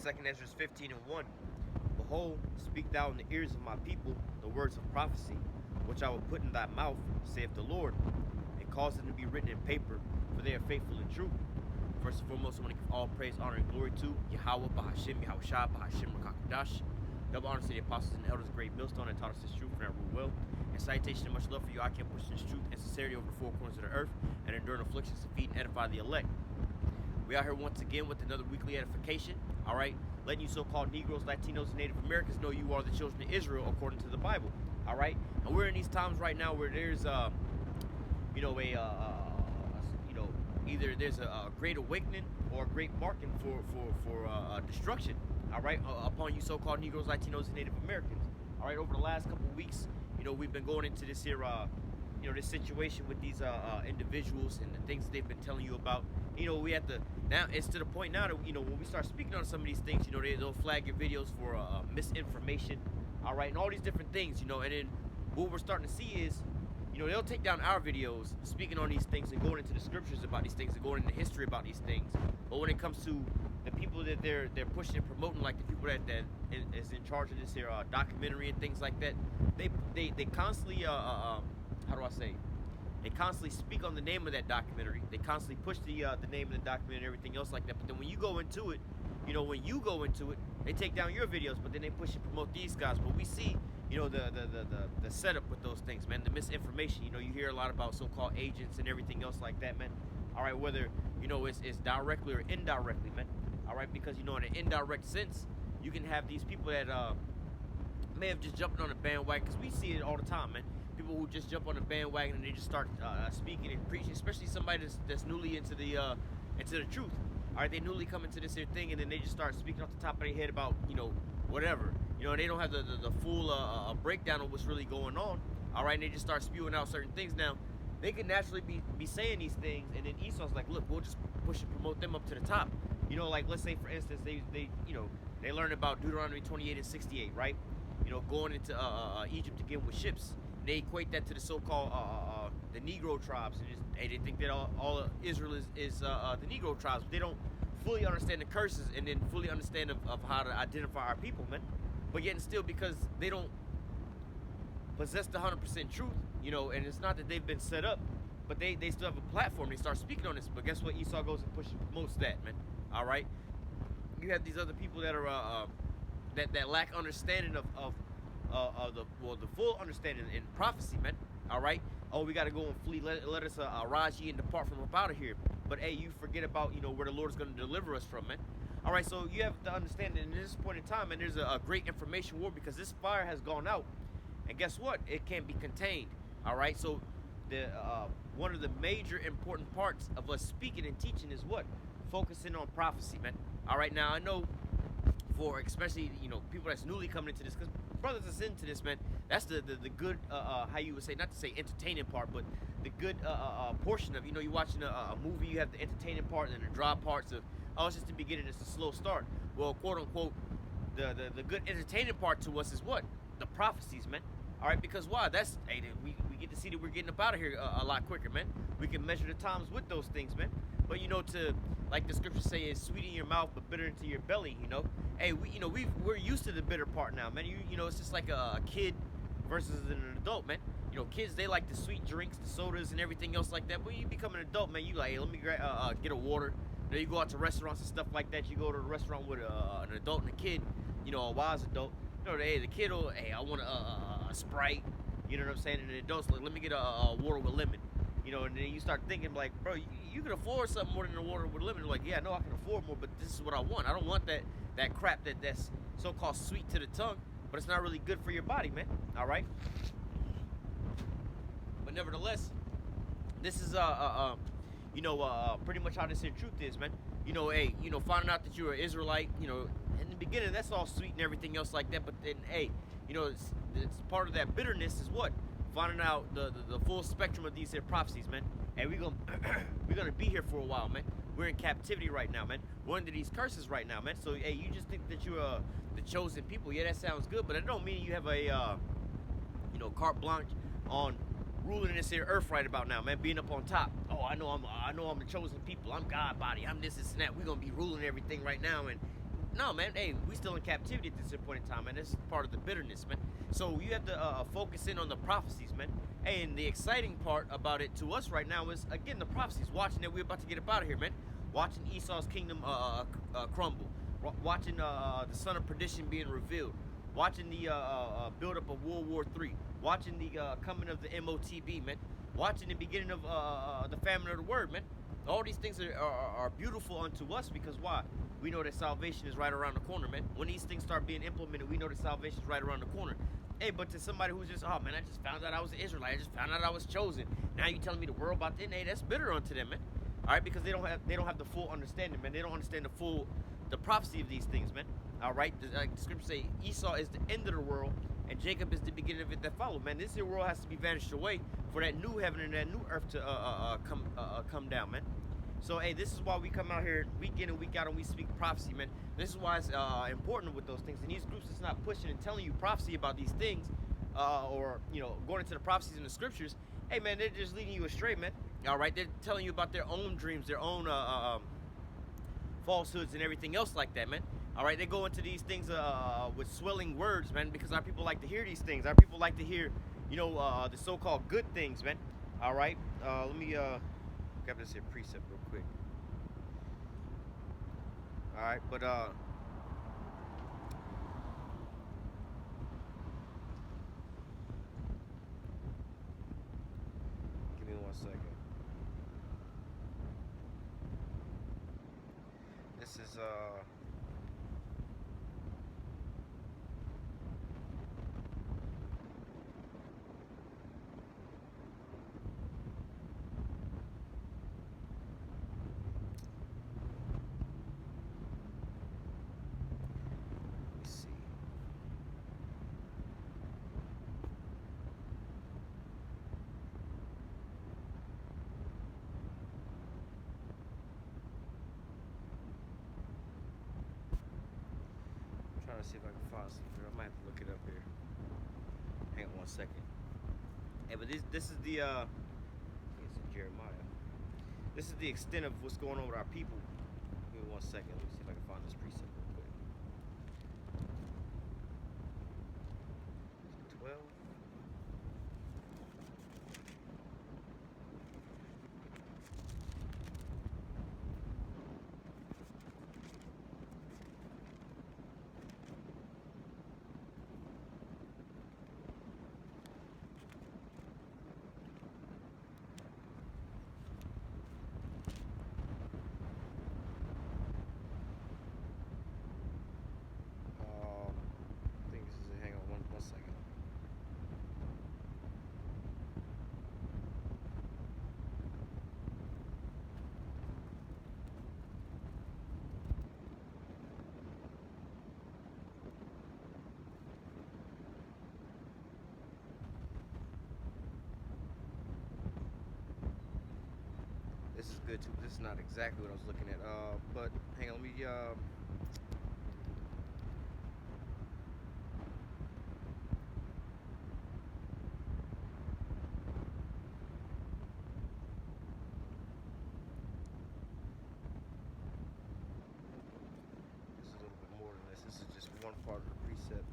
2 Ezra 15:1. Behold, speak thou in the ears of my people the words of prophecy, which I will put in thy mouth, saith the Lord, and cause them to be written in paper, for they are faithful and true. First and foremost, I want to give all praise, honor, and glory to Yahweh, Bahashim, Yahushua, Bahashim, Rakakudash. Double honor to the apostles and elders of Great Millstone that taught us this truth and that rule well. And salutation and much love for you. I can push this truth and sincerity over the four corners of the earth and endure afflictions to feed and edify the elect. We out here once again with another weekly edification. All right, letting you so-called Negroes, Latinos, and Native Americans know you are the children of Israel according to the Bible. All right, and we're in these times right now where there's either there's a great awakening or a great marking for destruction. All right, upon you so-called Negroes, Latinos, and Native Americans. All right, over the last couple of weeks, we've been going into this here, this situation with these individuals and the things that they've been telling you about. We have to, now it's to the point now that, when we start speaking on some of these things, they'll flag your videos for misinformation, all right, and all these different things, and then what we're starting to see is, they'll take down our videos speaking on these things and going into the scriptures about these things and going into history about these things. But when it comes to the people that they're pushing and promoting, like the people that is in charge of this here documentary and things like that, they constantly how do I say? They constantly speak on the name of that documentary. They constantly push the name of the documentary and everything else like that. But then when you go into it, they take down your videos, but then they push and promote these guys. But we see, the setup with those things, man. The misinformation. You hear a lot about so-called agents and everything else like that, man. All right, whether it's directly or indirectly, man. All right, because in an indirect sense, you can have these people that may have just jumped on the bandwagon, because we see it all the time, man. People who just jump on the bandwagon and they just start speaking and preaching, especially somebody that's newly into the truth. All right, they newly come into this here thing, and then they just start speaking off the top of their head about whatever. They don't have the full breakdown of what's really going on. All right, and they just start spewing out certain things. Now, they can naturally be saying these things, and then Esau's like, look, we'll just push and promote them up to the top. Like, let's say for instance they learned about Deuteronomy 28 and 68, right? Going into Egypt again with ships. They equate that to the so-called the Negro tribes, and they think that all of Israel is the Negro tribes. But they don't fully understand the curses and then fully understand of how to identify our people, man. But yet and still, because they don't possess the 100% truth, and it's not that they've been set up, but they still have a platform. They start speaking on this. But guess what? Esau goes and pushes and promotes that, man. All right. You have these other people that are that lack understanding of the full understanding in prophecy, man. All right. Oh, we got to go and flee. Let us Raji and depart from up out of here. But hey, you forget about where the Lord is going to deliver us from, man. All right. So you have to understand that in this point in time, and there's a great information war, because this fire has gone out, and guess what? It can't be contained. All right. So the one of the major important parts of us speaking and teaching is what? Focusing on prophecy, man. All right. Now I know for especially people that's newly coming into this, because brothers that's into this, man, that's the good how you would say, not to say entertaining part, but the good portion of you're watching a movie, you have the entertaining part and the dry parts of it's just the beginning, it's a slow start. Well, quote unquote, the good entertaining part to us is what? The prophecies, man. All right, because why? That's we get to see that we're getting up out of here a lot quicker, man. We can measure the times with those things, man. But to, like the scriptures say, is sweet in your mouth but bitter into your belly. Hey, we're used to the bitter part now, man. It's just like a kid versus an adult, man. Kids, they like the sweet drinks, the sodas, and everything else like that. But you become an adult, man, you like, hey, let me get a water. You go out to restaurants and stuff like that. You go to a restaurant with an adult and a kid, a wise adult. Hey, the kid will, hey, I want a Sprite. You know what I'm saying? And the adult's like, let me get a water with lemon. And then you start thinking like, bro, you can afford something more than a water with lemon. You're like, yeah, I know I can afford more, but this is what I want. I don't want that crap that's so-called sweet to the tongue, but it's not really good for your body, man. All right. But nevertheless, this is pretty much how this here truth is, man. Hey, finding out that you're an Israelite, in the beginning, that's all sweet and everything else like that. But then, hey, it's part of that bitterness is what? Finding out the full spectrum of these here prophecies, man. Hey, we're gonna be here for a while, man. We're in captivity right now, man. We're under these curses right now, man. So, hey, you just think that you're the chosen people. Yeah, that sounds good, but it don't mean you have a carte blanche on ruling this here earth right about now, man. Being up on top. Oh, I know I'm the chosen people. I'm God body. I'm this and that. We're gonna be ruling everything right now, and no, man. Hey, we still in captivity at this point in time, man. This is part of the bitterness, man. So you have to focus in on the prophecies, man. Hey, and the exciting part about it to us right now is again the prophecies. Watching that we're about to get up out of here, man. Watching Esau's kingdom crumble. Watching the son of perdition being revealed. Watching the build up of World War III. Watching the coming of the MOTB, man. Watching the beginning of the famine of the word, man. All these things are beautiful unto us because why? We know that salvation is right around the corner, man. When these things start being implemented, we know that salvation is right around the corner. Hey, but to somebody who's just, oh man, I just found out I was an Israelite. I just found out I was chosen. Now you telling me the world about that? Hey, that's bitter unto them, man. All right, because they don't have the full understanding, man. They don't understand the prophecy of these things, man. All right, like the scripture say, Esau is the end of the world, and Jacob is the beginning of it that follow. Man, this here world has to be vanished away for that new heaven and that new earth to come down, man. So hey, this is why we come out here week in and week out and we speak prophecy, man. This is why it's important with those things. And these groups is not pushing and telling you prophecy about these things, or going into the prophecies in the scriptures. Hey man, they're just leading you astray, man. All right, they're telling you about their own dreams, their own falsehoods and everything else like that, man. All right, they go into these things with swelling words, man, because our people like to hear these things. Our people like to hear, the so-called good things, man. All right, let me grab this here precept real quick. All right, but give me 1 second. This is let me see. I'm trying to see if I can find something. I might have to look it up here. Hang on 1 second. Hey, but this is the it's in Jeremiah. This is the extent of what's going on with our people. Give me 1 second. Let me see if I can find this precept real quick. 12. I think this is it. Hang on 1 second. This is good too. This is not exactly what I was looking at. But hang on, let me this is a little bit more than this. This is just one part of the precept.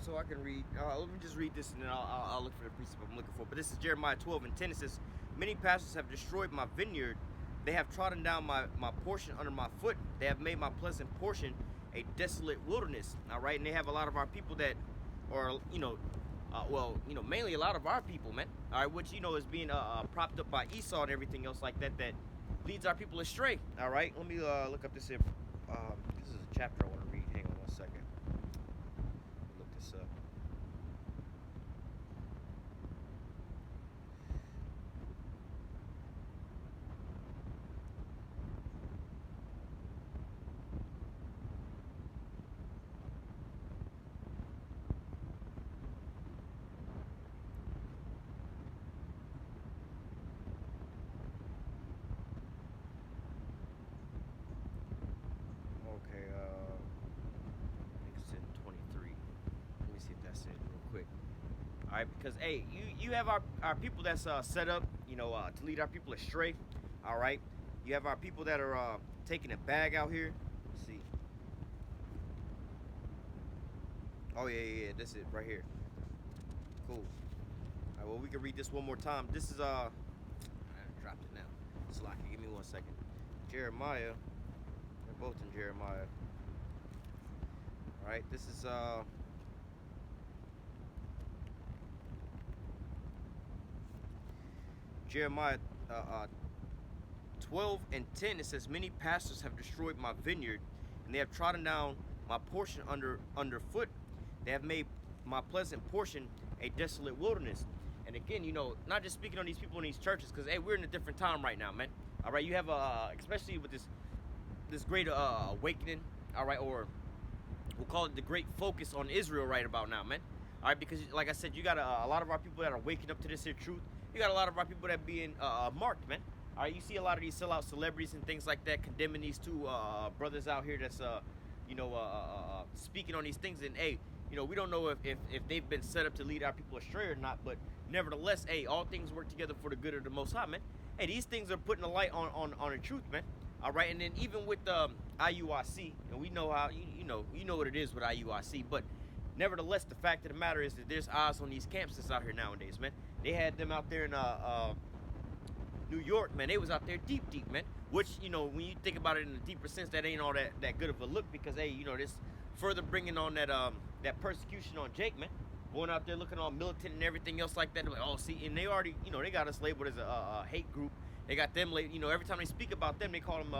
So I can read. Let me just read this, and then I'll look for the precept I'm looking for. But this is Jeremiah 12:10. It says, "Many pastors have destroyed my vineyard. They have trodden down my portion under my foot. They have made my pleasant portion a desolate wilderness." All right, and they have a lot of our people that are, mainly a lot of our people, man. All right, which is being propped up by Esau and everything else like that leads our people astray. All right, let me look up this here. This is a chapter I want to read. Hang on 1 second. Look this up. right? Because hey, you have our people that's set up, to lead our people astray, all right. You have our people that are taking a bag out here. Let's see. Oh yeah, this is right here. Cool. All right, well we can read this one more time. This is I dropped it now. Slacky, give me 1 second. Jeremiah. They're both in Jeremiah. All right, this is Jeremiah 12:10. It says, many pastors have destroyed my vineyard, and they have trodden down my portion underfoot. They have made my pleasant portion a desolate wilderness. And again, not just speaking on these people in these churches, because hey, we're in a different time right now, man. All right, you have especially with this great awakening, all right, or we'll call it the great focus on Israel right about now, man. All right, because like I said, you got a lot of our people that are waking up to this here truth. You got a lot of our people that being marked, man. All right, you see a lot of these sellout celebrities and things like that condemning these two brothers out here that's speaking on these things. And hey, we don't know if they've been set up to lead our people astray or not, but nevertheless, hey, all things work together for the good of the Most High, man. Hey, these things are putting a light on the truth, man. All right, and then even with IUIC, and we know how you know what it is with IUIC, but nevertheless, the fact of the matter is that there's eyes on these campuses out here nowadays, man. They had them out there in New York, man. They was out there deep, man. Which, when you think about it in a deeper sense, that ain't all that good of a look, because hey, this further bringing on that persecution on Jake, man. Going out there looking all militant and everything else like that. They're like, oh, see, and they already, they got us labeled as a hate group. They got them, every time they speak about them, they call them,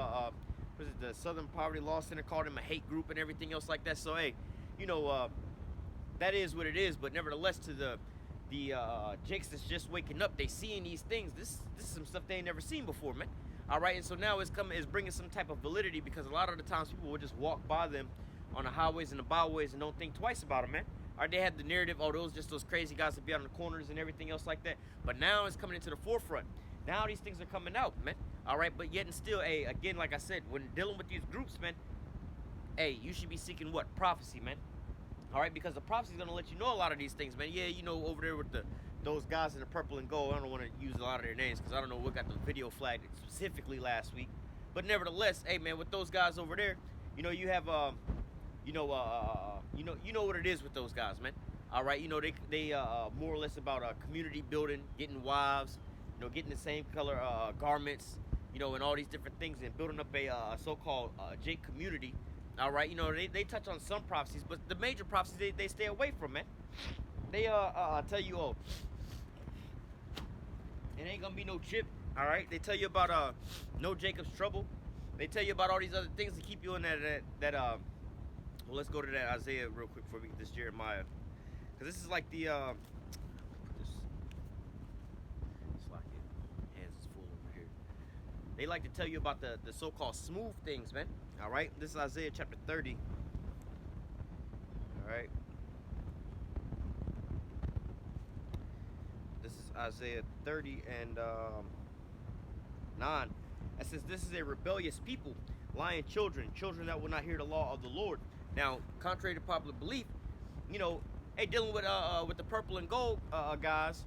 the Southern Poverty Law Center called them a hate group and everything else like that. So, hey, that is what it is. But nevertheless, to the Jakes that's just waking up, they seeing these things. This is some stuff they ain't never seen before, man. All right, and so now it's bringing some type of validity, because a lot of the times people will just walk by them on the highways and the byways and don't think twice about them, man. All right, they had the narrative, oh, those crazy guys that be on the corners and everything else like that. But now it's coming into the forefront. Now these things are coming out, man. All right, but yet and still, hey, again, like I said, when dealing with these groups, man, hey, you should be seeking what? Prophecy, man. All right, because the prophecy is going to let you know a lot of these things, man. Yeah, over there with those guys in the purple and gold, I don't want to use a lot of their names because I don't know what got the video flagged specifically last week. But nevertheless, hey, man, with those guys over there, you have, you know what it is with those guys, man. All right, they more or less about community building, getting wives, getting the same color garments, and all these different things, and building up a so-called Jake community. All right, they touch on some prophecies, but the major prophecies they stay away from, man. They tell you, oh, it ain't gonna be no chip. All right, they tell you about no Jacob's trouble. They tell you about all these other things to keep you in that well, let's go to that Isaiah real quick before we get this Jeremiah, because this is like the they like to tell you about the so-called smooth things, man. All right, this is Isaiah chapter 30. All right, this is Isaiah 30 and 9. It says, this is a rebellious people, lying children that will not hear the law of the Lord. Now, contrary to popular belief, hey, dealing with the purple and gold guys,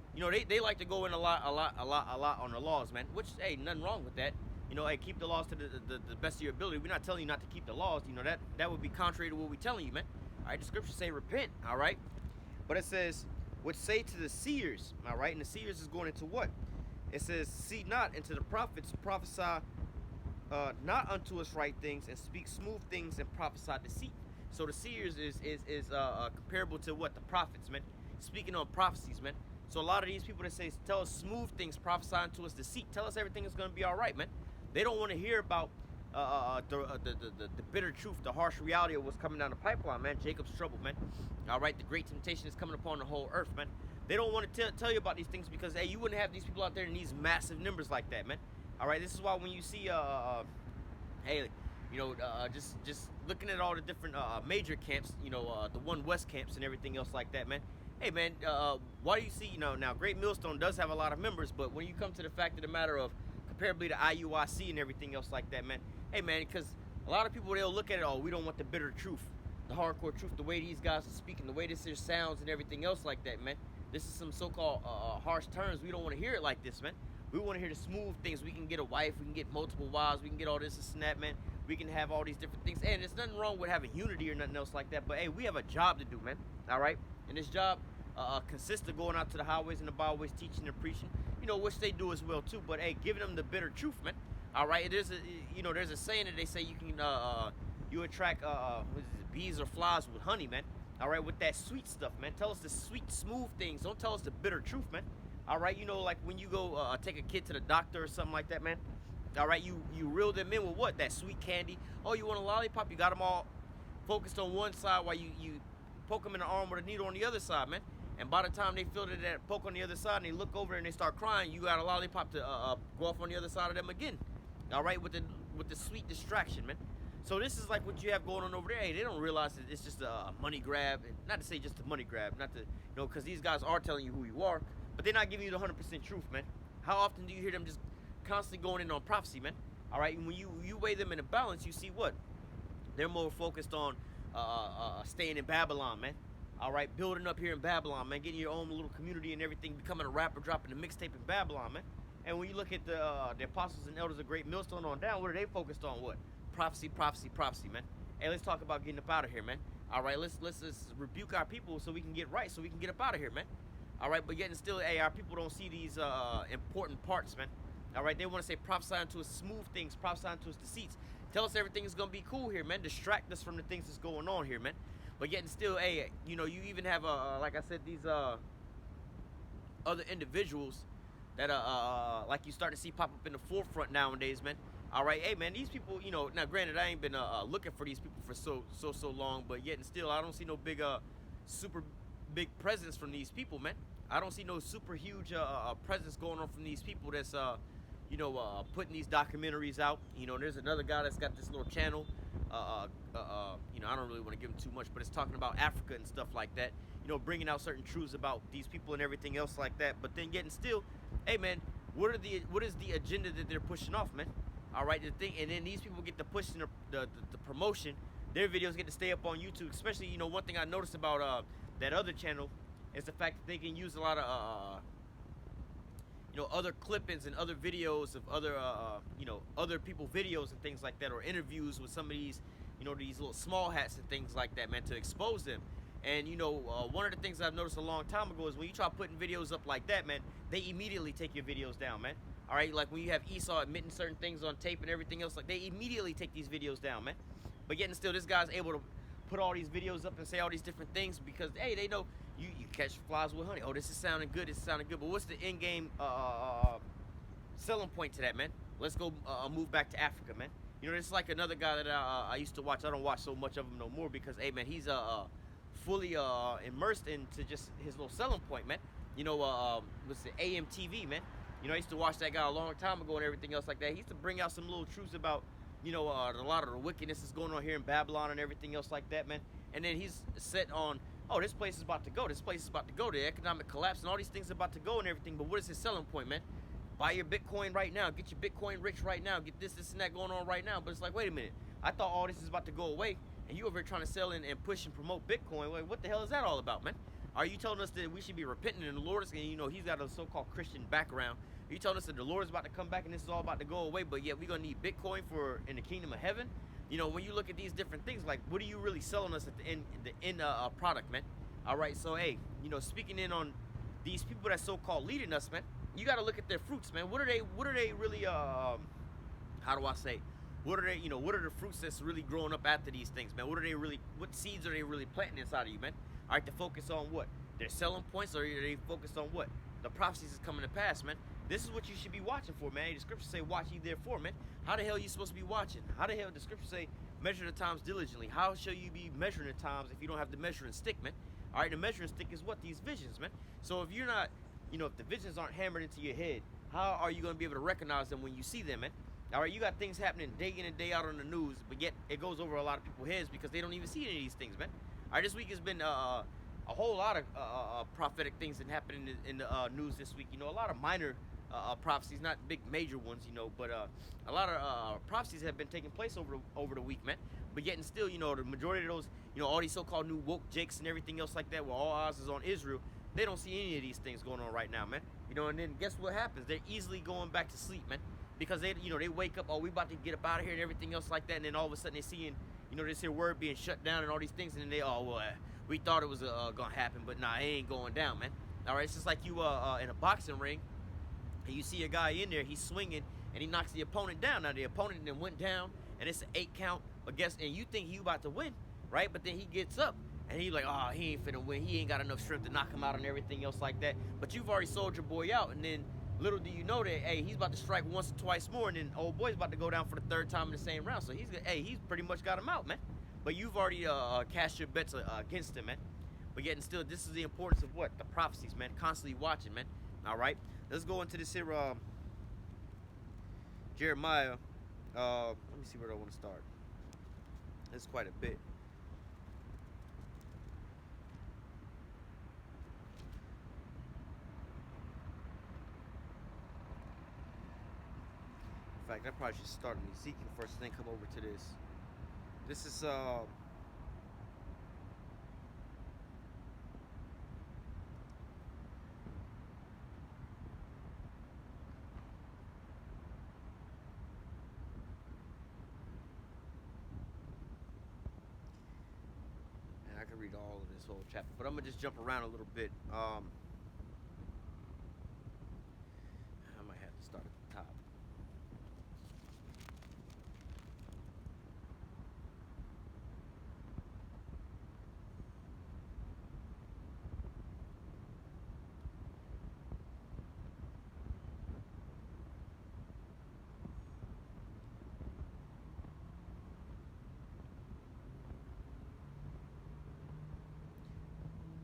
they like to go in a lot on the laws, man. Which, hey, nothing wrong with that. Hey, keep the laws to the best of your ability. We're not telling you not to keep the laws. That would be contrary to what we're telling you, man. All right, the scriptures say repent. All right, but it says, which say to the seers. All right, and the seers is going into what? It says, see not, and to the prophets prophesy not unto us right things, and speak smooth things, and prophesy deceit. So the seers is comparable to what? The prophets, man. Speaking on prophecies, man. So a lot of these people that say, tell us smooth things, prophesy unto us deceit. Tell us everything is going to be all right, man. They don't want to hear about the bitter truth, the harsh reality of what's coming down the pipeline, man. Jacob's trouble, man. All right, the great temptation is coming upon the whole earth, man. They don't want to tell you about these things because, hey, you wouldn't have these people out there in these massive numbers like that, man. All right, this is why when you see, hey, just looking at all the different major camps, the One West camps and everything else like that, man. Hey, man, why do you see, now Great Millstone does have a lot of members, but when you come to the fact of the matter of comparably to IUIC and everything else like that, man, hey, man, because a lot of people, they'll look at it, oh, we don't want the bitter truth, the hardcore truth, the way these guys are speaking, the way this here sounds and everything else like that, man. This is some so-called harsh terms. We don't want to hear it like this, man. We want to hear the smooth things. We can get a wife, we can get multiple wives, we can get all this and that, man. We can have all these different things. And there's nothing wrong with having unity or nothing else like that. But hey, we have a job to do, man. All right? And this job consists of going out to the highways and the byways, teaching and preaching, which they do as well too. But hey, giving them the bitter truth, man. All right? There's a saying that they say you can you attract bees or flies with honey, man. All right, with that sweet stuff, man. Tell us the sweet, smooth things. Don't tell us the bitter truth, man. All right, like when you go take a kid to the doctor or something like that, man. All right, you reel them in with what? That sweet candy. Oh, you want a lollipop? You got them all focused on one side while you poke them in the arm with a needle on the other side, man. And by the time they feel that poke on the other side and they look over and they start crying, you got a lollipop to go off on the other side of them again. All right, with the sweet distraction, man. So this is like what you have going on over there. Hey, they don't realize that it's just a money grab. Not to say just a money grab, not to, because these guys are telling you who you are, but they're not giving you the 100% truth, man. How often do you hear them just constantly going in on prophecy, man? All right, and when you weigh them in a balance, you see what? They're more focused on staying in Babylon, man. All right, building up here in Babylon, man, getting your own little community and everything, becoming a rapper, dropping a mixtape in Babylon, man. And when you look at the apostles and elders of Great Millstone on down, what are they focused on? What? Prophecy, prophecy, prophecy, man. Hey, let's talk about getting up out of here, man. All right, let's rebuke our people so we can get right, so we can get up out of here, man. All right, but yet and still, hey, our people don't see these important parts, man. All right, they want to say prophesy unto us smooth things, prophesy unto us deceits. Tell us everything is gonna be cool here, man. Distract us from the things that's going on here, man. But yet and still, hey, you even have like I said, these other individuals that like you start to see pop up in the forefront nowadays, man. All right, hey man, these people, now granted I ain't been looking for these people for so long, but yet and still I don't see no big super big presence from these people, man. I don't see no super huge presence going on from these people that's putting these documentaries out. There's another guy that's got this little channel. I don't really want to give him too much, but it's talking about Africa and stuff like that. Bringing out certain truths about these people and everything else like that. But then getting still, hey man, what is the agenda that they're pushing off, man? All right, the thing, and then these people get to push the promotion. Their videos get to stay up on YouTube. Especially, one thing I noticed about that other channel is the fact that they can use a lot of other clippings and other videos of other people videos and things like that, or interviews with some of these these little small hats and things like that, man, to expose them. And one of the things I've noticed a long time ago is when you try putting videos up like that, man, they immediately take your videos down, man. All right, like when you have Esau admitting certain things on tape and everything else, like they immediately take these videos down, man. But yet and still, this guy's able to put all these videos up and say all these different things because, hey, they know you catch flies with honey. Oh, this is sounding good. This is sounding good. But what's the in-game selling point to that, man? Let's go move back to Africa, man. It's like another guy that I used to watch. I don't watch so much of him no more because, hey, man, he's fully immersed into just his little selling point, man. What's the AMTV, man? I used to watch that guy a long time ago and everything else like that. He used to bring out some little truths about, a lot of the wickedness that's going on here in Babylon and everything else like that, man. And then he's set on, oh, this place is about to go. This place is about to go. The economic collapse and all these things are about to go and everything. But what is his selling point, man? Buy your Bitcoin right now. Get your Bitcoin rich right now. Get this and that going on right now. But it's like, wait a minute. I thought all this is about to go away. And you over here trying to sell and push and promote Bitcoin. Wait, what the hell is that all about, man? Are you telling us that we should be repenting and the Lord is, he's got a so-called Christian background. Are you telling us that the Lord is about to come back and this is all about to go away, but yet we're going to need Bitcoin in the kingdom of heaven? When you look at these different things, like, what are you really selling us at the end product, man? All right, so, hey, speaking in on these people that's so-called leading us, man, you got to look at their fruits, man. What are they really, how do I say? What are they, what are the fruits that's really growing up after these things, man? What seeds are they really planting inside of you, man? All right, to focus on what? Their selling points, or are they focused on what? The prophecies is coming to pass, man. This is what you should be watching for, man. The scriptures say, watch ye therefore, man. How the hell are you supposed to be watching? How the hell the scriptures say, measure the times diligently? How shall you be measuring the times if you don't have the measuring stick, man? All right, the measuring stick is what? These visions, man. So if you're not, if the visions aren't hammered into your head, how are you going to be able to recognize them when you see them, man? All right, you got things happening day in and day out on the news, but yet it goes over a lot of people's heads because they don't even see any of these things, man. All right, this week has been a whole lot of prophetic things that happened in the news this week. A lot of minor prophecies, not big major ones, but a lot of prophecies have been taking place over the week, man. But yet and still, the majority of those, all these so-called new woke jakes and everything else like that, where all eyes is on Israel, They don't see any of these things going on right now, man. You know, and then guess what happens? They're easily going back to sleep, man, because they, you know, they wake up, oh, we about to get up out of here and everything else like that, and then all of a sudden they seeing, you know, this here word being shut down and all these things, and then they, oh, well, we thought it was gonna happen, but nah, it ain't going down, man. All right, it's just like you in a boxing ring, and you see a guy in there, he's swinging, and he knocks the opponent down. Now the opponent then went down, and it's an 8 count. But guess, and you think he about to win, right? But then he gets up, and he like, oh, he ain't finna win. He ain't got enough strength to knock him out and everything else like that. But you've already sold your boy out, and then little do you know that, hey, he's about to strike once or twice more, and then old boy's about to go down for the 3rd time in the same round. So he's pretty much got him out, man. But you've already cast your bets against him, man. But yet and still, this is the importance of what? The prophecies, man. Constantly watching, man. All right, let's go into this here Jeremiah. Let me see where I want to start. It's quite a bit. In fact, I probably should start in Ezekiel first and then come over to this. This is and I can read all of this whole chapter, but I'm gonna just jump around a little bit. I might have to start at the top.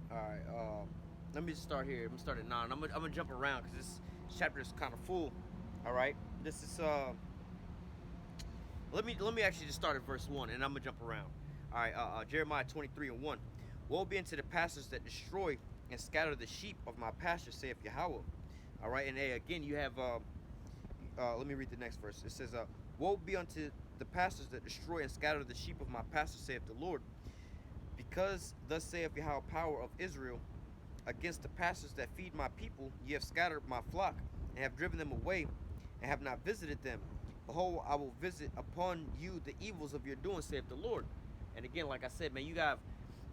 All right, let me just start here. I'm gonna start at 9. I'm gonna jump around because this chapter is kind of full. All right, this is let me actually just start at verse 1, and I'm gonna jump around. All right, Jeremiah 23:1. Woe be unto the pastors that destroy and scatter the sheep of my pasture, saith Yahweh. All right, and again you have let me read the next verse. It says, woe be unto the pastors that destroy and scatter the sheep of my pasture, saith the Lord. Because thus saith Yahweh, power of Israel, against the pastors that feed my people, ye have scattered my flock, and have driven them away, and have not visited them. Behold, I will visit upon you the evils of your doing, saith the Lord. And again, like I said, man, you got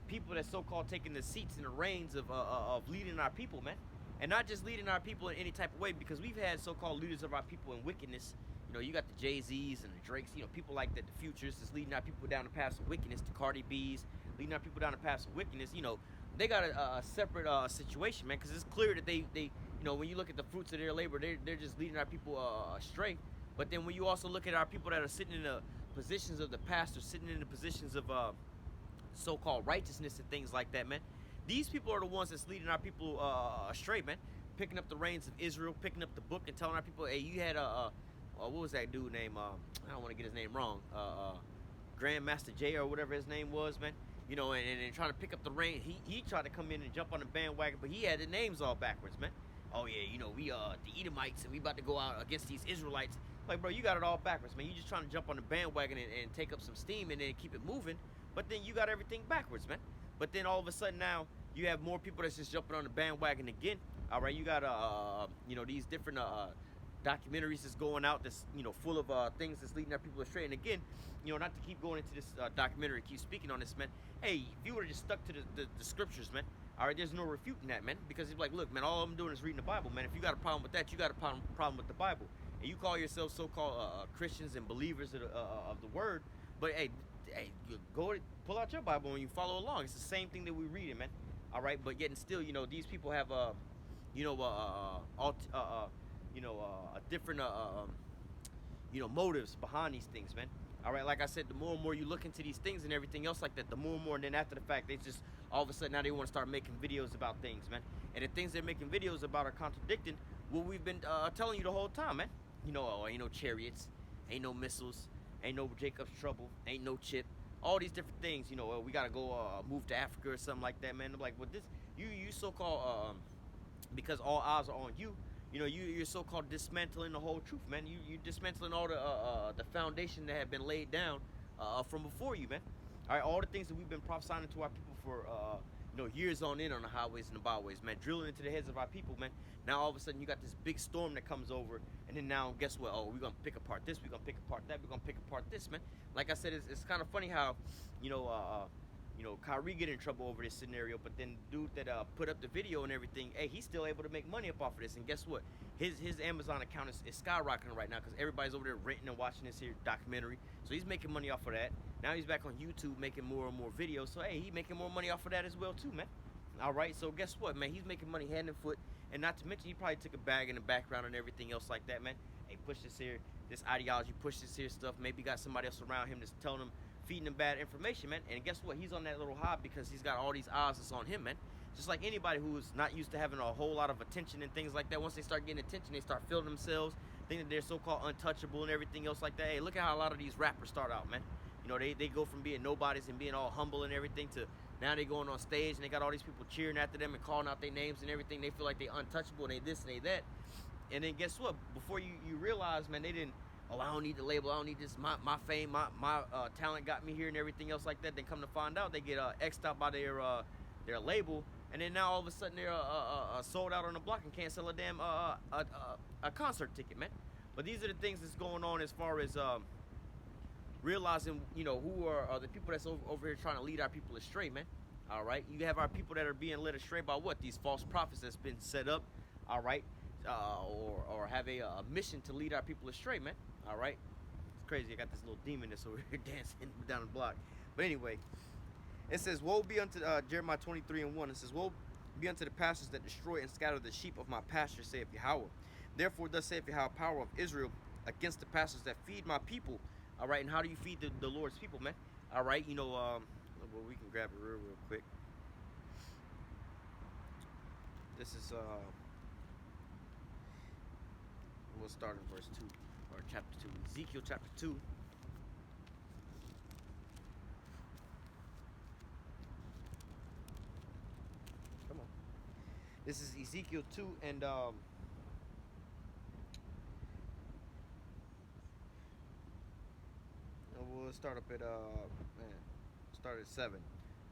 people that so-called taking the seats and the reins of leading our people, man. And not just leading our people in any type of way, because we've had so-called leaders of our people in wickedness. You know, you got the Jay-Z's and the Drakes, you know, people like that, the Futures, is leading our people down the path of wickedness, the Cardi B's, leading our people down the path of wickedness. You know, they got a separate situation, man, because it's clear that they, you know, when you look at the fruits of their labor, they're just leading our people astray. But then when you also look at our people that are sitting in the positions of the pastor, sitting in the positions of so-called righteousness and things like that, man, these people are the ones that's leading our people astray, man, picking up the reins of Israel, picking up the book and telling our people, hey, you had what was that dude named, I don't want to get his name wrong, Grandmaster Jay or whatever his name was, man. You know, and trying to pick up the reins. He tried to come in and jump on the bandwagon, but he had the names all backwards, man. Oh yeah, you know, we the Edomites, and we about to go out against these Israelites. Like, bro, you got it all backwards, man. You just trying to jump on the bandwagon and take up some steam and then keep it moving, but then you got everything backwards, man. But then all of a sudden now you have more people that's just jumping on the bandwagon again. All right, you got you know, these different documentaries that's going out that's, you know, full of things that's leading our people astray. And again, you know, not to keep going into this documentary, keep speaking on this, man. Hey, if you would have just stuck to the scriptures, man, all right, there's no refuting that, man, because it's like, look, man, all I'm doing is reading the Bible, man. If you got a problem with that, you got a problem with the Bible. And you call yourself so-called Christians and believers of the word, but hey, you pull out your Bible and you follow along. It's the same thing that we read it, man. All right, but yet and still, you know, these people have you know, you know, different you know, motives behind these things, man. All right, like I said, the more and more you look into these things and everything else like that, the more and more, and then after the fact, they just all of a sudden now they want to start making videos about things, man. And the things they're making videos about are contradicting what we've been telling you the whole time, man. You know, oh, ain't no chariots, ain't no missiles, ain't no Jacob's trouble, ain't no chip, all these different things. You know, we gotta go move to Africa or something like that, man. I'm like, well, this you so-called because all eyes are on you. You know, you're so-called dismantling the whole truth, man. You're dismantling all the foundation that had been laid down from before you, man. All right, all the things that we've been prophesying to our people for years on in on the highways and the byways, man, drilling into the heads of our people, man. Now all of a sudden you got this big storm that comes over, and then now guess what? Oh, we're gonna pick apart this, we're gonna pick apart that, we're gonna pick apart this, man. Like I said, it's kind of funny how, you know, uh, Kyrie get in trouble over this scenario, but then the dude that put up the video and everything, hey, he's still able to make money up off of this. And guess what? His Amazon account is skyrocketing right now because everybody's over there renting and watching this here documentary. So he's making money off of that. Now he's back on YouTube making more and more videos. So hey, he's making more money off of that as well too, man. All right, so guess what, man? He's making money hand and foot, and not to mention he probably took a bag in the background and everything else like that, man. Hey, push this here, this ideology, push this here stuff. Maybe got somebody else around him that's telling him, feeding him bad information, man. And guess what? He's on that little high because he's got all these eyes that's on him, man. Just like anybody who's not used to having a whole lot of attention and things like that, once they start getting attention, they start feeling themselves, thinking that they're so-called untouchable and everything else like that. Hey, look at how a lot of these rappers start out, man. You know, they go from being nobodies and being all humble and everything to now they going on stage and they got all these people cheering after them and calling out their names and everything. They feel like they untouchable and they this and they that. And then guess what? Before you realize, man, they didn't, oh, I don't need the label, I don't need this, my fame, my talent got me here and everything else like that. Then come to find out, they get X'd out by their label, and then now all of a sudden they're sold out on the block and can't sell a damn a concert ticket, man. But these are the things that's going on as far as realizing, you know, who are the people that's over here trying to lead our people astray, man. All right, you have our people that are being led astray by what? These false prophets that's been set up, all right, or have a mission to lead our people astray, man. All right, it's crazy. I got this little demon that's over here dancing down the block. But anyway, it says, "Woe be unto Jeremiah 23:1." It says, "Woe be unto the pastors that destroy and scatter the sheep of my pasture, saith Yahweh. Therefore, thus saith Yahweh, power of Israel, against the pastors that feed my people." All right, and how do you feed the Lord's people, man? All right, you know, well, we can grab it real quick. This is we'll start in verse 2 or chapter 2, Ezekiel chapter 2. Come on. This is Ezekiel 2, and we'll start up at start at 7,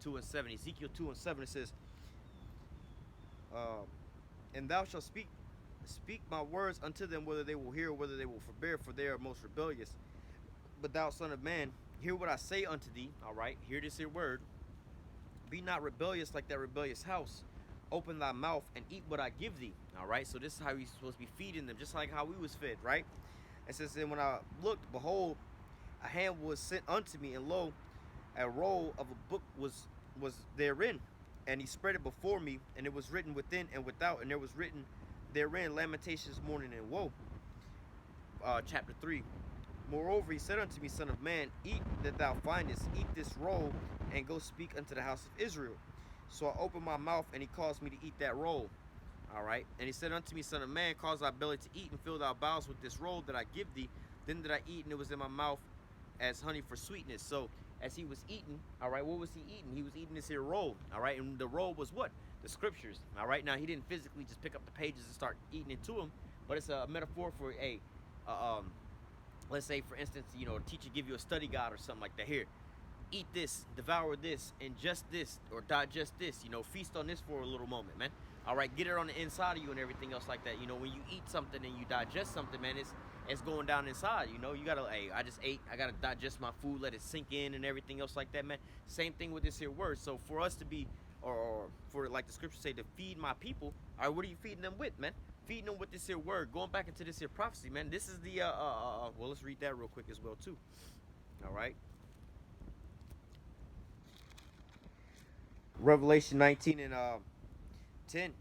2 and 7. Ezekiel 2 and 7. It says, "And thou shalt speak my words unto them, whether they will hear or whether they will forbear, for they are most rebellious. But thou, son of man, hear what I say unto thee." All right, hear this here word. "Be not rebellious like that rebellious house. Open thy mouth and eat what I give thee." All right, so this is how you're supposed to be feeding them, just like how we was fed, right? It says, "And when I looked, behold, a hand was sent unto me, and lo, a roll of a book was therein. And he spread it before me, and it was written within and without, and there was written therein lamentations, mourning, and woe." Chapter 3. "Moreover, he said unto me, Son of man, eat that thou findest, eat this roll, and go speak unto the house of Israel. So I opened my mouth, and he caused me to eat that roll." All right. "And he said unto me, Son of man, cause thy belly to eat, and fill thy bowels with this roll that I give thee. Then did I eat, and it was in my mouth as honey for sweetness." So as he was eating, all right, what was he eating? He was eating this here roll, all right, and the roll was what? The scriptures, all right. Now he didn't physically just pick up the pages and start eating into them, but it's a metaphor for let's say, for instance, you know, a teacher give you a study guide or something like that. Here, eat this, devour this, ingest this, or digest this. You know, feast on this for a little moment, man. All right, get it on the inside of you and everything else like that. You know, when you eat something and you digest something, man, it's going down inside. You know, you gotta, hey, I just ate, I gotta digest my food, let it sink in and everything else like that, man. Same thing with this here word. So for us to be, or for, like the scriptures say, to feed my people, all right, what are you feeding them with, man? Feeding them with this here word. Going back into this here prophecy, man. This is the well, let's read that real quick as well too. All right. Revelation 19 and 10.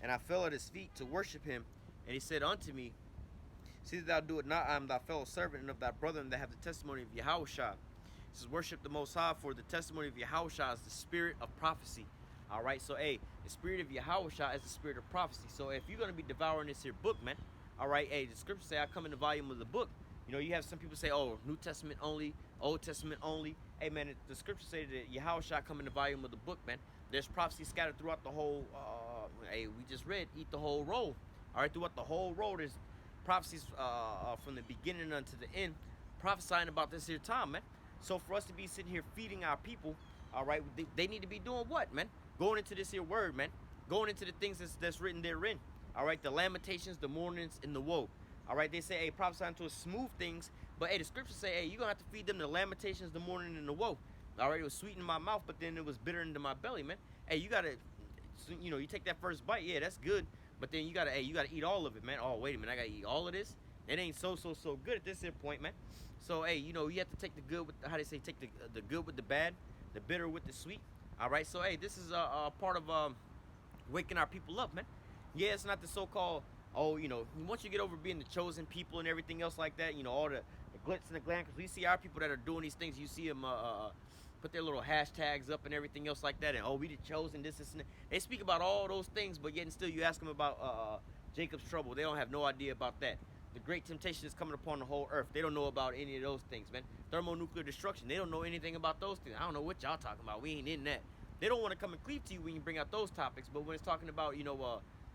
"And I fell at his feet to worship him, and he said unto me, See that thou do it not. I am thy fellow servant and of thy brethren that have the testimony of Yahushua." It says, "Worship the Most High, for the testimony of Yahushua is the spirit of prophecy." All right, so hey, the spirit of Yahushua is the spirit of prophecy. So if you're gonna be devouring this here book, man, all right, hey, the scriptures say, "I come in the volume of the book." You know, you have some people say, "Oh, New Testament only, Old Testament only." Hey, man, the scriptures say that Yahushua come in the volume of the book, man. There's prophecy scattered throughout the whole. Hey, we just read, eat the whole roll. All right, throughout the whole roll, there's prophecies from the beginning unto the end, prophesying about this here time, man. So for us to be sitting here feeding our people, all right, they need to be doing what, man? going into this here word, man. Going into the things that's written therein. All right, the lamentations, the mournings, and the woe. All right, they say, hey, prophesy unto us smooth things, but hey, the scriptures say, hey, you're gonna have to feed them the lamentations, the mourning, and the woe. All right, it was sweet in my mouth, but then it was bitter into my belly, man. Hey, you gotta, you know, you take that first bite, yeah, that's good, but then you gotta, hey, you gotta eat all of it, man. Oh, wait a minute, I gotta eat all of this. It ain't so good at this point, man. So, hey, you know, you have to take the good with how they say, take the good with the bad, the bitter with the sweet. All right, so hey, this is a part of waking our people up, man. Yeah, it's not the so-called, oh, you know, once you get over being the chosen people and everything else like that, you know, all the glitz and the glam, because we see our people that are doing these things, you see them put their little hashtags up and everything else like that, and oh, we the chosen, this, and that. They speak about all those things, but yet and still you ask them about Jacob's trouble, they don't have no idea about that. The great temptation is coming upon the whole earth. They don't know about any of those things, man. Thermonuclear destruction, they don't know anything about those things. I don't know what y'all talking about. We ain't in that. They don't want to come and cleave to you when you bring out those topics, but when it's talking about, you know,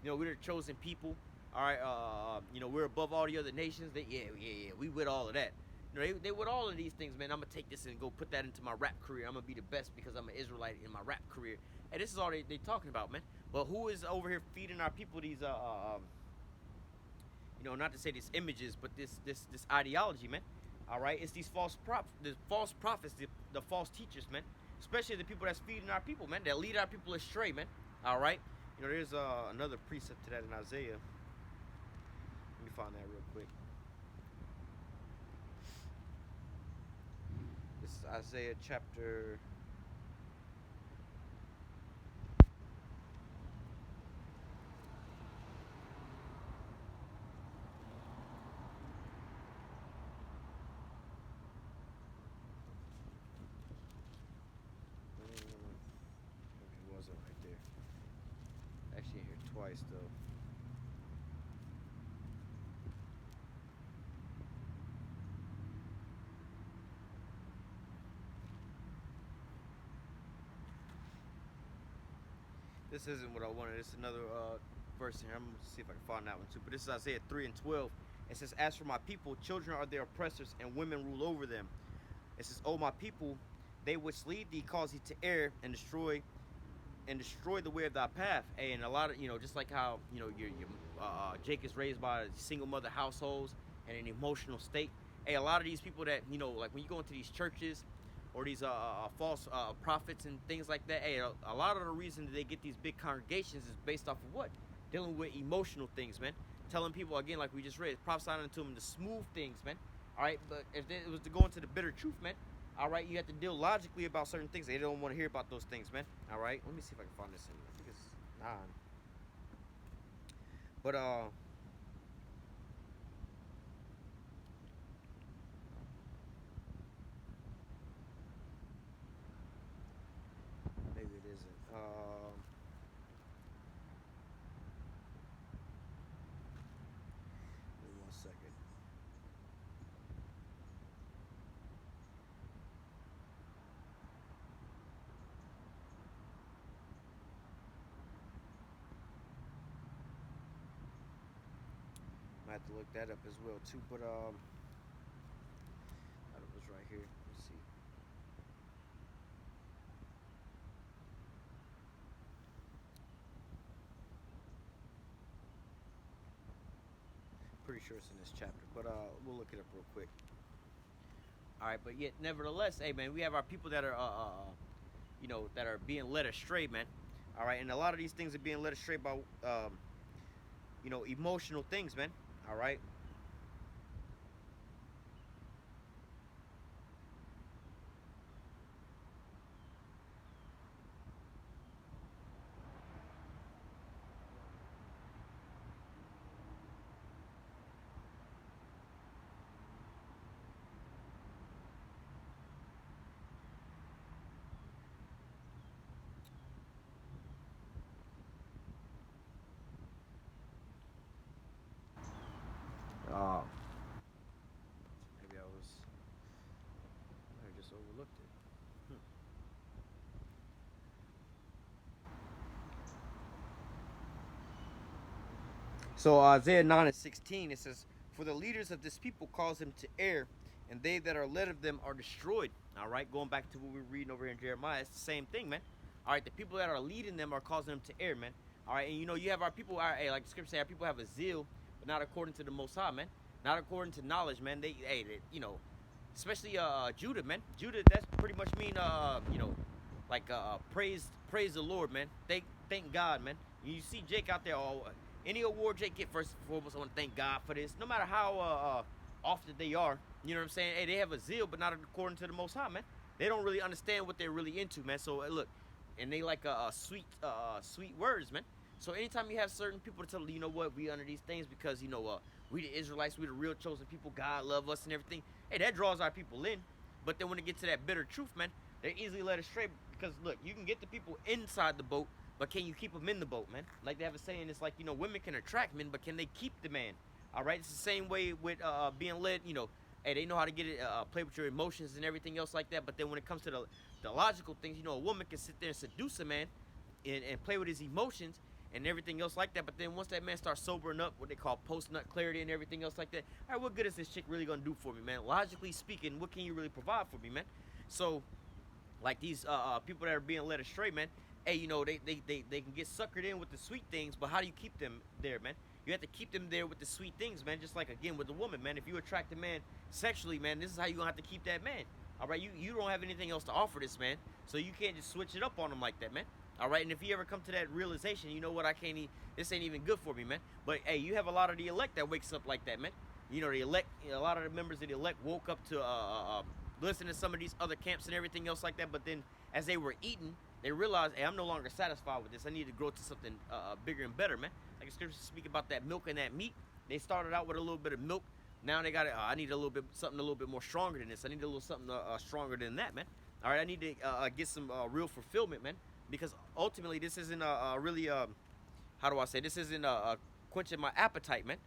we're the chosen people. All right, you know, we're above all the other nations. Yeah, we with all of that. You know, they with all of these things, man. I'm gonna take this and go put that into my rap career. I'm gonna be the best because I'm an Israelite in my rap career. And this is all they talking about, man. But who is over here feeding our people these you know, not to say these images, but this ideology, man. All right, it's these false prophets, the false teachers, man. Especially the people that's feeding our people, man. That lead our people astray, man. All right. You know, there's another precept to that in Isaiah. Let me find that real quick. This is Isaiah chapter. It wasn't right there. Actually, in here twice though. This isn't what I wanted. It's another verse here. I'm gonna see if I can find that one too. But this is Isaiah 3 and 12. It says, "As for my people, children are their oppressors, and women rule over them." It says, "Oh my people, they which lead thee cause thee to err and destroy the way of thy path." And a lot of, you know, just like how, you know, your Jake is raised by single mother households and an emotional state. Hey, a lot of these people that, you know, like when you go into these churches or these false prophets and things like that, hey, a lot of the reason that they get these big congregations is based off of what? Dealing with emotional things, man. Telling people, again, like we just read, prophesying to them the smooth things, man. All right, but if it was to go into the bitter truth, man, all right, you have to deal logically about certain things. They don't want to hear about those things, man. All right, let me see if I can find this in. I think it's 9. But maybe it isn't. Wait 1 second. Might have to look that up as well too. But thought it was right here. Let's see. Pretty sure it's in this chapter, but we'll look it up real quick. All right, but yet nevertheless, hey man, we have our people that are you know, that are being led astray, man. All right, and a lot of these things are being led astray by you know, emotional things, man. All right. Uh, Maybe I just overlooked it. Hmm. So Isaiah 9 and 16, it says, "For the leaders of this people cause them to err, and they that are led of them are destroyed." All right, going back to what we were reading over here in Jeremiah, it's the same thing, man. All right, the people that are leading them are causing them to err, man. All right, and you know you have our people. All right, hey, like the scripture say, our people have a zeal, but not according to the Most High, man. Not according to knowledge, man. You know, especially Judah, man. Judah, that's pretty much mean you know, like praise the Lord, man. Thank God, man. You see Jake out there, any award Jake get, first and foremost, I want to thank God for this. No matter how often they are, you know what I'm saying? Hey, they have a zeal, but not according to the Most High, man. They don't really understand what they're really into, man. So look, and they like sweet words, man. So anytime you have certain people to tell you know what, we under these things because you know we the Israelites, we the real chosen people, God love us and everything. Hey, that draws our people in. But then when it gets to that bitter truth, man, they're easily led astray because look, you can get the people inside the boat, but can you keep them in the boat, man? Like they have a saying, it's like, you know, women can attract men, but can they keep the man? All right, it's the same way with being led, you know. Hey, they know how to get it, play with your emotions and everything else like that. But then when it comes to the logical things, you know, a woman can sit there and seduce a man and play with his emotions and everything else like that. But then once that man starts sobering up, what they call post-nut clarity and everything else like that, all right, what good is this chick really gonna do for me, man? Logically speaking, what can you really provide for me, man? So, like these people that are being led astray, man, hey, you know, they can get suckered in with the sweet things, but how do you keep them there, man? You have to keep them there with the sweet things, man. Just like, again, with the woman, man. If you attract a man sexually, man, this is how you're going to have to keep that man. All right? You don't have anything else to offer this man, so you can't just switch it up on him like that, man. All right? And if you ever come to that realization, you know what, this ain't even good for me, man. But, hey, you have a lot of the elect that wakes up like that, man. You know, the elect, a lot of the members of the elect woke up to listen to some of these other camps and everything else like that, but then as they were eating, they realized, hey, I'm no longer satisfied with this. I need to grow to something bigger and better, man. Like the scriptures speak about that milk and that meat. They started out with a little bit of milk. Now they got it. I need something a little bit more stronger than this. I need a little something stronger than that, man. All right, I need to get some real fulfillment, man. Because ultimately, this isn't really, how do I say? This isn't quenching my appetite, man.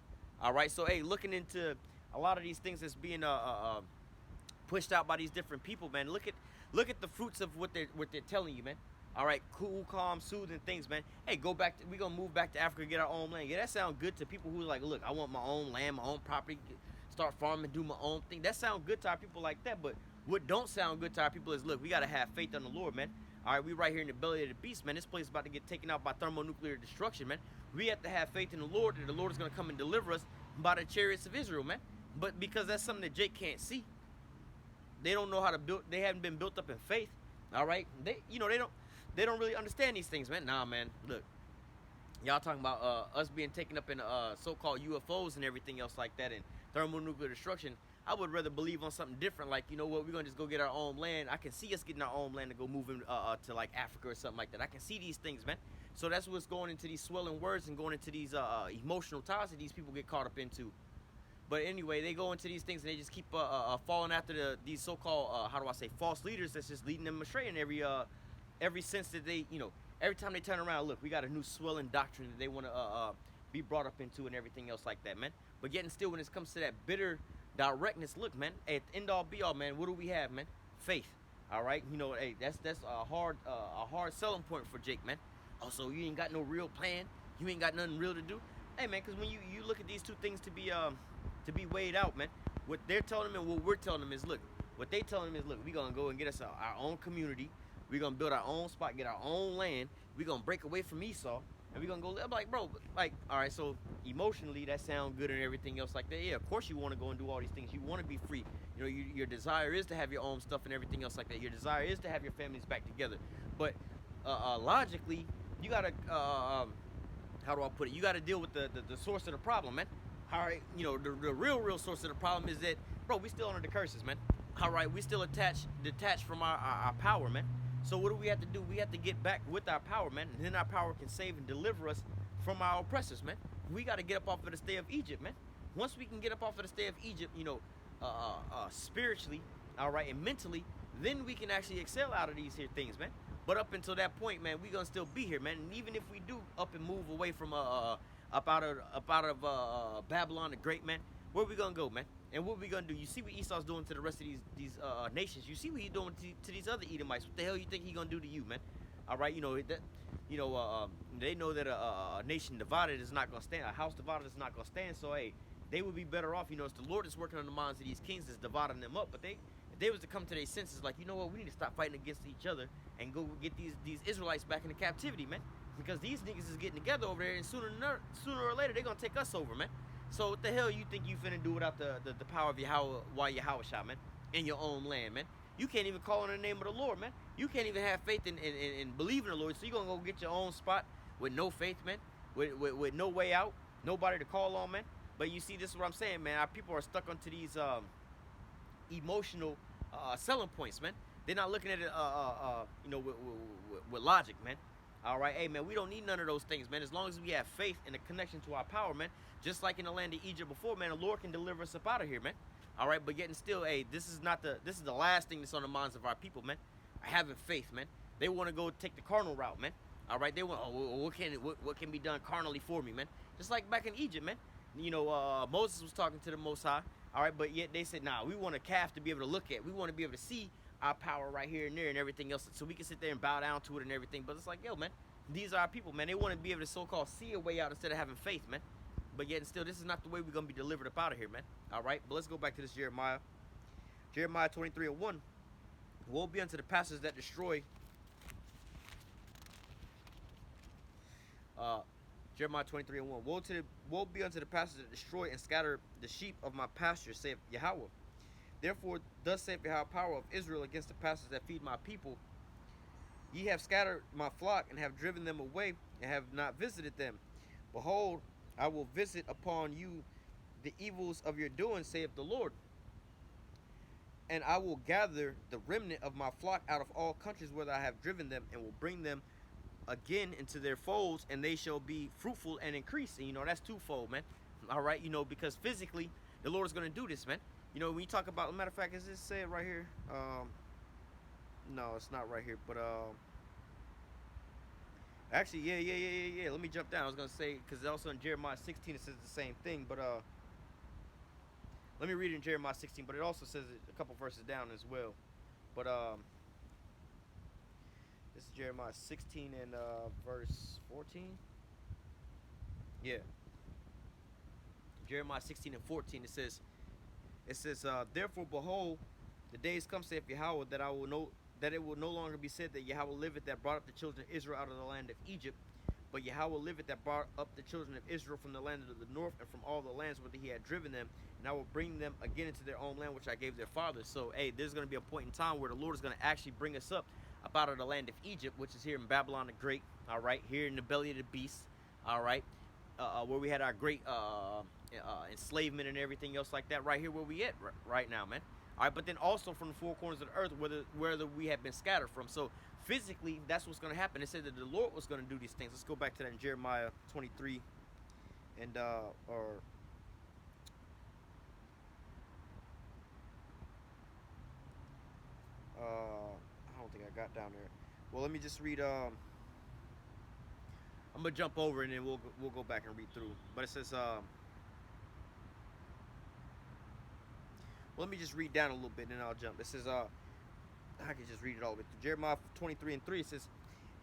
All right, so hey, looking into a lot of these things that's being pushed out by these different people, man. Look at the fruits of what they're telling you, man. All right, cool, calm, soothing things, man. Hey, we gonna move back to Africa, get our own land. Yeah, that sounds good to people who like, look, I want my own land, my own property, start farming, do my own thing. That sounds good to our people like that. But what don't sound good to our people is, look, we gotta have faith in the Lord, man. All right, we right here in the belly of the beast, man. This place is about to get taken out by thermonuclear destruction, man. We have to have faith in the Lord that the Lord is gonna come and deliver us by the chariots of Israel, man. But because that's something that Jake can't see, they don't know how to build. They haven't been built up in faith. All right, they don't really understand these things, man. Nah, man. Look, y'all talking about us being taken up in so-called UFOs and everything else like that and thermonuclear destruction. I would rather believe on something different. Like, you know what, we're gonna just go get our own land. I can see us getting our own land to go moving to like Africa or something like that. I can see these things, man. So that's what's going into these swelling words and going into these emotional ties that these people get caught up into. But anyway, they go into these things and they just keep falling after these so-called how do I say, false leaders that's just leading them astray in every sense that they, you know, every time they turn around, look, we got a new swelling doctrine that they want to be brought up into and everything else like that, man. But yet and still, when it comes to that bitter directness, look, man, at the end all be all, man, what do we have, man? Faith. All right, you know, hey, that's a hard selling point for Jake, man. Also, you ain't got no real plan, you ain't got nothing real to do. Hey, man, because when you look at these two things to be weighed out, man, what they're telling them and what we're telling them is, look, what they telling them is, look, we gonna go and get us our own community. We're going to build our own spot, get our own land. We're going to break away from Esau. And we're going to go live. I'm like, bro, like, all right, so emotionally that sounds good and everything else like that. Yeah, of course you want to go and do all these things. You want to be free. You know, your desire is to have your own stuff and everything else like that. Your desire is to have your families back together. But logically, you got to, how do I put it? You got to deal with the source of the problem, man. All right, you know, the real source of the problem is that, bro, we still under the curses, man. All right, we still detached from our power, man. So what do we have to do? We have to get back with our power, man. And then our power can save and deliver us from our oppressors, man. We got to get up off of the stay of Egypt, man. Once we can get up off of the stay of Egypt, you know, spiritually, all right, and mentally, then we can actually excel out of these here things, man. But up until that point, man, we gonna still be here, man. And even if we do up and move away from up out of Babylon the Great, man, where we gonna go, man? And what we gonna do? You see what Esau's doing to the rest of these nations. You see what he's doing to these other Edomites. What the hell you think he gonna do to you, man? All right, you know that. You know, they know that a nation divided is not gonna stand. A house divided is not gonna stand. So hey, they would be better off. You know, it's the Lord that's working on the minds of these kings, that's dividing them up. But at if they was to come to their senses, like, you know what, we need to stop fighting against each other and go get these Israelites back into captivity, man. Because these niggas is getting together over there, and sooner or later they're gonna take us over, man. So what the hell you think you finna do without the power of Yahweh Shah, man, in your own land, man? You can't even call on the name of the Lord, man. You can't even have faith in believe in the Lord. So you gonna go get your own spot with no faith, man, with no way out, nobody to call on, man. But you see, this is what I'm saying, man. Our people are stuck onto these emotional selling points, man. They're not looking at it, you know, with logic, man. All right, hey, man, we don't need none of those things, man. As long as we have faith and a connection to our power, man. Just like in the land of Egypt before, man, the Lord can deliver us up out of here, man. All right, but yet and still, hey, this is the last thing that's on the minds of our people, man. Having faith, man. They want to go take the carnal route, man. All right, they want, oh, what can be done carnally for me, man? Just like back in Egypt, man. You know, Moses was talking to the Most High. All right, but yet they said, nah, we want a calf to be able to look at. We want to be able to see our power right here and there and everything else, so we can sit there and bow down to it and everything. But it's like, yo, man, these are our people, man. They want to be able to so-called see a way out instead of having faith, man. But yet and still, this is not the way we're going to be delivered up out of here, man. All right, but let's go back to this Jeremiah. Jeremiah 23:1. Woe be unto the pastors that destroy. Jeremiah 23:1. Woe be unto the pastors that destroy and scatter the sheep of my pasture, saith Yahweh. Therefore, thus saith Yahweh, power of Israel, against the pastors that feed my people. Ye have scattered my flock, and have driven them away, and have not visited them. Behold, I will visit upon you the evils of your doing, saith the Lord. And I will gather the remnant of my flock out of all countries where I have driven them, and will bring them again into their folds, and they shall be fruitful and increase. And you know, that's twofold, man. All right, you know, because physically the Lord is going to do this, man. You know, when you talk about, matter of fact, is this said right here? No, it's not right here, but actually, yeah. Let me jump down. I was gonna say, because also in Jeremiah 16 it says the same thing, but let me read it in Jeremiah 16, but it also says it a couple verses down as well. But this is Jeremiah 16 and verse 14. Yeah. Jeremiah 16 and 14, it says, therefore, behold, the days come, saith Yahweh, that it will no longer be said that Yahweh liveth, that brought up the children of Israel out of the land of Egypt, but Yahweh liveth, that brought up the children of Israel from the land of the north and from all the lands whither he had driven them, and I will bring them again into their own land which I gave their fathers. So, hey, there's going to be a point in time where the Lord is going to actually bring us up out of the land of Egypt, which is here in Babylon the Great, all right, here in the belly of the beast, all right, where we had our great enslavement and everything else like that, right here where we at right now, man. All right, but then also from the four corners of the earth, whether we have been scattered from. So physically, that's what's going to happen. It said that the Lord was going to do these things. Let's go back to that in Jeremiah 23, and I don't think I got down there. Well, let me just read. I'm gonna jump over and then we'll go back and read through. But it says, well, let me just read down a little bit and then I'll jump. It says, I can just read it all the way through. Jeremiah 23:3, it says,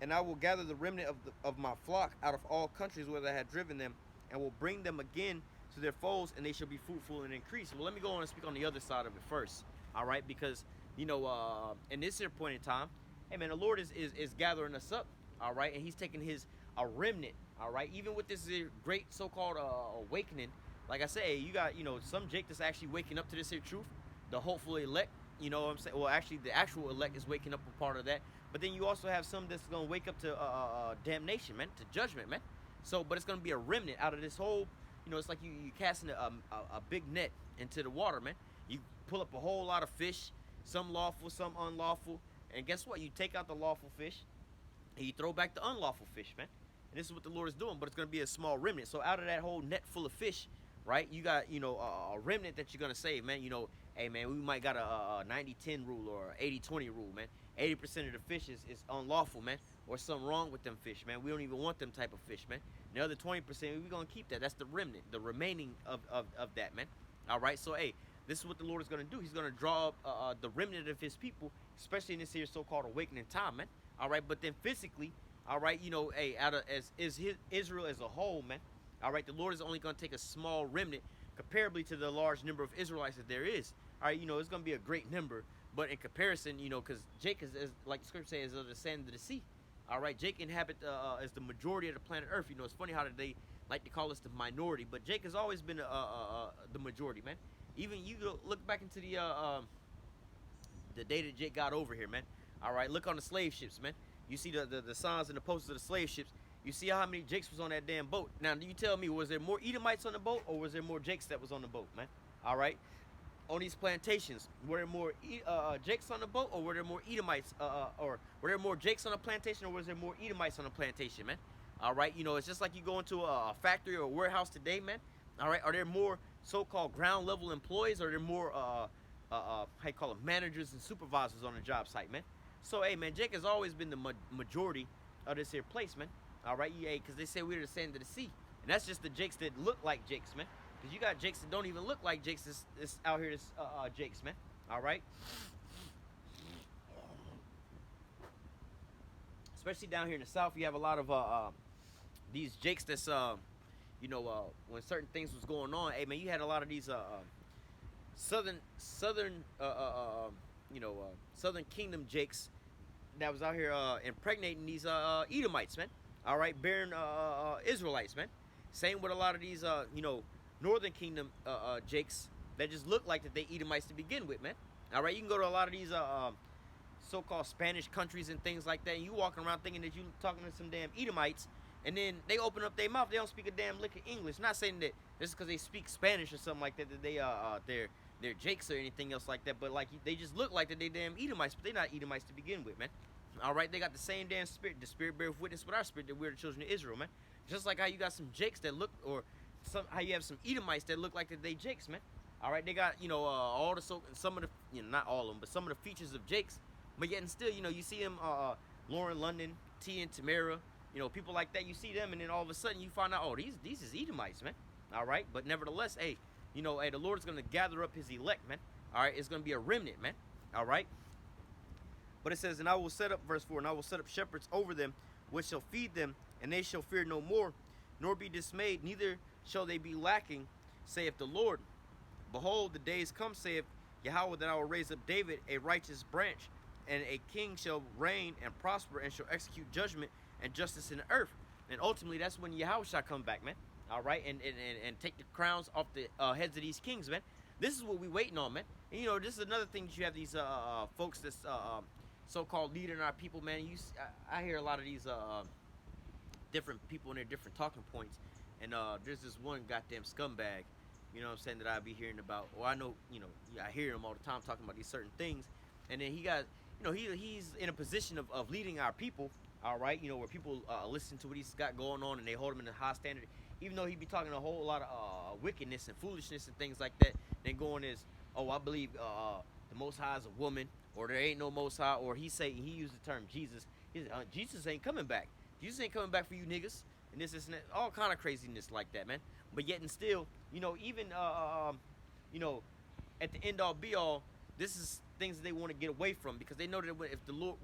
and I will gather the remnant of my flock out of all countries where I had driven them, and will bring them again to their folds, and they shall be fruitful and increase. Well, let me go on and speak on the other side of it first. All right, because you know, in this here point in time, hey man, the Lord is gathering us up. All right, and He's taking a remnant. All right, even with this great so-called awakening. Like I say, you got, you know, some Jake that's actually waking up to this here truth, the hopeful elect, you know what I'm saying? Well, actually, the actual elect is waking up a part of that. But then you also have some that's going to wake up to damnation, man, to judgment, man. So, but it's going to be a remnant out of this whole, you know, it's like you casting a big net into the water, man. You pull up a whole lot of fish, some lawful, some unlawful. And guess what? You take out the lawful fish, and you throw back the unlawful fish, man. And this is what the Lord is doing, but it's going to be a small remnant. So out of that whole net full of fish, right, you got, you know, a remnant that you're going to save, man. You know, hey, man, we might got a 90-10 rule or 80-20 rule, man. 80% of the fish is unlawful, man, or something wrong with them fish, man. We don't even want them type of fish, man. And the other 20%, we're going to keep that. That's the remnant, the remaining of that, man. All right, so, hey, this is what the Lord is going to do. He's going to draw up the remnant of His people, especially in this here so-called awakening time, man. All right, but then physically, all right, you know, hey, Israel as a whole, man. All right, the Lord is only going to take a small remnant comparably to the large number of Israelites that there is. All right, you know, it's going to be a great number, But in comparison, because Jake is like the scripture says, is of the sand of the sea. All right, Jake inhabit is the majority of the planet Earth. It's funny how they like to call us the minority, but Jake has always been the majority, man. Even you go look back into the day that Jake got over here, man. All right, look on the slave ships, man. You see the signs and the posters of the slave ships. You see how many Jakes was on that damn boat. Now, you tell me, was there more Edomites on the boat, or was there more Jakes that was on the boat, man? All right, on these plantations, were there more Jakes on the boat, or were there more Edomites, or were there more Jakes on a plantation, or was there more Edomites on a plantation, man? All right, it's just like you go into a factory or a warehouse today, man. All right, are there more so-called ground level employees, or are there more how you call them, managers and supervisors on the job site, man? So, hey, man, Jake has always been the majority of this here place, man. All right, yeah, because they say we're the sand of the sea, and that's just the Jakes that look like Jakes, man. Because you got Jakes that don't even look like Jakes. This out here, this Jakes, man. All right. Especially down here in the South, you have a lot of these Jakes that's when certain things was going on. Hey, man, you had a lot of these southern Southern Kingdom Jakes that was out here impregnating these Edomites, man. All right, bearing Israelites, man. Same with a lot of these Northern Kingdom Jakes that just look like that they Edomites to begin with, man. All right, you can go to a lot of these so-called Spanish countries and things like that, and you walking around thinking that you talking to some damn Edomites, and then they open up their mouth, they don't speak a damn lick of English. Not saying that just because they speak Spanish or something like that that they're Jakes or anything else like that, but like they just look like that they damn Edomites, but they're not Edomites to begin with, man. All right, they got the same damn spirit. The spirit bears witness with our spirit that we're the children of Israel, man. Just like how you got some Jakes that look, or how you have some Edomites that look like that they Jakes, man. All right, they got all the some of the not all of them, but some of the features of Jakes, but yet and still you see them Lauren London, T and Tamara, people like that. You see them, and then all of a sudden you find out, oh, these is Edomites, man. All right, but nevertheless, hey, hey, the Lord is going to gather up his elect, man. All right, it's going to be a remnant, man. All right. But it says, and I will set up, verse 4, and I will set up shepherds over them, which shall feed them, and they shall fear no more, nor be dismayed, neither shall they be lacking, saith the Lord. Behold, the days come, saith Yahweh, that I will raise up David a righteous branch, and a king shall reign and prosper, and shall execute judgment and justice in the earth. And ultimately, that's when Yahweh shall come back, man. All right, and take the crowns off the heads of these kings, man. This is what we waiting on, man. And, this is another thing that you have these folks that's so-called leading our people, man. I hear a lot of these different people and their different talking points, and there's this one goddamn scumbag, what I'm saying, that I be hearing about. Well, I know, I hear him all the time talking about these certain things, and then he got, he's in a position of leading our people, all right, where people listen to what he's got going on, and they hold him in a high standard, even though he be talking a whole lot of wickedness and foolishness and things like that. Then going is, oh, I believe the Most High is a woman, or there ain't no Most High, or he used the term Jesus. He said, Jesus ain't coming back. Jesus ain't coming back for you niggas. And this and that, all kind of craziness like that, man. But yet and still, even at the end all be all, this is things that they want to get away from, because they know that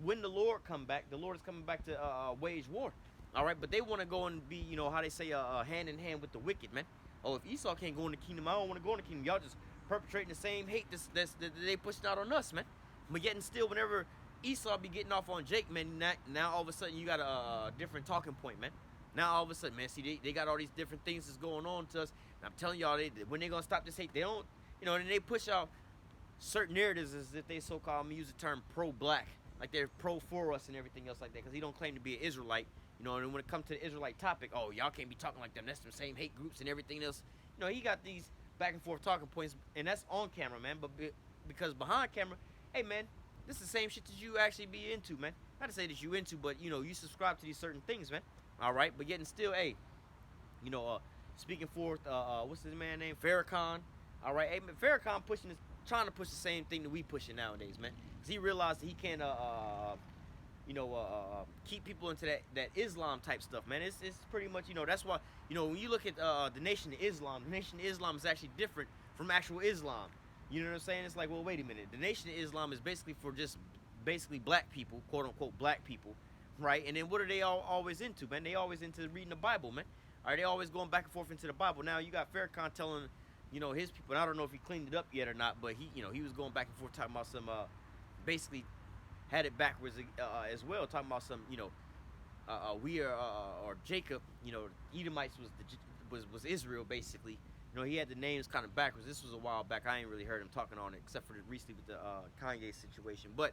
when the Lord come back, the Lord is coming back to wage war. All right, but they want to go and be, how they say, hand in hand with the wicked, man. Oh, if Esau can't go in the kingdom, I don't want to go in the kingdom. Y'all just perpetrating the same hate that they pushed out on us, man. But yet and still, whenever Esau be getting off on Jake, man, now all of a sudden you got a different talking point, man. Now all of a sudden, man, see, they got all these different things that's going on to us. And I'm telling y'all, when they gonna stop this hate, they don't, and they push out certain narratives as if they so-called, I'm gonna use the term pro-black, like they're pro for us and everything else like that, because he don't claim to be an Israelite, and when it comes to the Israelite topic, oh, y'all can't be talking like them, that's the same hate groups and everything else. He got these back and forth talking points, and that's on camera, man, but because behind camera, hey, man, this is the same shit that you actually be into, man. Not to say that you into, but, you subscribe to these certain things, man. All right, but yet and still, hey, speaking forth, what's his man name? Farrakhan. All right, hey, man, Farrakhan trying to push the same thing that we pushing nowadays, man. Because he realized that he can't, keep people into that Islam type stuff, man. It's pretty much, that's why, when you look at the Nation of Islam is actually different from actual Islam. You know what I'm saying? It's like, well, wait a minute. The Nation of Islam is basically for just black people, quote unquote black people, right? And then what are they always into, man? They always into reading the Bible, man. Are they always going back and forth into the Bible? Now you got Farrakhan telling, his people, and I don't know if he cleaned it up yet or not, but he was going back and forth talking about some basically had it backwards as well, talking about some, we are or Jacob, Edomites was Israel basically. He had the names kind of backwards. This was a while back. I ain't really heard him talking on it except for recently with the Kanye situation. But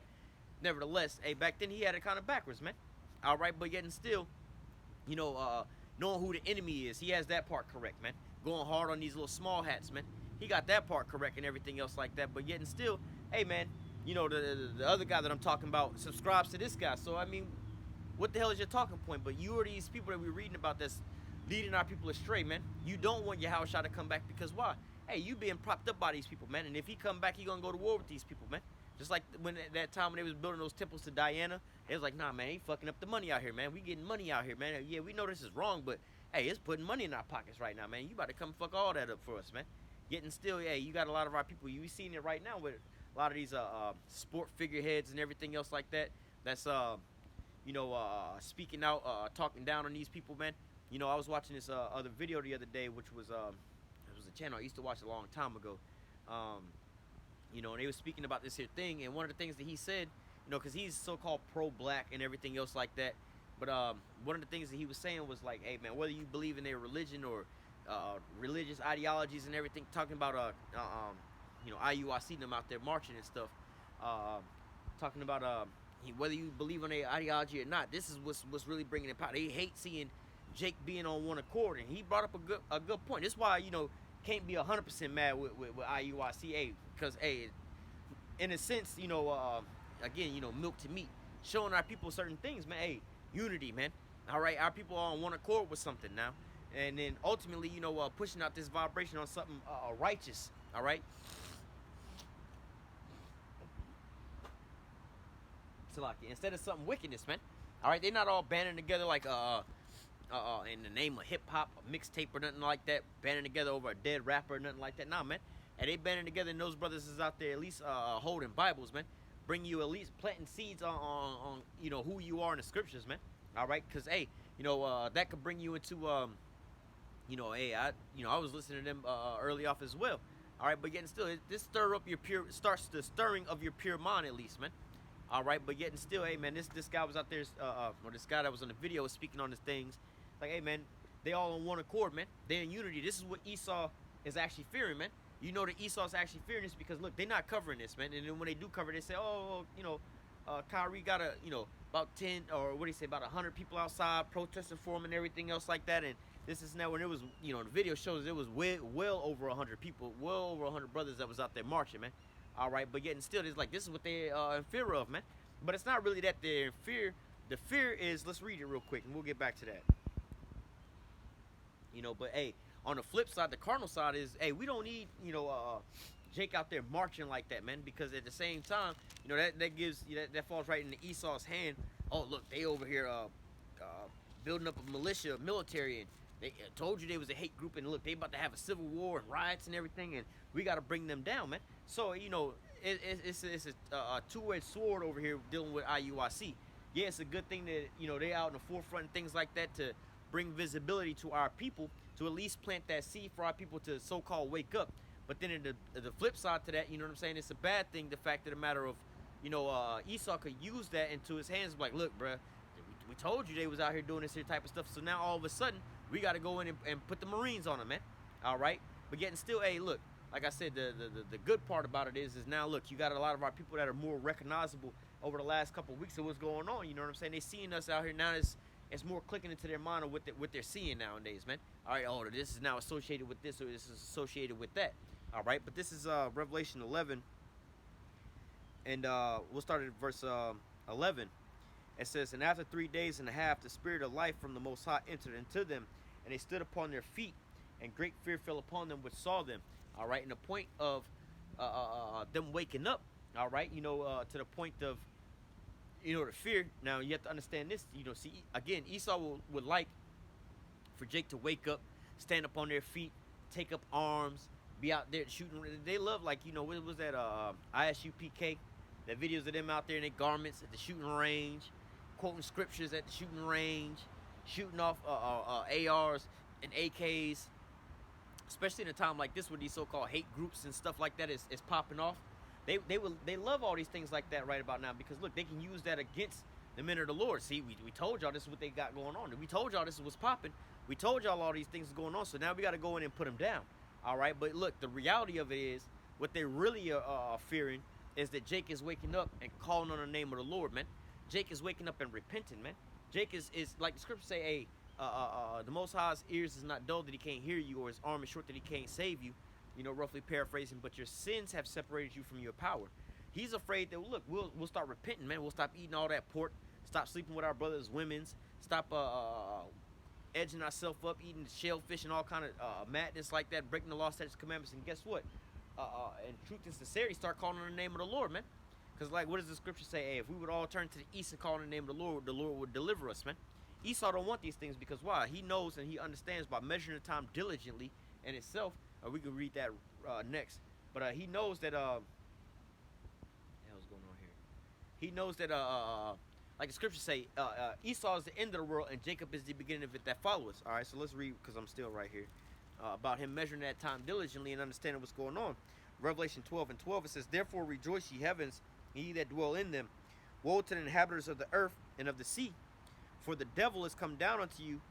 nevertheless, hey, back then he had it kind of backwards, man. All right, but yet and still, knowing who the enemy is, he has that part correct, man. Going hard on these little small hats, man. He got that part correct and everything else like that. But yet and still, hey, man, the other guy that I'm talking about subscribes to this guy. So I mean, what the hell is your talking point? But you are these people that we're reading about that's leading our people astray, man. You don't want your house shot to come back because why? Hey, you being propped up by these people, man. And if he come back, he gonna go to war with these people, man. Just like when that time when they was building those temples to Diana, it was like, nah, man, he fucking up the money out here, man. We getting money out here, man. Yeah, we know this is wrong, but hey, it's putting money in our pockets right now, man. You about to come fuck all that up for us, man. Getting still, hey, you got a lot of our people. You seen it right now with a lot of these sport figureheads and everything else like that. That's speaking out, talking down on these people, man. I was watching this other video the other day, which was it was a channel I used to watch a long time ago. And they were speaking about this here thing, and one of the things that he said, because he's so-called pro-black and everything else like that, but one of the things that he was saying was like, hey, man, whether you believe in their religion or religious ideologies and everything, talking about IUIC them out there marching and stuff, talking about whether you believe in their ideology or not, this is what's really bringing it power. They hate seeing Jake being on one accord, and he brought up a good point. This is why can't be 100% mad with IUICA, because hey, in a sense, again, milk to meat, showing our people certain things, man. Hey, unity, man. All right, our people are on one accord with something now, and then ultimately, pushing out this vibration on something righteous. All right. So like, instead of something wickedness, man. All right, they're not all banding together like in the name of hip hop, a mixtape or nothing like that, banding together over a dead rapper or nothing like that. Nah, man. And they banding together, and those brothers is out there at least holding Bibles, man. Bring you at least planting seeds on who you are in the scriptures, man. All right, because hey, that could bring you into hey, I was listening to them early off as well. All right, but yet and still, this starts the stirring of your pure mind at least, man. All right, but yet and still, hey, man, this guy was out there, or this guy that was on the video was speaking on his things. Like, hey, man, they all on one accord, man. They're in unity. This is what Esau is actually fearing, man. That Esau's actually fearing this because, look, they're not covering this, man. And then when they do cover, they say, Kyrie got about 10, or what do you say, about 100 people outside protesting for him and everything else like that. And this is now when it was, the video shows it was well over 100 people, well over 100 brothers that was out there marching, man. All right, but yet and still, it's like this is what they're in fear of, man. But it's not really that they're in fear. The fear is, let's read it real quick, and we'll get back to that. But hey, on the flip side, the cardinal side is, hey, we don't need, Jake out there marching like that, man, because at the same time, that gives that falls right into Esau's hand. Oh, look, they over here building up a militia, a military, and they told you they was a hate group, and look, they about to have a civil war and riots and everything, and we got to bring them down, man. So, it's a two-edged sword over here dealing with IUIC. Yeah, it's a good thing that, they out in the forefront and things like that to bring visibility to our people, to at least plant that seed for our people to so-called wake up. But then in the flip side to that, you know what I'm saying, it's a bad thing, the fact of the matter of, Esau could use that into his hands, like, look, bruh, we told you they was out here doing this here type of stuff, so now all of a sudden, we got to go in and put the Marines on them, man. All right? But yet and still, hey, look, like I said, the good part about it is now, look, you got a lot of our people that are more recognizable over the last couple of weeks of what's going on, you know what I'm saying? They seeing us out here now, it's more clicking into their mind of what they're seeing nowadays, man. All right, oh, this is now associated with this, or this is associated with that. All right, but this is Revelation 11, and we'll start at verse 11. It says, and after 3 days and a half, the spirit of life from the Most High entered into them, and they stood upon their feet, and great fear fell upon them which saw them. All right, and the point of them waking up, all right, to the point of, the fear. Now, you have to understand this, see, again, Esau would like for Jake to wake up, stand up on their feet, take up arms, be out there shooting. They love, like, what was that, ISUPK, that videos of them out there in their garments at the shooting range, quoting scriptures at the shooting range, shooting off ARs and AKs, especially in a time like this where these so-called hate groups and stuff like that is popping off. They love all these things like that right about now because look, they can use that against the men of the Lord. See, we told y'all this is what they got going on. We told y'all this is what's popping. We told y'all all these things is going on. So now we got to go in and put them down. All right, but look, the reality of it is what they really are fearing is that Jake is waking up and calling on the name of the Lord, man. Jake is waking up and repenting, man. Jake is like the scriptures say, hey, the Most High's ears is not dull that he can't hear you, or his arm is short that he can't save you. You know, roughly paraphrasing, but your sins have separated you from your power. He's afraid that, look, we'll start repenting, man. We'll stop eating all that pork, stop sleeping with our brothers' women's, stop edging ourselves up, eating shellfish and all kind of madness like that, breaking the law, statutes, commandments, and guess what? In truth and sincerity, start calling on the name of the Lord, man. Because, like, what does the scripture say? Hey, if we would all turn to the east and call on the name of the Lord would deliver us, man. Esau don't want these things because why? He knows and he understands by measuring the time diligently in itself. We can read that next. But he knows that, what the hell's going on here? He knows that, like the scriptures say, Esau is the end of the world and Jacob is the beginning of it that follows. All right, so let's read, because I'm still right here, about him measuring that time diligently and understanding what's going on. Revelation 12:12, it says, therefore rejoice, ye heavens, and ye that dwell in them. Woe to the inhabitants of the earth and of the sea, for the devil is come down unto you,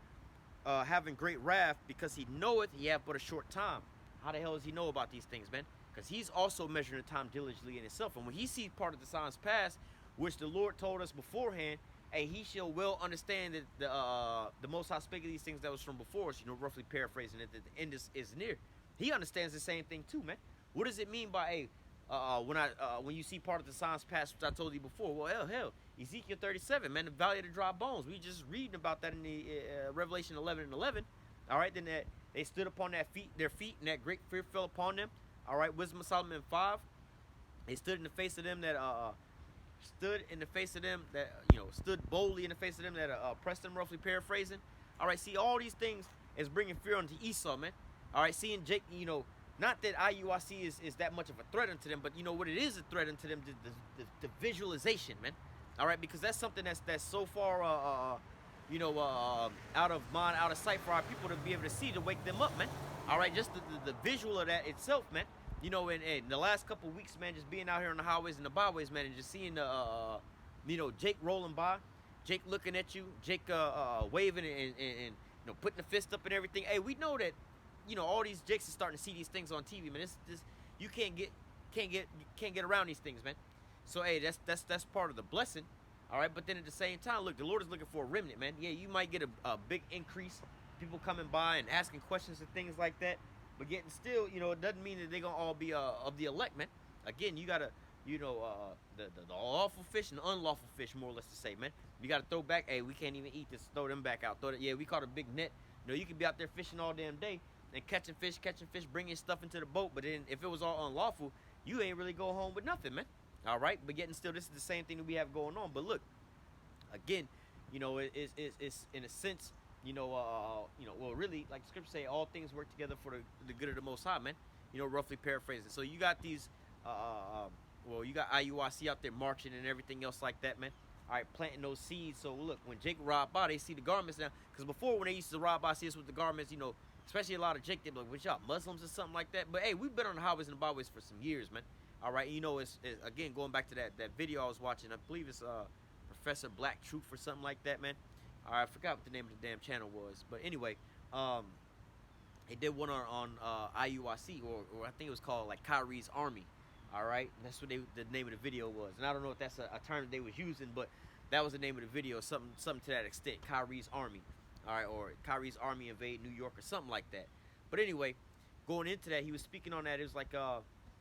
having great wrath, because he knoweth he hath but a short time. How the hell does he know about these things, man? Because he's also measuring the time diligently in himself. And when he sees part of the signs past, which the Lord told us beforehand, hey, he shall well understand that the Most High spake of these things that was from before us, you know, roughly paraphrasing it, that the end is near. He understands the same thing too, man. What does it mean by, hey, when you see part of the signs past, which I told you before? Well, hell, Ezekiel 37, man, the valley of the dry bones. We just reading about that in the Revelation 11:11. All right, then they stood upon their feet, and that great fear fell upon them. All right, Wisdom of Solomon 5. They stood in the face of them that stood boldly in the face of them that oppressed them, roughly paraphrasing. All right, see, all these things is bringing fear unto Esau, man. All right, seeing Jake, you know, not that IUIC is that much of a threat unto them, but you know what it is a threat unto them, the visualization, man. All right, because that's something that's so far, out of mind, out of sight for our people to be able to see, to wake them up, man. All right, just the visual of that itself, man. You know, in the last couple of weeks, man, just being out here on the highways and the byways, man, and just seeing Jake rolling by, Jake looking at you, Jake waving and putting the fist up and everything. Hey, we know that, all these Jakes are starting to see these things on TV, man. This you can't get around these things, man. So hey, that's part of the blessing. All right, but then at the same time, look, the Lord is looking for a remnant, man. Yeah, you might get a big increase, people coming by and asking questions and things like that. But getting still, it doesn't mean that they're gonna all be of the elect, man. Again, you gotta, the lawful fish and the unlawful fish, more or less to say, man. You gotta throw back. Hey, we can't even eat this. Throw them back out. Yeah, we caught a big net. You can be out there fishing all damn day and catching fish, bringing stuff into the boat. But then if it was all unlawful, you ain't really go home with nothing, man. All right, but getting still, this is the same thing that we have going on. But look, again, it's in a sense. Well, really, like the scripture say, all things work together for the good of the Most High, man. Roughly paraphrasing. So you got these, you got IUIC out there marching and everything else like that, man. All right, planting those seeds. So look, when Jake robbed by, they see the garments now. Because before, when they used to rob by, see us with the garments, especially a lot of Jake, they be like, what y'all, Muslims or something like that? But hey, we've been on the highways and the byways for some years, man. All right, it's again, going back to that video I was watching, I believe it's Professor Black Truth or something like that, man. All right, I forgot what the name of the damn channel was, but anyway, they did one on IUIC, or I think it was called like Kyrie's Army. All right, that's what the name of the video was, and I don't know if that's a term they was using, but that was the name of the video, something to that extent, Kyrie's Army. All right, or Kyrie's Army invade New York or something like that. But anyway, going into that, he was speaking on that. It was like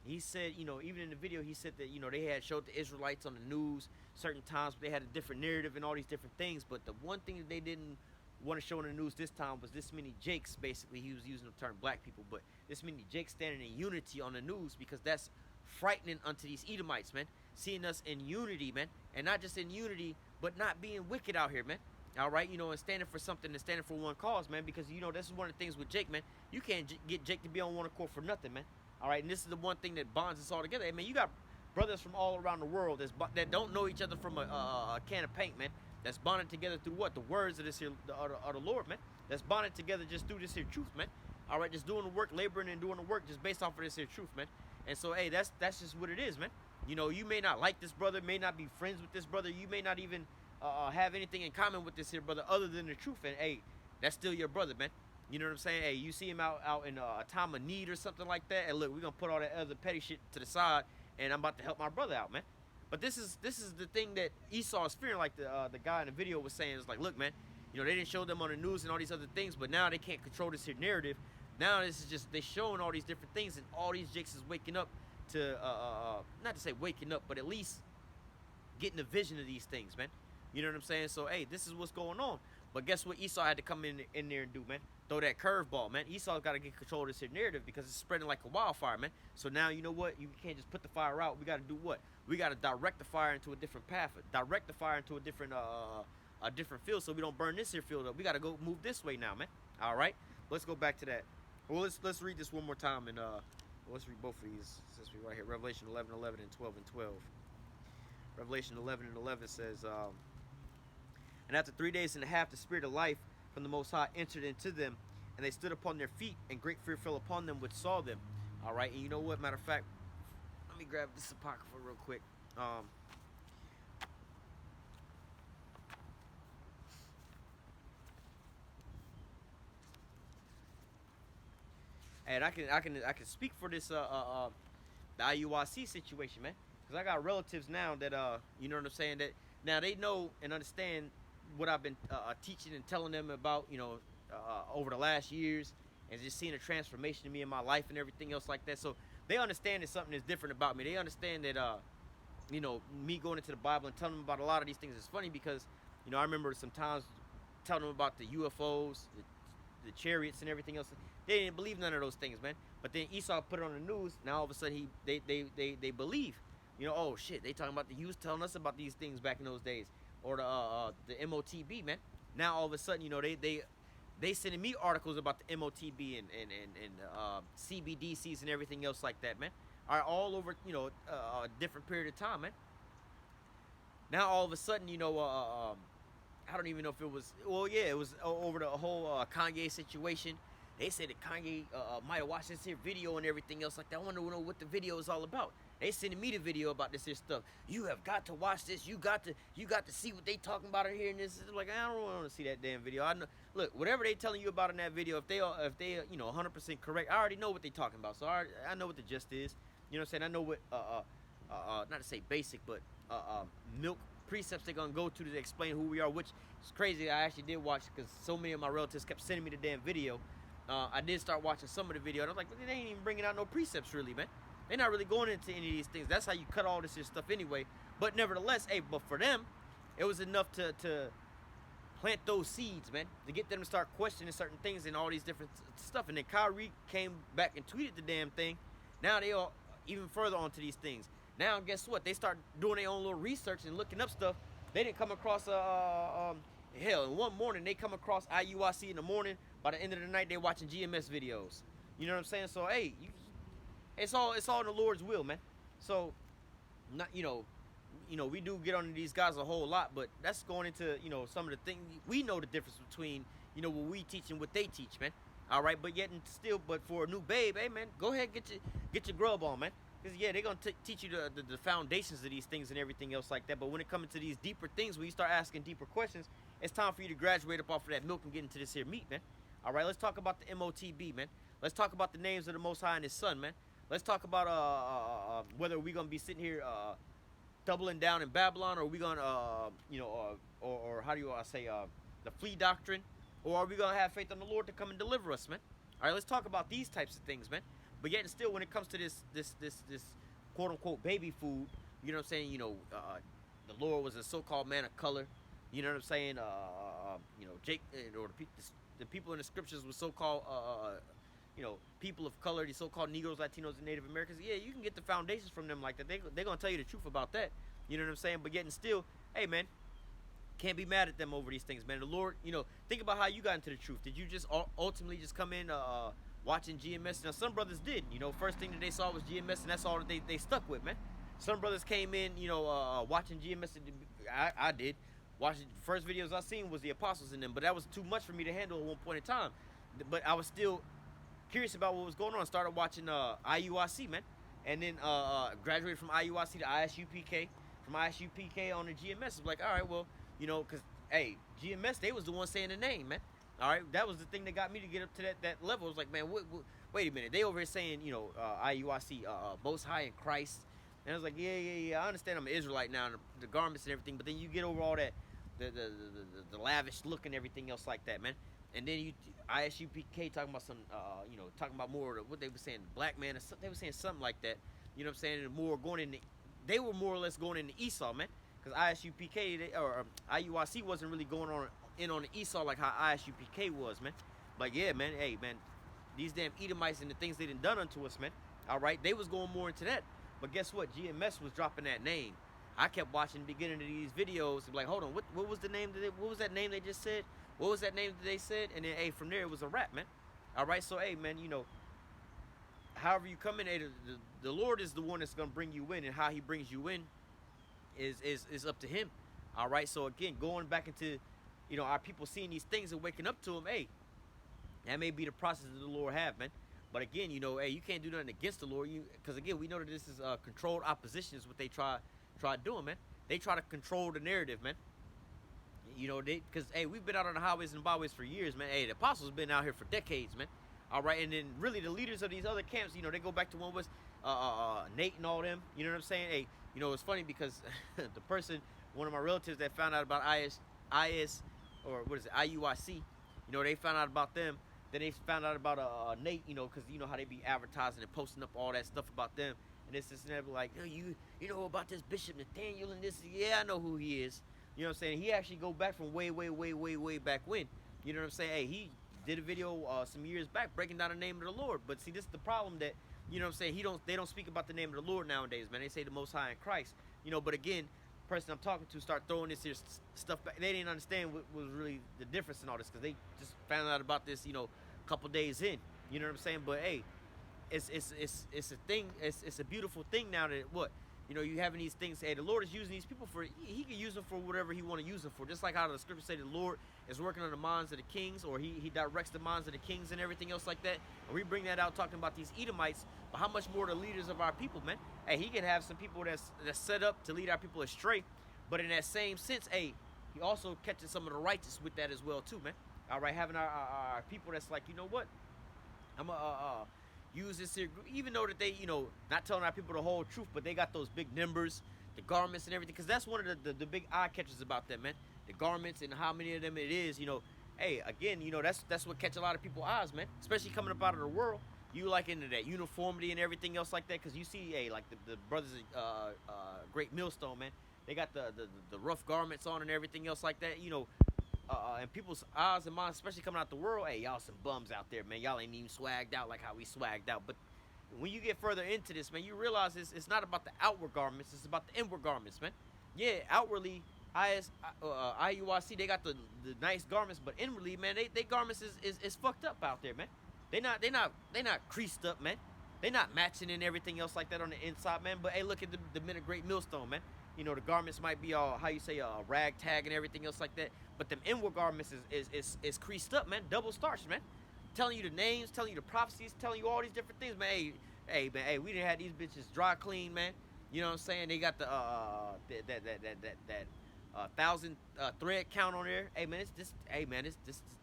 he said, even in the video, he said that, they had showed the Israelites on the news certain times, but they had a different narrative and all these different things. But the one thing that they didn't want to show in the news this time was this many Jakes, basically. He was using the term black people, but this many Jakes standing in unity on the news, because that's frightening unto these Edomites, man. Seeing us in unity, man. And not just in unity, but not being wicked out here, man. All right, and standing for something and standing for one cause, man, because, this is one of the things with Jake, man. You can't get Jake to be on one accord for nothing, man. All right, and this is the one thing that bonds us all together. Hey, man, you got brothers from all around the world that don't know each other from a can of paint, man. That's bonded together through what? The words of this here, of the Lord, man. That's bonded together just through this here truth, man. All right, just doing the work, laboring and doing the work just based off of this here truth, man. And so, hey, that's just what it is, man. You know, you may not like this brother, may not be friends with this brother, you may not even have anything in common with this here brother other than the truth. And hey, that's still your brother, man. You know what I'm saying? Hey, you see him out in a time of need or something like that, and look, we're gonna put all that other petty shit to the side, and I'm about to help my brother out, man. But this is the thing that Esau is fearing, like the guy in the video was saying. It's like, look, man, you know, they didn't show them on the news and all these other things, but now they can't control this here narrative. Now this is just they showing all these different things, and all these jakes is waking up to not to say waking up, but at least getting a vision of these things, man. You know what I'm saying? So hey, this is what's going on. But guess what Esau had to come in there and do, man? Throw that curveball, man. Esau's got to get control of this here narrative because it's spreading like a wildfire, man. So now you know what? You can't just put the fire out. We got to do what? We got to direct the fire into a different path. Direct the fire into a different field so we don't burn this here field up. We got to go move this way now, man. All right? Let's go back to that. Well, let's read this one more time and let's read both of these since we right here. Revelation 11:11 and 12:12. Revelation 11:11 says, and after 3 days and a half, the spirit of life from the Most High entered into them, and they stood upon their feet, and great fear fell upon them which saw them. All right, and you know what? Matter of fact, let me grab this apocrypha real quick. And I can speak for this the IUIC situation, man, because I got relatives now that you know what I'm saying, that now they know and understand what I've been teaching and telling them about, you know, over the last years, and just seeing a transformation in me in my life and everything else like that. So they understand that something is different about me. They understand that you know, me going into the Bible and telling them about a lot of these things is funny because, you know, I remember sometimes telling them about the UFOs, the chariots and everything else. They didn't believe none of those things, man. But then Esau put it on the news. Now all of a sudden they believe. You know, oh shit, they talking about the youth telling us about these things back in those days, or the MOTB, man. Now all of a sudden, you know, they sending me articles about the MOTB and CBDCs and everything else like that, man. Are all over, you know, a different period of time, man. Now all of a sudden, you know, I don't even know if it was, well, yeah, it was over the whole Kanye situation. They said that Kanye might have watched this here video and everything else like that. I wonder what the video is all about. They sending me the video about this here stuff. You have got to watch this. You got to see what they talking about here and this. Like, I don't want to see that damn video. I know, look, whatever they telling you about in that video, if they you know 100% correct, I already know what they talking about. So I know what the gist is. You know what I'm saying? I know what not to say basic, but milk precepts they're gonna go to explain who we are, which is crazy. I actually did watch because so many of my relatives kept sending me the damn video. I did start watching some of the video, and I'm like, they ain't even bringing out no precepts, really, man. They're not really going into any of these things. That's how you cut all this stuff anyway. But nevertheless, hey, but for them, it was enough to plant those seeds, man, to get them to start questioning certain things and all these different stuff. And then Kyrie came back and tweeted the damn thing. Now they are even further onto these things. Now, guess what? They start doing their own little research and looking up stuff. They didn't come across hell. In one morning, they come across IUIC in the morning. By the end of the night, they're watching GMS videos. You know what I'm saying? So, hey, it's all in the Lord's will, man. So, not you know, we do get on these guys a whole lot, but that's going into, you know, some of the things. We know the difference between, you know, what we teach and what they teach, man. All right, but yet and still, but for a new babe, hey, man, go ahead, get your grub on, man. Because, yeah, they're going to teach you the foundations of these things and everything else like that. But when it comes to these deeper things, when you start asking deeper questions, it's time for you to graduate up off of that milk and get into this here meat, man. All right, let's talk about the MOTB, man. Let's talk about the names of the Most High and His Son, man. Let's talk about whether we're going to be sitting here doubling down in Babylon, or are we going to, you know, or how do you say, the flea doctrine, or are we going to have faith in the Lord to come and deliver us, man? All right, let's talk about these types of things, man. But yet and still, when it comes to this quote unquote baby food, you know what I'm saying? You know, the Lord was a so-called man of color. You know what I'm saying? You know, Jake or the people in the scriptures were so-called, you know, people of color, these so-called Negroes, Latinos, and Native Americans. Yeah, you can get the foundations from them like that. They're gonna tell you the truth about that. You know what I'm saying? But yet and still, hey, man, can't be mad at them over these things, man. The Lord, you know, think about how you got into the truth. Did you just ultimately just come in watching GMS? Now, some brothers did. You know, first thing that they saw was GMS, and that's all that they stuck with, man. Some brothers came in, you know, watching GMS. I did. Watching the first videos I seen was the apostles in them, but that was too much for me to handle at one point in time. But I was still curious about what was going on. Started watching IUIC, man. and then graduated from IUIC to ISUPK, from ISUPK on the GMS. It's like, all right, well, you know, because hey, GMS, they was the one saying the name, man. All right, that was the thing that got me to get up to that level. It was like, man, wait a minute, they over here saying, you know, IUIC, Most High in Christ, and I was like, yeah. I understand I'm an Israelite now, and the garments and everything, but then you get over all that, the lavish look and everything else like that, man. And then you ISUPK talking about some, you know, talking about more of what they were saying, black man, or something, they were saying something like that. You know what I'm saying? And more going in, they were more or less going into Esau, man. Because ISUPK or IUIC wasn't really going on the Esau like how ISUPK was, man. Like, yeah, man, hey, man, these damn Edomites and the things they done unto us, man. All right, they was going more into that. But guess what? GMS was dropping that name. I kept watching the beginning of these videos and be like, hold on, what was the name what was that name they just said? What was that name that they said? And then, hey, from there it was a wrap, man. All right, so hey, man, you know, however you come in, hey, the Lord is the one that's gonna bring you in, and how He brings you in is up to Him. All right, so again, going back into, you know, our people seeing these things and waking up to them, hey, that may be the process that the Lord have, man. But again, you know, hey, you can't do nothing against the Lord, because again, we know that this is controlled opposition is what they try doing, man. They try to control the narrative, man. You know, because hey, we've been out on the highways and byways for years, man. Hey, the apostles been out here for decades, man. All right, and then really the leaders of these other camps, you know, they go back to one was Nate and all them. You know what I'm saying? Hey, you know, it's funny because the person, one of my relatives that found out about IS or what is it, IUIC, you know, they found out about them. Then they found out about Nate, you know, because you know how they be advertising and posting up all that stuff about them. And this and that, like, oh, you know about this Bishop Nathaniel and this? Yeah, I know who he is. You know what I'm saying? He actually go back from way back when. You know what I'm saying? Hey, he did a video some years back breaking down the name of the Lord. But see, this is the problem that, you know what I'm saying, they don't speak about the name of the Lord nowadays, man. They say the Most High in Christ. You know, but again, the person I'm talking to start throwing this here stuff back. They didn't understand what was really the difference in all this, because they just found out about this, you know, a couple days in. You know what I'm saying? But hey, it's a thing. It's a beautiful thing now that what, you know, you having these things. Hey, the Lord is using these people for. He can use them for whatever He want to use them for. Just like how the scriptures say the Lord is working on the minds of the kings, or He directs the minds of the kings and everything else like that. And we bring that out talking about these Edomites, but how much more the leaders of our people, man? Hey, He can have some people that's set up to lead our people astray, but in that same sense, hey, He also catches some of the righteous with that as well too, man. All right, having our people that's like, you know what, I'm use this here, even though that they, you know, not telling our people the whole truth, but they got those big numbers, the garments and everything, because that's one of the big eye catchers about them, man. The garments and how many of them it is, you know. Hey, again, you know, that's what catch a lot of people's eyes, man, especially coming up out of the world. You like into that uniformity and everything else like that, because you see, hey, like the brothers Great Millstone, man, they got the rough garments on and everything else like that, you know. And people's eyes and minds, especially coming out the world, hey, y'all some bums out there, man. Y'all ain't even swagged out like how we swagged out. But when you get further into this, man, you realize it's not about the outward garments, it's about the inward garments, man. Yeah, outwardly, IUIC, they got the nice garments, but inwardly, man, they garments is fucked up out there, man. They not creased up, man. They not matching and everything else like that on the inside, man. But hey, look at the men of Great Millstone, man. You know, the garments might be all, how you say, ragtag and everything else like that. But them inward garments is creased up, man. Double starched, man. Telling you the names, telling you the prophecies, telling you all these different things, man. Hey, man, hey, we done had these bitches dry clean, man. You know what I'm saying? They got the that 1,000 thread count on there. Hey, man, it's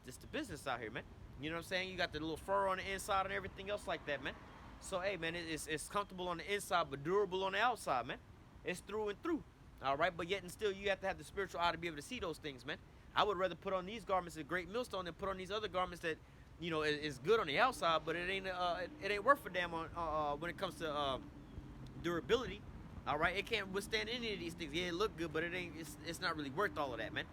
the business out here, man. You know what I'm saying? You got the little fur on the inside and everything else like that, man. So, hey, man, it's comfortable on the inside, but durable on the outside, man. It's through and through. All right, but yet and still, you have to have the spiritual eye to be able to see those things, man. I would rather put on these garments of Great Millstone than put on these other garments that, you know, is good on the outside, but it ain't worth a damn on when it comes to durability. All right, it can't withstand any of these things. Yeah, it look good, but it's not really worth all of that, man.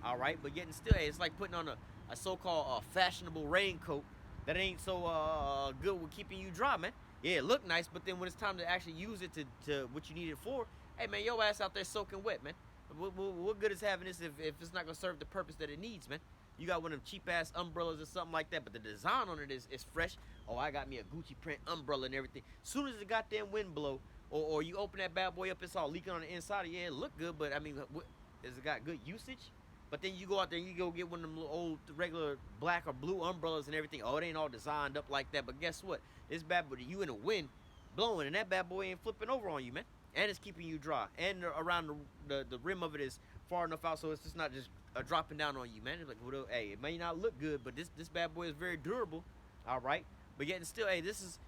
All right, but yet and still, hey, it's like putting on a so-called fashionable raincoat that ain't so good with keeping you dry, man. Yeah, it look nice, but then when it's time to actually use it to what you need it for, hey, man, your ass out there soaking wet, man. What good is having this if it's not going to serve the purpose that it needs, man? You got one of them cheap-ass umbrellas or something like that, but the design on it is fresh. Oh, I got me a Gucci print umbrella and everything. Soon as the goddamn wind blow, or you open that bad boy up, it's all leaking on the inside. Yeah, it look good, but, I mean, has it got good usage? But then you go out there and you go get one of them old regular black or blue umbrellas and everything. Oh, it ain't all designed up like that. But guess what? This bad boy, you in the wind, blowing, and that bad boy ain't flipping over on you, man. And it's keeping you dry, and around the rim of it is far enough out so it's just not just dropping down on you, man. It's like, well, hey, it may not look good, but this bad boy is very durable, all right. But yet and still, hey, this is,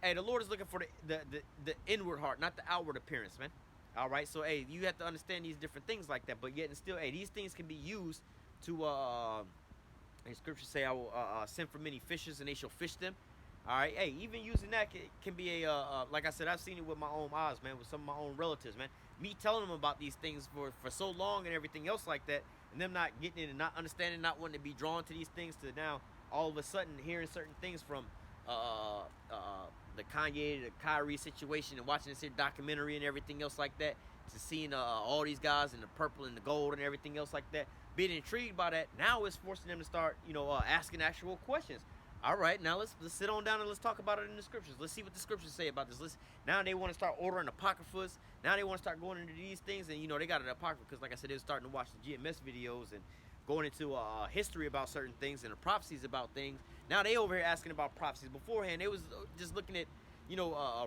hey, the Lord is looking for the inward heart, not the outward appearance, man. All right, so hey, you have to understand these different things like that. But yet and still, hey, these things can be used to, and scriptures say, I will send for many fishers, and they shall fish them. All right, hey, even using that can be like I said, I've seen it with my own eyes, man, with some of my own relatives, man. Me telling them about these things for so long and everything else like that, and them not getting it and not understanding, not wanting to be drawn to these things, to now all of a sudden hearing certain things from the Kanye, the Kyrie situation, and watching this here documentary and everything else like that, to seeing all these guys in the purple and the gold and everything else like that, being intrigued by that, now it's forcing them to start, asking actual questions. All right, now let's sit on down and let's talk about it in the scriptures. Let's see what the scriptures say about this. Now they want to start ordering apocryphas. Now they want to start going into these things, and they got an apocrypha because, like I said, they were starting to watch the GMS videos and going into history about certain things and the prophecies about things. Now they over here asking about prophecies. Beforehand, they was just looking at,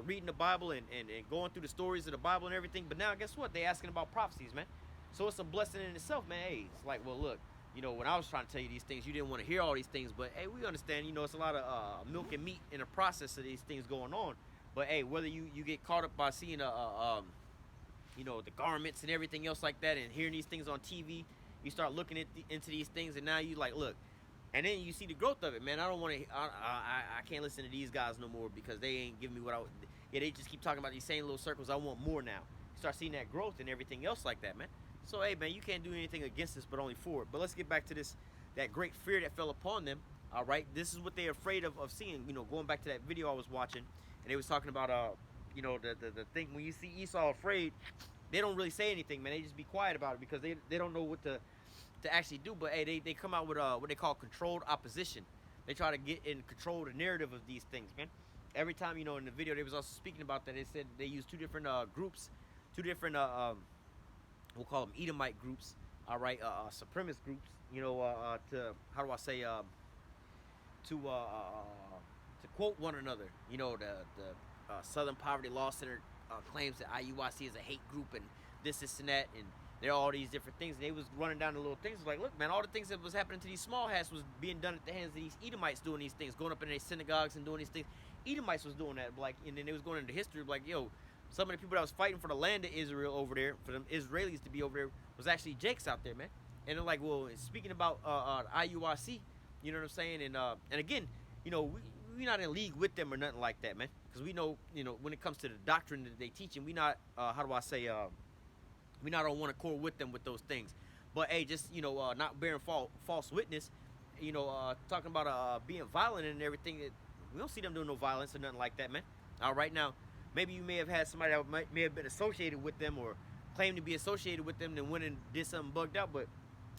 reading the Bible and going through the stories of the Bible and everything. But now, guess what? They asking about prophecies, man. So it's a blessing in itself, man. Hey, it's like, well, look. When I was trying to tell you these things, you didn't want to hear all these things. But, hey, we understand, it's a lot of milk and meat in the process of these things going on. But, hey, whether you get caught up by seeing, the garments and everything else like that and hearing these things on TV, you start looking into these things, and now you like, look. And then you see the growth of it, man. I don't want to, I can't listen to these guys no more because they ain't giving me what they just keep talking about these same little circles. I want more now. You start seeing that growth and everything else like that, man. So, hey, man, you can't do anything against this but only for it. But let's get back to that great fear that fell upon them, all right? This is what they're afraid of seeing, going back to that video I was watching, and they was talking about, the thing, when you see Esau afraid, they don't really say anything, man. They just be quiet about it because they don't know what to actually do. But, hey, they come out with what they call controlled opposition. They try to get in control of the narrative of these things, man. Every time, in the video, they was also speaking about that. They said they used two different groups, two different we'll call them Edomite groups, all right, supremacist groups, to, how do I say, to quote one another, the Southern Poverty Law Center claims that IUIC is a hate group and this and that, and there are all these different things, and they was running down the little things, like, look, man, all the things that was happening to these small hats was being done at the hands of these Edomites doing these things, going up in their synagogues and doing these things. Edomites was doing that, like, and then they was going into history, like, yo, some of the people that was fighting for the land of Israel over there, for them Israelis to be over there, was actually Jakes out there, man. And they're like, well, speaking about IUIC, you know what I'm saying? And again, we not in league with them or nothing like that, man. Because we know, when it comes to the doctrine that they teaching, we not, how do I say, we not on one accord with them with those things. But, hey, just, not bearing false witness, talking about being violent and everything. We don't see them doing no violence or nothing like that, man. All right, now. Maybe you may have had somebody that may have been associated with them or claimed to be associated with them and went and did something bugged out. But,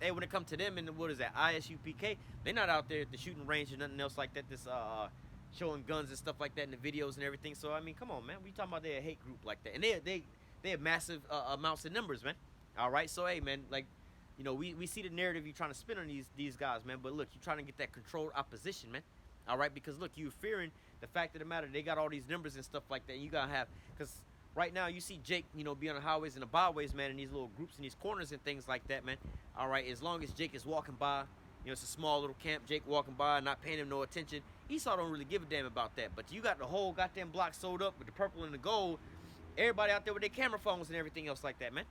hey, when it comes to them and what is that, ISUPK, they're not out there at the shooting range or nothing else like that, this showing guns and stuff like that in the videos and everything. So, I mean, come on, man. We talking about they're a hate group like that. And they have massive amounts of numbers, man. All right? So, hey, man, like, we see the narrative you're trying to spin on these guys, man. But, look, you're trying to get that controlled opposition, man. All right? Because, look, you're fearing the fact of the matter, they got all these numbers and stuff like that. And you got to have, because right now you see Jake, be on the highways and the byways, man, in these little groups and these corners and things like that, man. All right, as long as Jake is walking by, it's a small little camp, Jake walking by, not paying him no attention. Esau don't really give a damn about that. But you got the whole goddamn block sold up with the purple and the gold. Everybody out there with their camera phones and everything else like that, man.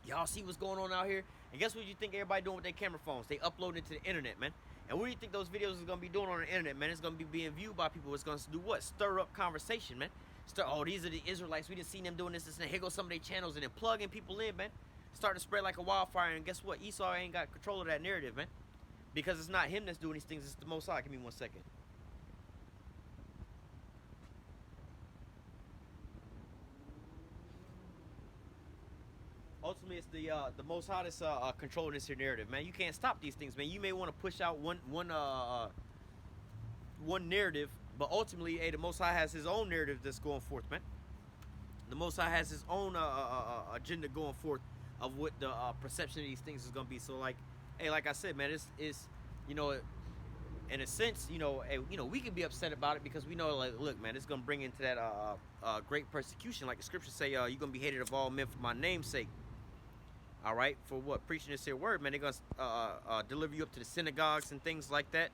Y'all see what's going on out here? And guess what you think everybody doing with their camera phones? They upload it to the internet, man. And what do you think those videos is going to be doing on the internet, man? It's going to be being viewed by people. It's going to do what? Stir up conversation, man. Oh, these are the Israelites. We didn't see them doing this, and here go some of their channels, and then plugging people in, man. Starting to spread like a wildfire, and guess what? Esau ain't got control of that narrative, man. Because it's not him that's doing these things. It's the Most High. Give me 1 second. Ultimately, it's the Most High that's controlling this here narrative, man. You can't stop these things, man. You may want to push out one narrative, but ultimately, hey, the Most High has His own narrative that's going forth, man. The Most High has His own agenda going forth of what the perception of these things is gonna be. So, like, hey, like I said, man, it's in a sense, we can be upset about it because we know, like, look, man, it's gonna bring into that great persecution, like the scriptures say, you're gonna be hated of all men for my name's sake. All right, for what? Preaching this here word, man. They're gonna deliver you up to the synagogues and things like that.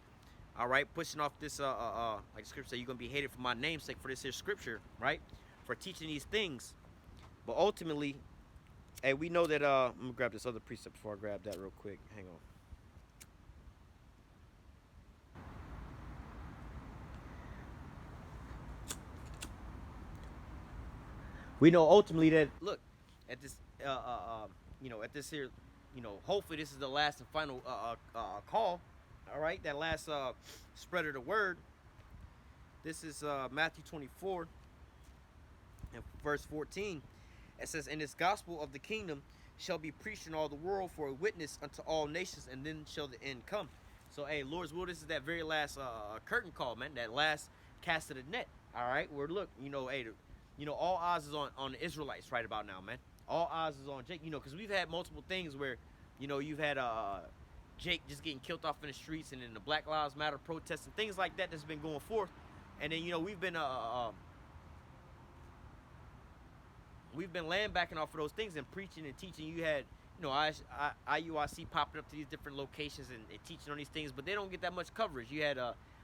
All right, pushing off this like the scripture say, you're gonna be hated for my name's sake, for this here scripture, right? For teaching these things. But ultimately, hey, we know that I'm gonna grab this other precept before I grab that real quick. Hang on. We know ultimately that, look, at this at this here, hopefully this is the last and final call. All right, that last spread of the word. This is Matthew 24 and verse 14. It says, "And this gospel of the kingdom shall be preached in all the world for a witness unto all nations, and then shall the end come." So, hey, Lord's will, this is that very last curtain call, man. That last cast of the net. All right, where look, hey, all eyes is on the Israelites right about now, man. All eyes is on Jake, because we've had multiple things where, you've had Jake just getting killed off in the streets, and then the Black Lives Matter protests and things like that that's been going forth, and then we've been land backing off of those things and preaching and teaching. You had IUIC popping up to these different locations and teaching on these things, but they don't get that much coverage. You had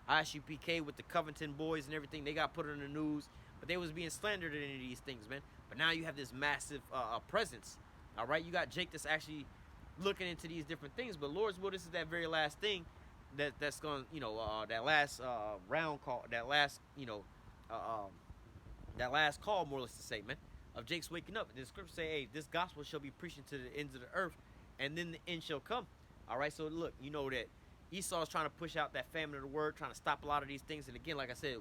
ISUPK with the Covington boys and everything. They got put on the news, but they was being slandered in any of these things, man. But now you have this massive presence. All right, you got Jake that's actually looking into these different things. But Lord's will, this is that very last thing that's going, that last round call, that last call, more or less to say, man, of Jake's waking up. The scripture say, hey, this gospel shall be preaching to the ends of the earth, and then the end shall come. All right, so look, that Esau's trying to push out that famine of the word, trying to stop a lot of these things. And again, like I said,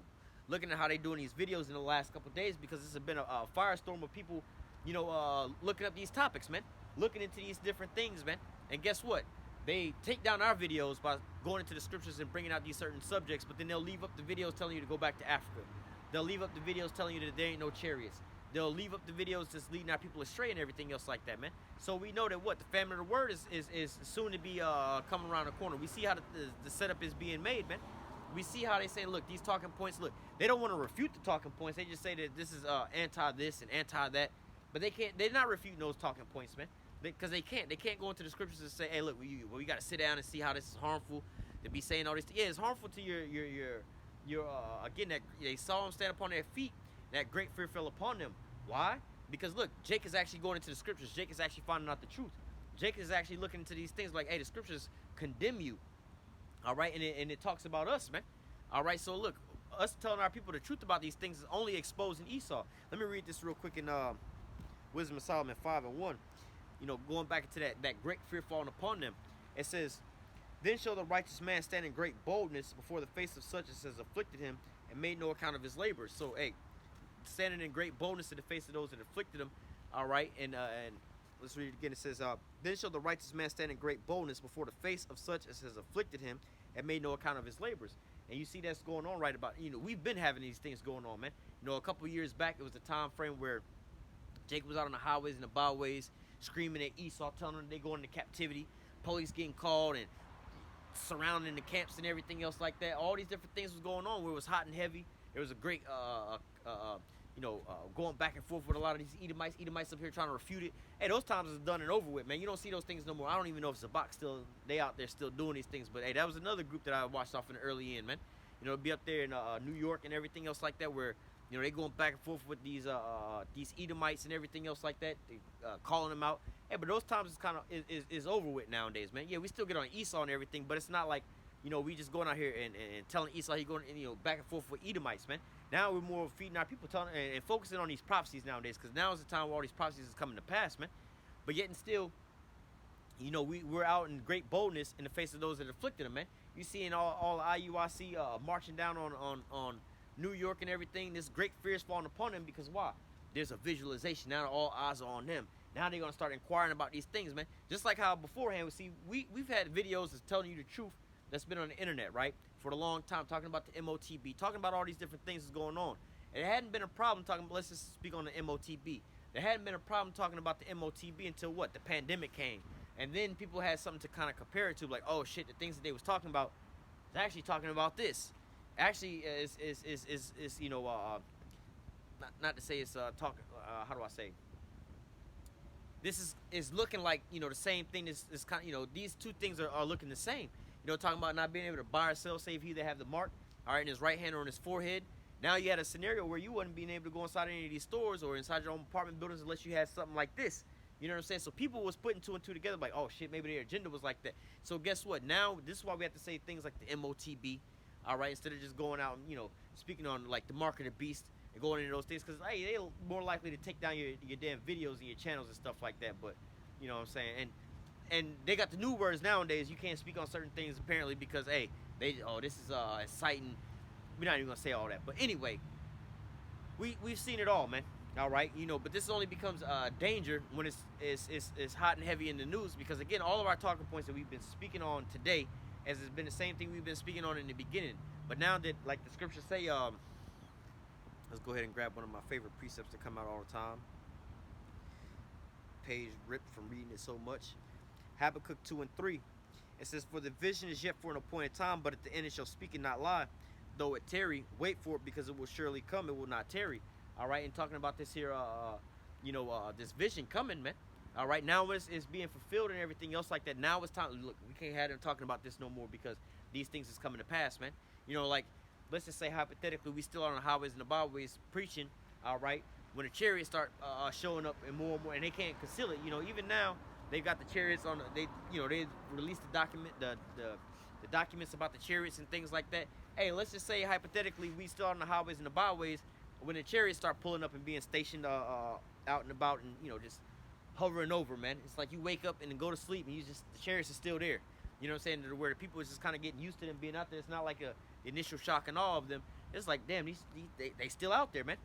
looking at how they doing these videos in the last couple of days, because this has been a firestorm of people, looking up these topics, man, looking into these different things, man. And guess what? They take down our videos by going into the scriptures and bringing out these certain subjects, but then they'll leave up the videos telling you to go back to Africa. They'll leave up the videos telling you that there ain't no chariots. They'll leave up the videos just leading our people astray and everything else like that, man. So we know that the famine of the word is soon to be coming around the corner. We see how the setup is being made, man. We see how they say, look, these talking points, look, they don't want to refute the talking points. They just say that this is anti this and anti that. But they can't, they're not refuting those talking points, man. Because they can't go into the scriptures and say, hey, look, we got to sit down and see how this is harmful to be saying all this. Yeah, it's harmful to your again, that they saw them stand upon their feet. That great fear fell upon them. Why? Because look, Jake is actually going into the scriptures. Jake is actually finding out the truth. Jake is actually looking into these things like, hey, the scriptures condemn you. All right, and it talks about us, man. All right, so look, us telling our people the truth about these things is only exposing Esau. Let me read this real quick in Wisdom of Solomon 5:1. Going back into that great fear falling upon them. It says, "Then shall the righteous man stand in great boldness before the face of such as has afflicted him and made no account of his labors." So, hey, standing in great boldness in the face of those that afflicted him. All right, and let's read it again. It says, "Then shall the righteous man stand in great boldness before the face of such as has afflicted him and made no account of his labors." And you see that's going on right about, we've been having these things going on, man. A couple years back, it was a time frame where Jacob was out on the highways and the byways screaming at Esau, telling them they going into captivity, police getting called and surrounding the camps and everything else like that. All these different things was going on where it was hot and heavy. There was a great going back and forth with a lot of these Edomites up here trying to refute it. Hey, those times is done and over with, man. You don't see those things no more. I don't even know if Zabak they out there still doing these things. But hey, that was another group that I watched off in the early end, man. Be up there in New York and everything else like that, where they going back and forth with these Edomites and everything else like that, calling them out. Hey, but those times is kind of is over with nowadays, man. Yeah, we still get on Esau and everything, but it's not like we just going out here and telling Esau he going back and forth with Edomites, man. Now we're more feeding our people, telling and focusing on these prophecies nowadays, because now is the time where all these prophecies is coming to pass, man. But yet and still, we're out in great boldness in the face of those that afflicted them, man. You seeing all IUIC marching down on New York and everything. This great fear is falling upon them because why? There's a visualization. Now all eyes are on them. Now they're gonna start inquiring about these things, man. Just like how beforehand we've had videos that's telling you the truth that's been on the internet, right, for a long time, talking about the MOTB, talking about all these different things that's going on. And it hadn't been a problem talking. Let's just speak on the MOTB. There hadn't been a problem talking about the MOTB until what? The pandemic came, and then people had something to kind of compare it to, like, oh shit, the things that they was talking about It's actually talking about this. Actually, is not to say it's talking. How do I say? This is looking like, the same thing. Is kind of, these two things are looking the same. Talking about not being able to buy or sell, say if he either have the mark, all right, in his right hand or in his forehead. Now you had a scenario where you wouldn't being able to go inside any of these stores or inside your own apartment buildings unless you had something like this. You know what I'm saying? So people was putting two and two together, like, oh shit, maybe their agenda was like that. So guess what? Now this is why we have to say things like the MOTB, all right, instead of just going out and speaking on like the mark of the beast and going into those things, because hey, they're more likely to take down your damn videos and your channels and stuff like that. But you know what I'm saying? And they got the new words nowadays. You can't speak on certain things apparently because hey, this is inciting. We're not even gonna say all that. But anyway, we've seen it all, man. All right, but this only becomes a danger when it's hot and heavy in the news, because again, all of our talking points that we've been speaking on today, as it's been the same thing we've been speaking on in the beginning. But now that, like the scriptures say, let's go ahead and grab one of my favorite precepts that come out all the time. Page ripped from reading it so much. Habakkuk 2:3. It says, "For the vision is yet for an appointed time, but at the end it shall speak and not lie. Though it tarry, wait for it, because it will surely come. It will not tarry." All right, and talking about this here, this vision coming, man. All right, now it's being fulfilled and everything else like that. Now it's time. Look, we can't have them talking about this no more, because these things is coming to pass, man. Like, let's just say hypothetically, we still on the highways and the byways preaching. All right, when the chariots start showing up and more, and they can't conceal it. Even now they've got the chariots on. They released the documents about the chariots and things like that. Hey, let's just say hypothetically we still on the highways and the byways. When the chariots start pulling up and being stationed out and about and just hovering over, man, it's like you wake up and then go to sleep and the chariots are still there. You know what I'm saying? Where the people is just kind of getting used to them being out there. It's not like a initial shock and awe of them. It's like, damn, they still out there, man.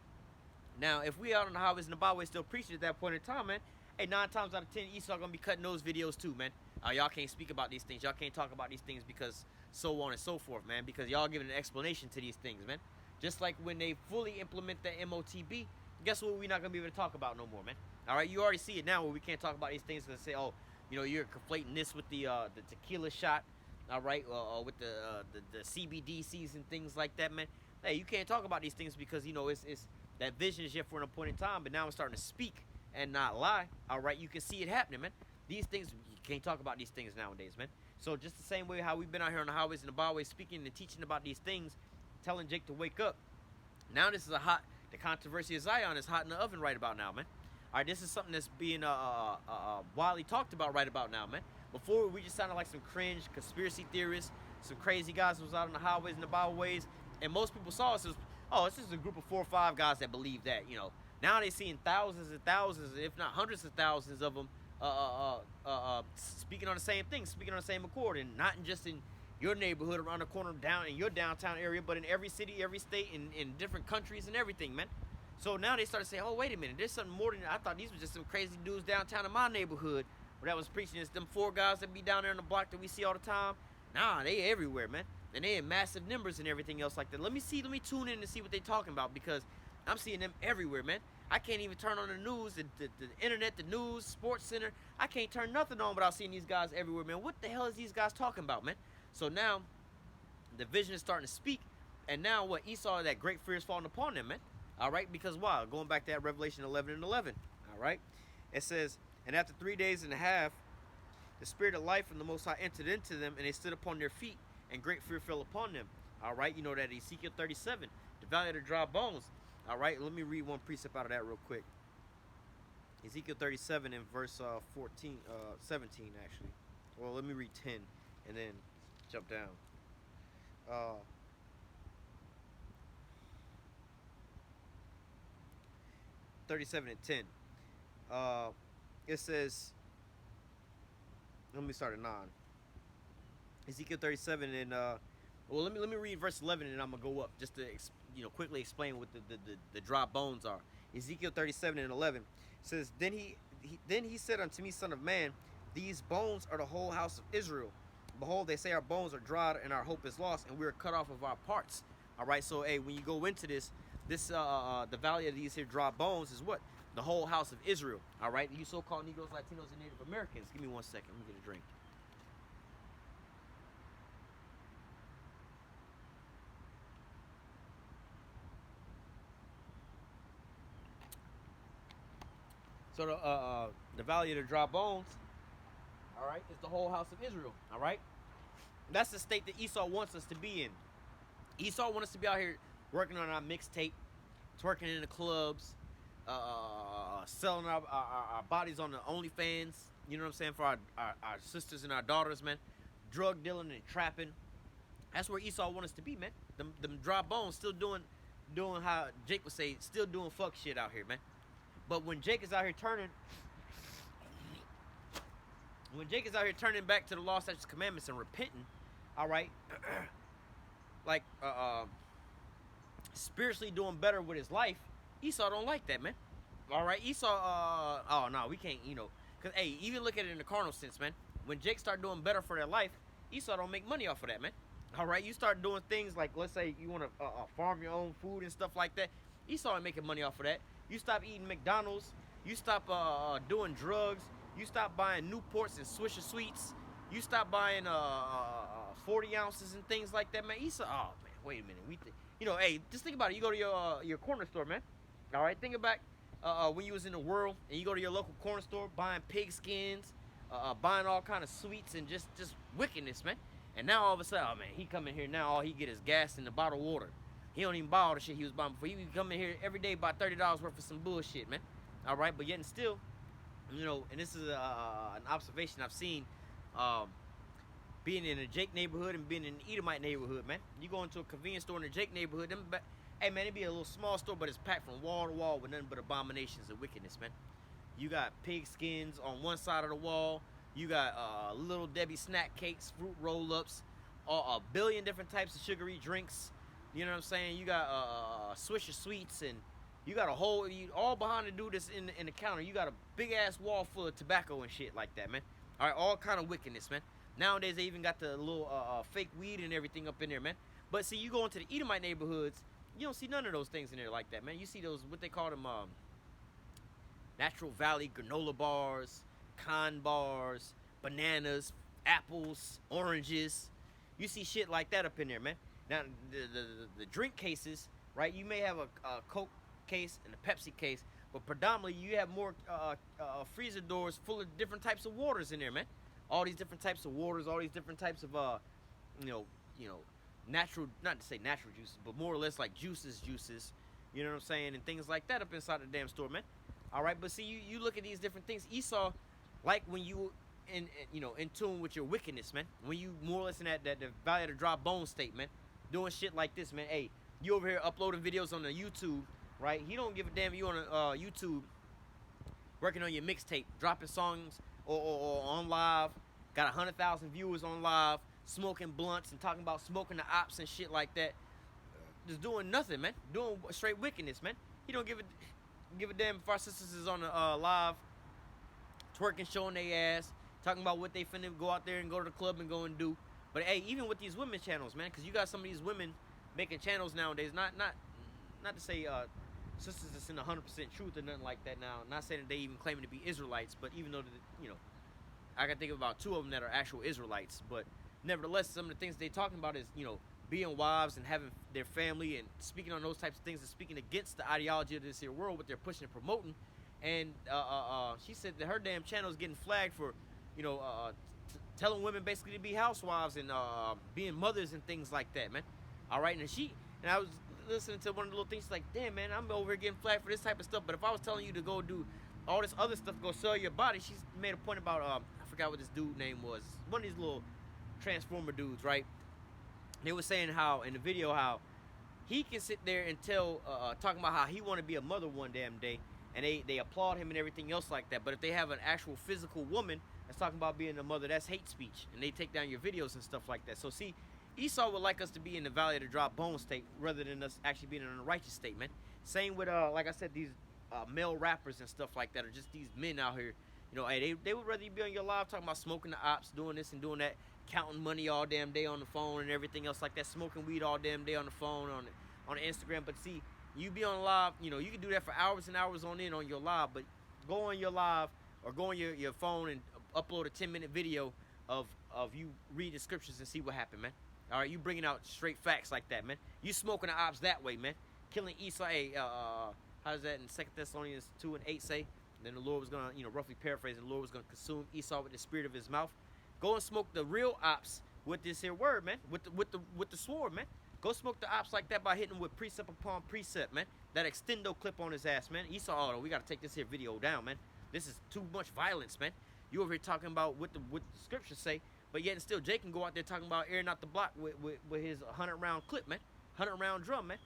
Now, if we out on the highways and the byways still preaching at that point in time, man, hey, 9 times out of 10, Esau gonna be cutting those videos too, man. Y'all can't speak about these things. Y'all can't talk about these things because so on and so forth, man. Because y'all giving an explanation to these things, man. Just like when they fully implement the MOTB, guess what we're not going to be able to talk about no more, man. All right, you already see it now where we can't talk about these things and say, oh, you're conflating this with the tequila shot, all right, with the CBDCs and things like that, man. Hey, you can't talk about these things because, it's that vision is yet for an appointed time, but now it's starting to speak and not lie, all right? You can see it happening, man. These things, you can't talk about these things nowadays, man. So just the same way how we've been out here on the highways and the byways speaking and teaching about these things, telling Jake to wake up. Now this is the controversy of Zion is hot in the oven right about now, man. All right, this is something that's being widely talked about right about now, man. Before, we just sounded like some cringe conspiracy theorists, some crazy guys who was out on the highways and the byways, and most people saw us as, oh, it's just a group of 4 or 5 guys that believe that, Now they're seeing thousands and thousands, if not hundreds of thousands of them speaking on the same thing, speaking on the same accord, and not just in your neighborhood around the corner down in your downtown area, but in every city, every state, in different countries and everything, man. So now they started saying, oh, wait a minute, there's something more than, I thought these were just some crazy dudes downtown in my neighborhood where that was preaching. It's them 4 guys that be down there on the block that we see all the time. Nah, they everywhere, man. And they in massive numbers and everything else like that. Let me tune in and see what they talking about, because I'm seeing them everywhere, man. I can't even turn on the news, the internet, the news, Sports Center. I can't turn nothing on without seeing these guys everywhere, man. What the hell is these guys talking about, man? So now, the vision is starting to speak, and now what? Esau, that great fear is falling upon them, man. All right, because why? Going back to that Revelation 11:11. All right, it says, and after 3 days and a half, the spirit of life from the Most High entered into them, and they stood upon their feet, and great fear fell upon them. All right, you know that Ezekiel 37, the valley of the dry bones. All right, let me read one precept out of that real quick. Ezekiel 37 in verse 17 actually. Well, let me read 10 and then jump down. 37 and 10. It says, let me start at 9. Ezekiel 37 and well, let me read verse 11 and I'm gonna go up just to quickly explain what the dry bones are. Ezekiel 37 and 11 says, then he said unto me, son of man, these bones are the whole house of Israel. Behold, they say our bones are dried and our hope is lost, and we are cut off of our parts. All right, so hey, when you go into this the valley of these here dry bones is what? The whole house of Israel. All right, you so-called Negroes, Latinos, and Native Americans. Give me 1 second. Let me get a drink. So the Valley of the Dry Bones, all right, is the whole house of Israel, all right? That's the state that Esau wants us to be in. Esau wants us to be out here working on our mixtape, twerking in the clubs, selling our bodies on the OnlyFans. You know what I'm saying? For our sisters and our daughters, man. Drug dealing and trapping. That's where Esau wants us to be, man. Them dry bones still doing how Jake would say, still doing fuck shit out here, man. But when Jake is out here turning back to the law, statutes, commandments, and repenting, all right, like spiritually doing better with his life, Esau don't like that, man. All right, Esau, oh no, we can't, cause hey, even look at it in the carnal sense, man. When Jake start doing better for their life, Esau don't make money off of that, man. All right, you start doing things like, let's say you want to farm your own food and stuff like that. Esau ain't making money off of that. You stop eating McDonald's. You stop doing drugs. You stop buying Newports and Swisher Sweets. You stop buying 40 ounces and things like that, man. Esau, oh man, wait a minute. Hey, just think about it. You go to your corner store, man. All right, think about when you was in the world and you go to your local corner store buying pig skins, buying all kind of sweets and just wickedness, man. And now all of a sudden, oh man, he come in here now, all he get is gas and a bottle of water. He don't even buy all the shit he was buying before. He come in here every day buy $30 worth of some bullshit, man. All right, but yet and still, and this is an observation I've seen, being in a Jake neighborhood and being in an Edomite neighborhood, man. You go into a convenience store in the Jake neighborhood, hey man, it be a little small store, but it's packed from wall to wall with nothing but abominations and wickedness, man. You got pig skins on one side of the wall. You got Little Debbie snack cakes, fruit roll-ups, a billion different types of sugary drinks. You know what I'm saying? You got Swisher Sweets, and you got all behind the dude that's in the counter. You got a big-ass wall full of tobacco and shit like that, man. All right, all kind of wickedness, man. Nowadays, they even got the little fake weed and everything up in there, man. But see, you go into the Edomite neighborhoods, you don't see none of those things in there like that, man. You see those, what they call them, Natural Valley granola bars, con bars, bananas, apples, oranges. You see shit like that up in there, man. Now, the drink cases, right? You may have a Coke case and a Pepsi case, but predominantly you have more freezer doors full of different types of waters in there, man. All these different types of waters, all these different types of, natural, not to say natural juices, but more or less like juices, you know what I'm saying, and things like that up inside the damn store, man. All right, but see, you look at these different things. Esau, like when you in tune with your wickedness, man. When you more or less in that the Valley of the Dry Bones state, man, doing shit like this, man. Hey, you over here uploading videos on the YouTube, right? He don't give a damn if you on YouTube working on your mixtape, dropping songs or on live, got 100,000 viewers on live, smoking blunts and talking about smoking the ops and shit like that. Just doing nothing, man. Doing straight wickedness, man. He don't give a damn if our sisters is on the live twerking, showing their ass, talking about what they finna go out there and go to the club and go and do. But hey, even with these women channels, man, because you got some of these women making channels nowadays, not to say sisters that's in 100% truth or nothing like that now. Not saying that they even claiming to be Israelites, but even though I can think of about 2 of them that are actual Israelites, but nevertheless, some of the things they talking about is being wives and having their family and speaking on those types of things and speaking against the ideology of this here world, what they're pushing and promoting. And she said that her damn channel is getting flagged for, telling women basically to be housewives and being mothers and things like that, man. All right, and I was listening to one of the little things. She's like, damn, man, I'm over here getting flagged for this type of stuff. But if I was telling you to go do all this other stuff, go sell your body, she's made a point about, I forgot what this dude name was. One of these little transformer dudes, right? They were saying how, in the video, how he can sit there and talking about how he want to be a mother one damn day. And they applaud him and everything else like that. But if they have an actual physical woman that's talking about being a mother, that's hate speech. And they take down your videos and stuff like that. So see, Esau would like us to be in the Valley of the Dry Bones state rather than us actually being in a righteous state, man. Same with, like I said, these male rappers and stuff like that, or just these men out here. Hey, they would rather you be on your live talking about smoking the ops, doing this and doing that, counting money all damn day on the phone and everything else like that, smoking weed all damn day on the phone, on Instagram. But see, you be on live, you can do that for hours and hours on your live, but go on your live or go on your phone and upload a 10-minute video of you reading scriptures and see what happened, man. All right, you bringing out straight facts like that, man. You smoking the ops that way, man. Killing Esau, how does that in 2 Thessalonians 2:8 say? Then the Lord was gonna, roughly paraphrase, the Lord was gonna consume Esau with the spirit of his mouth. Go and smoke the real ops with this here word, man. With the sword, man. Go smoke the ops like that by hitting him with precept upon precept, man. That extendo clip on his ass, man. Esau, oh, we gotta take this here video down, man. This is too much violence, man. You over here talking about what the scriptures say, but yet and still Jake can go out there talking about airing out the block with his 100-round clip, man. 100-round drum, man.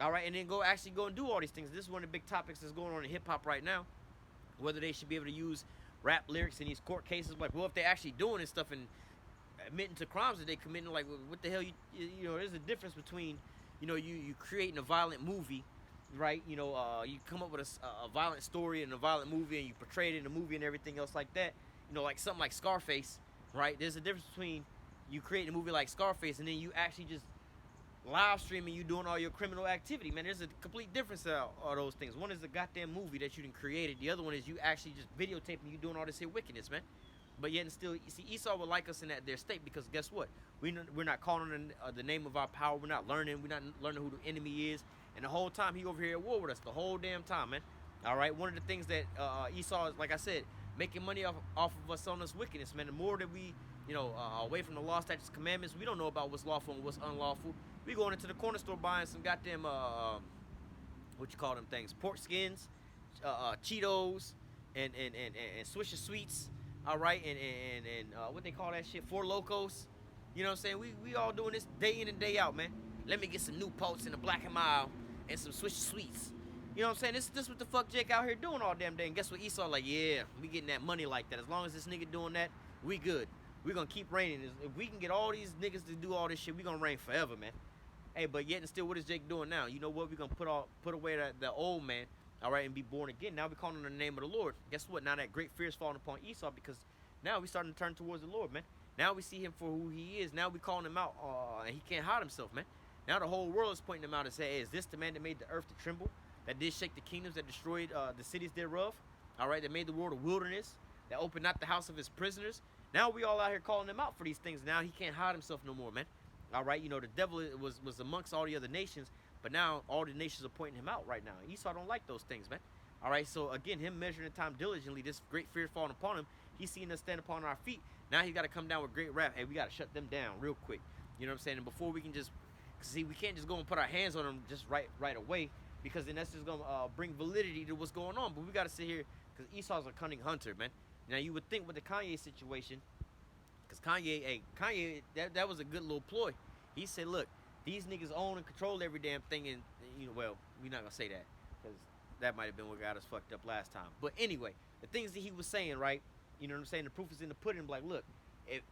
All right, and then go and do all these things. This is one of the big topics that's going on in hip-hop right now. Whether they should be able to use rap lyrics in these court cases. Like, well, if they're actually doing this stuff and admitting to crimes that they committing, like, what the hell, there's a difference between, you creating a violent movie, right? You come up with a violent story and a violent movie and you portray it in a movie and everything else like that. Like something like Scarface, right? There's a difference between you creating a movie like Scarface and then you actually just live streaming, you doing all your criminal activity, man. There's a complete difference of all those things. One is the goddamn movie that you done created. The other one is you actually just videotaping you doing all this here wickedness, man. But yet and still, you see, Esau would like us in their state because guess what? We're not calling on the name of our power. We're not learning. We're not learning who the enemy is. And the whole time he over here at war with us, the whole damn time, man. All right. One of the things that Esau is, like I said, making money off of us on this wickedness, man. The more that we, away from the law, statutes, commandments, we don't know about what's lawful and what's unlawful. We going into the corner store buying some goddamn what you call them things, pork skins, Cheetos, and Swisher Sweets. All right, and what they call that shit, Four Locos. You know what I'm saying? We all doing this day in and day out, man. Let me get some Newports and a Black and Mild and some Swisher Sweets. You know what I'm saying? This what the fuck Jake out here doing all damn day. And guess what? Esau like, yeah, we getting that money like that. As long as this nigga doing that, we good. We gonna keep reigning. If we can get all these niggas to do all this shit, we gonna reign forever, man. Hey, but yet and still, what is Jake doing now? You know what? We're gonna put away the old man, all right, and be born again. Now we calling on the name of the Lord. Guess what? Now that great fear is falling upon Esau because now we starting to turn towards the Lord, man. Now we see him for who he is. Now we calling him out, and he can't hide himself, man. Now the whole world is pointing him out and saying, hey, is this the man that made the earth to tremble? That did shake the kingdoms, that destroyed the cities thereof, all right, that made the world a wilderness, that opened not the house of his prisoners. Now we all out here calling him out for these things. Now he can't hide himself no more, man. All right, the devil was amongst all the other nations, but now all the nations are pointing him out right now. Esau don't like those things, man. All right, so again, him measuring the time diligently, this great fear falling upon him, he's seeing us stand upon our feet. Now he's got to come down with great wrath. Hey, we got to shut them down real quick. You know what I'm saying? And before we can just, see, we can't just go and put our hands on them just right away because then that's just going to bring validity to what's going on. But we got to sit here because Esau's a cunning hunter, man. Now, you would think with the Kanye situation, because Kanye, that was a good little ploy. He said, look, these niggas own and control every damn thing. And, well, we're not going to say that because that might have been what got us fucked up last time. But anyway, the things that he was saying, right? You know what I'm saying? The proof is in the pudding. Like, look, if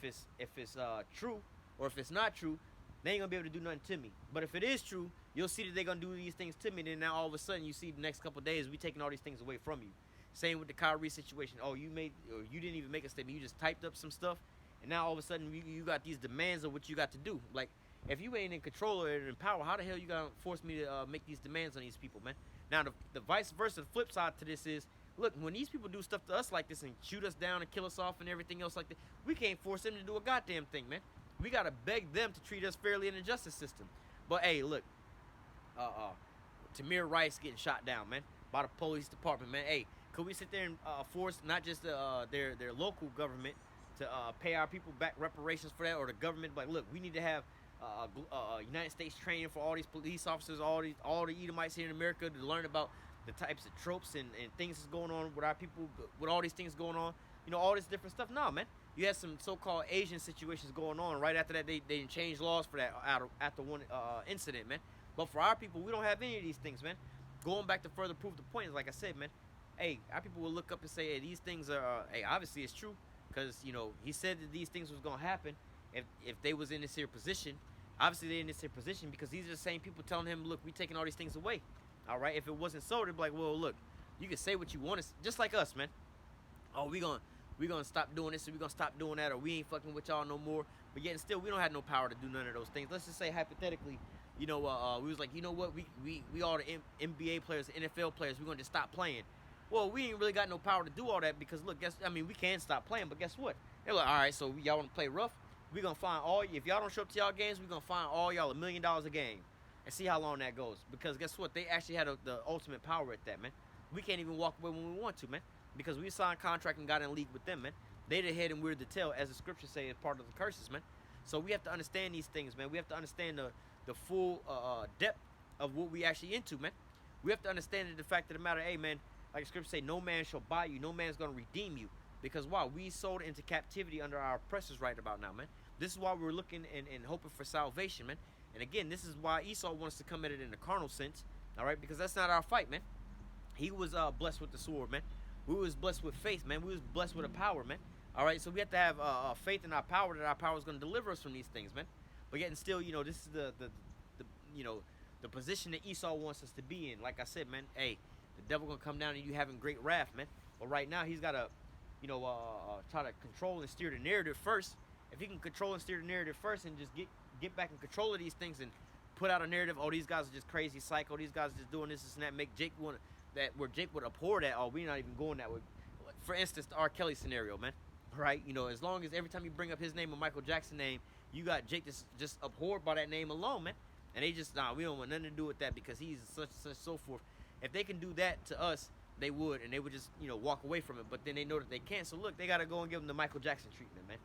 it's true or if it's not true, they ain't going to be able to do nothing to me. But if it is true, you'll see that they're going to do these things to me. And then now all of a sudden you see the next couple of days we taking all these things away from you. Same with the Kyrie situation. Oh, you didn't even make a statement. You just typed up some stuff. And now all of a sudden you got these demands of what you got to do. Like, if you ain't in control or in power, how the hell you gonna force me to make these demands on these people, man? Now the vice versa, the flip side to this is, look, when these people do stuff to us like this and shoot us down and kill us off and everything else like that, we can't force them to do a goddamn thing, man. We gotta beg them to treat us fairly in the justice system. But hey, look, Tamir Rice getting shot down, man, by the police department, man. Hey, could we sit there and force not just their local government to pay our people back reparations for that, or the government like, look, we need to have United States training for all these police officers, all the Edomites here in America to learn about the types of tropes and things that's going on with our people, with all these things going on, all this different stuff. No, man. You had some so-called Asian situations going on. Right after that, they changed laws for that after one incident, man. But for our people, we don't have any of these things, man. Going back to further prove the point is, like I said, man, hey, our people will look up and say, hey, these things are, hey, obviously it's true. Because, he said that these things was going to happen if they was in this here position. Obviously, they're in this here position because these are the same people telling him, look, we taking all these things away. All right? If it wasn't so, they'd be like, well, look, you can say what you want to, just like us, man. Oh, we gonna stop doing this, or we gonna stop doing that, or we ain't fucking with y'all no more. But yet still, we don't have no power to do none of those things. Let's just say, hypothetically, we was like, you know what, we all the NBA players, the NFL players, we're gonna just stop playing. Well, we ain't really got no power to do all that because, look, we can stop playing, but guess what? They're like, all right, so y'all want to play rough? We're going to find if y'all don't show up to y'all games, we're going to find all y'all $1 million a game and see how long that goes. Because guess what? They actually had the ultimate power at that, man. We can't even walk away when we want to, man, because we signed contract and got in league with them, man. They the head and we're the tail, as the scriptures say, as part of the curses, man. So we have to understand these things, man. We have to understand the full depth of what we actually into, man. We have to understand the fact of the matter, hey, man, like the scriptures say, no man shall buy you, no man's gonna redeem you. Because why? We sold into captivity under our oppressors right about now, man. This is why we're looking and hoping for salvation, man. And again, this is why Esau wants to come at it in the carnal sense, all right? Because that's not our fight, man. He was blessed with the sword, man. We was blessed with faith, man. We was blessed with a power, man. All right, so we have to have faith in our power, that our power is going to deliver us from these things, man. But yet and still, you know, this is the you know, the position that Esau wants us to be in. Like I said, man, hey, the devil gonna come down and you having great wrath, man. But right now he's gotta, you know, try to control and steer the narrative first. If he can control and steer the narrative first and just get back in control of these things and put out a narrative, oh, these guys are just crazy psycho, these guys are just doing this and that, make Jake want that, where Jake would abhor that, oh, we're not even going that way. For instance, the R. Kelly scenario, man. Right? You know, as long as every time you bring up his name or Michael Jackson's name, you got Jake that's just abhorred by that name alone, man. And they just, we don't want nothing to do with that because he's such and such, so forth. If they can do that to us, they would, and they would just, you know, walk away from it. But then they know that they can't. So look, they got to go and give them the Michael Jackson treatment, man.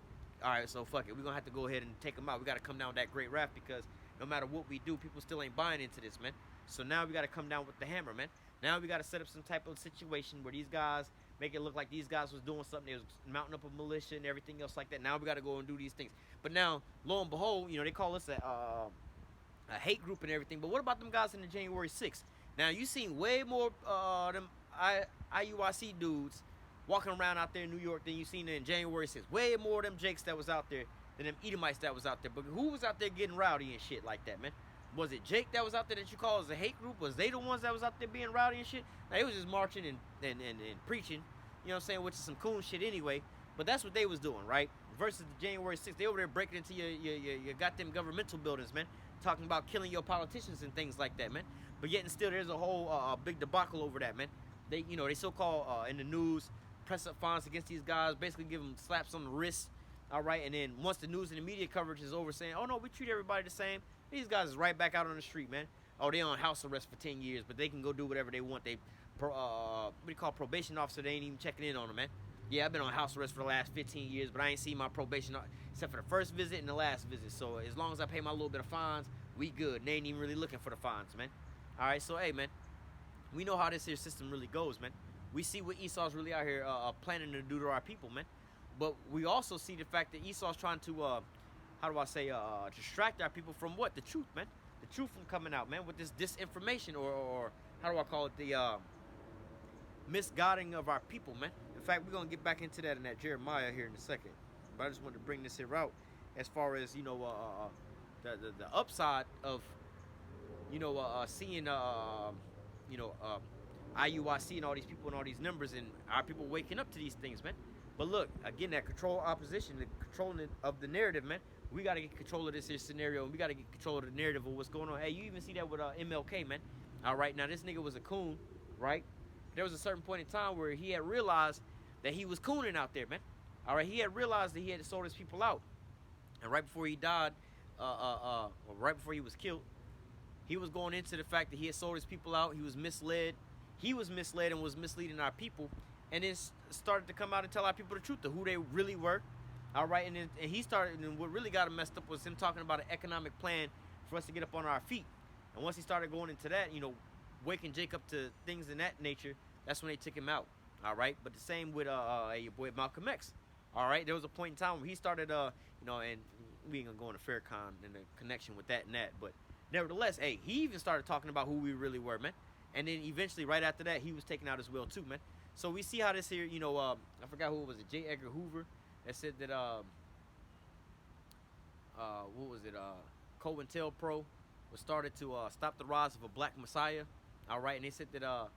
All right, so fuck it. We're going to have to go ahead and take them out. We got to come down with that great wrath because no matter what we do, people still ain't buying into this, man. So now we got to come down with the hammer, man. Now we got to set up some type of situation where these guys make it look like these guys was doing something. They was mounting up a militia and everything else like that. Now we got to go and do these things. But now, lo and behold, you know, they call us a hate group and everything. But what about them guys in the January 6th? Now, you seen way more them IUIC dudes walking around out there in New York than you seen in January 6th. Way more of them Jakes that was out there than them Edomites that was out there. But who was out there getting rowdy and shit like that, man? Was it Jake that was out there that you call as a hate group? Was they the ones that was out there being rowdy and shit? Now, they was just marching and preaching, you know what I'm saying, which is some cool shit anyway. But that's what they was doing, right? Versus the January 6th, they over there breaking into your goddamn governmental buildings, man. Talking about killing your politicians and things like that, man. But yet and still, there's a whole big debacle over that, man. They, you know, they so-called in the news press up fines against these guys, basically give them slaps on the wrist, all right. And then once the news and the media coverage is over, saying, "Oh no, we treat everybody the same," these guys is right back out on the street, man. Oh, they on house arrest for 10 years, but they can go do whatever they want. They, what do you call probation officer? They ain't even checking in on them, man. Yeah, I've been on house arrest for the last 15 years, but I ain't seen my probation except for the first visit and the last visit. So as long as I pay my little bit of fines, we good. And they ain't even really looking for the fines, man. All right, so hey, man, we know how this here system really goes, man. We see what Esau's really out here planning to do to our people, man. But we also see the fact that Esau's trying to, how do I say, distract our people from what? The truth, man. The truth from coming out, man, with this disinformation or how do I call it? The misguiding of our people, man. In fact, we're going to get back into that in that Jeremiah here in a second. But I just wanted to bring this here out as far as, you know, the upside of, you know, seeing, you know, IUIC and all these people and all these numbers and our people waking up to these things, man. But look, again, that control opposition, the controlling of the narrative, man. We got to get control of this here scenario, and we got to get control of the narrative of what's going on. Hey, you even see that with MLK, man. All right, now this nigga was a coon, right? There was a certain point in time where he had realized that he was cooning out there, man. All right, he had realized that he had sold his people out. And right before he died, or right before he was killed, he was going into the fact that he had sold his people out. He was misled. He was misled and was misleading our people, and then started to come out and tell our people the truth of who they really were. All right, and he started, and what really got him messed up was him talking about an economic plan for us to get up on our feet. And once he started going into that, you know, waking Jake up to things in that nature, that's when they took him out. All right, but the same with your boy Malcolm X. All right, there was a point in time where he started, you know, and we ain't gonna go into Farrakhan and the connection with that and that, but nevertheless, hey, he even started talking about who we really were, man. And then eventually, right after that, he was taken out as well too, man. So we see how this here, you know, I forgot who it was, J. Edgar Hoover, that said that, what was it, COINTELPRO was started to stop the rise of a black messiah, all right? And they said that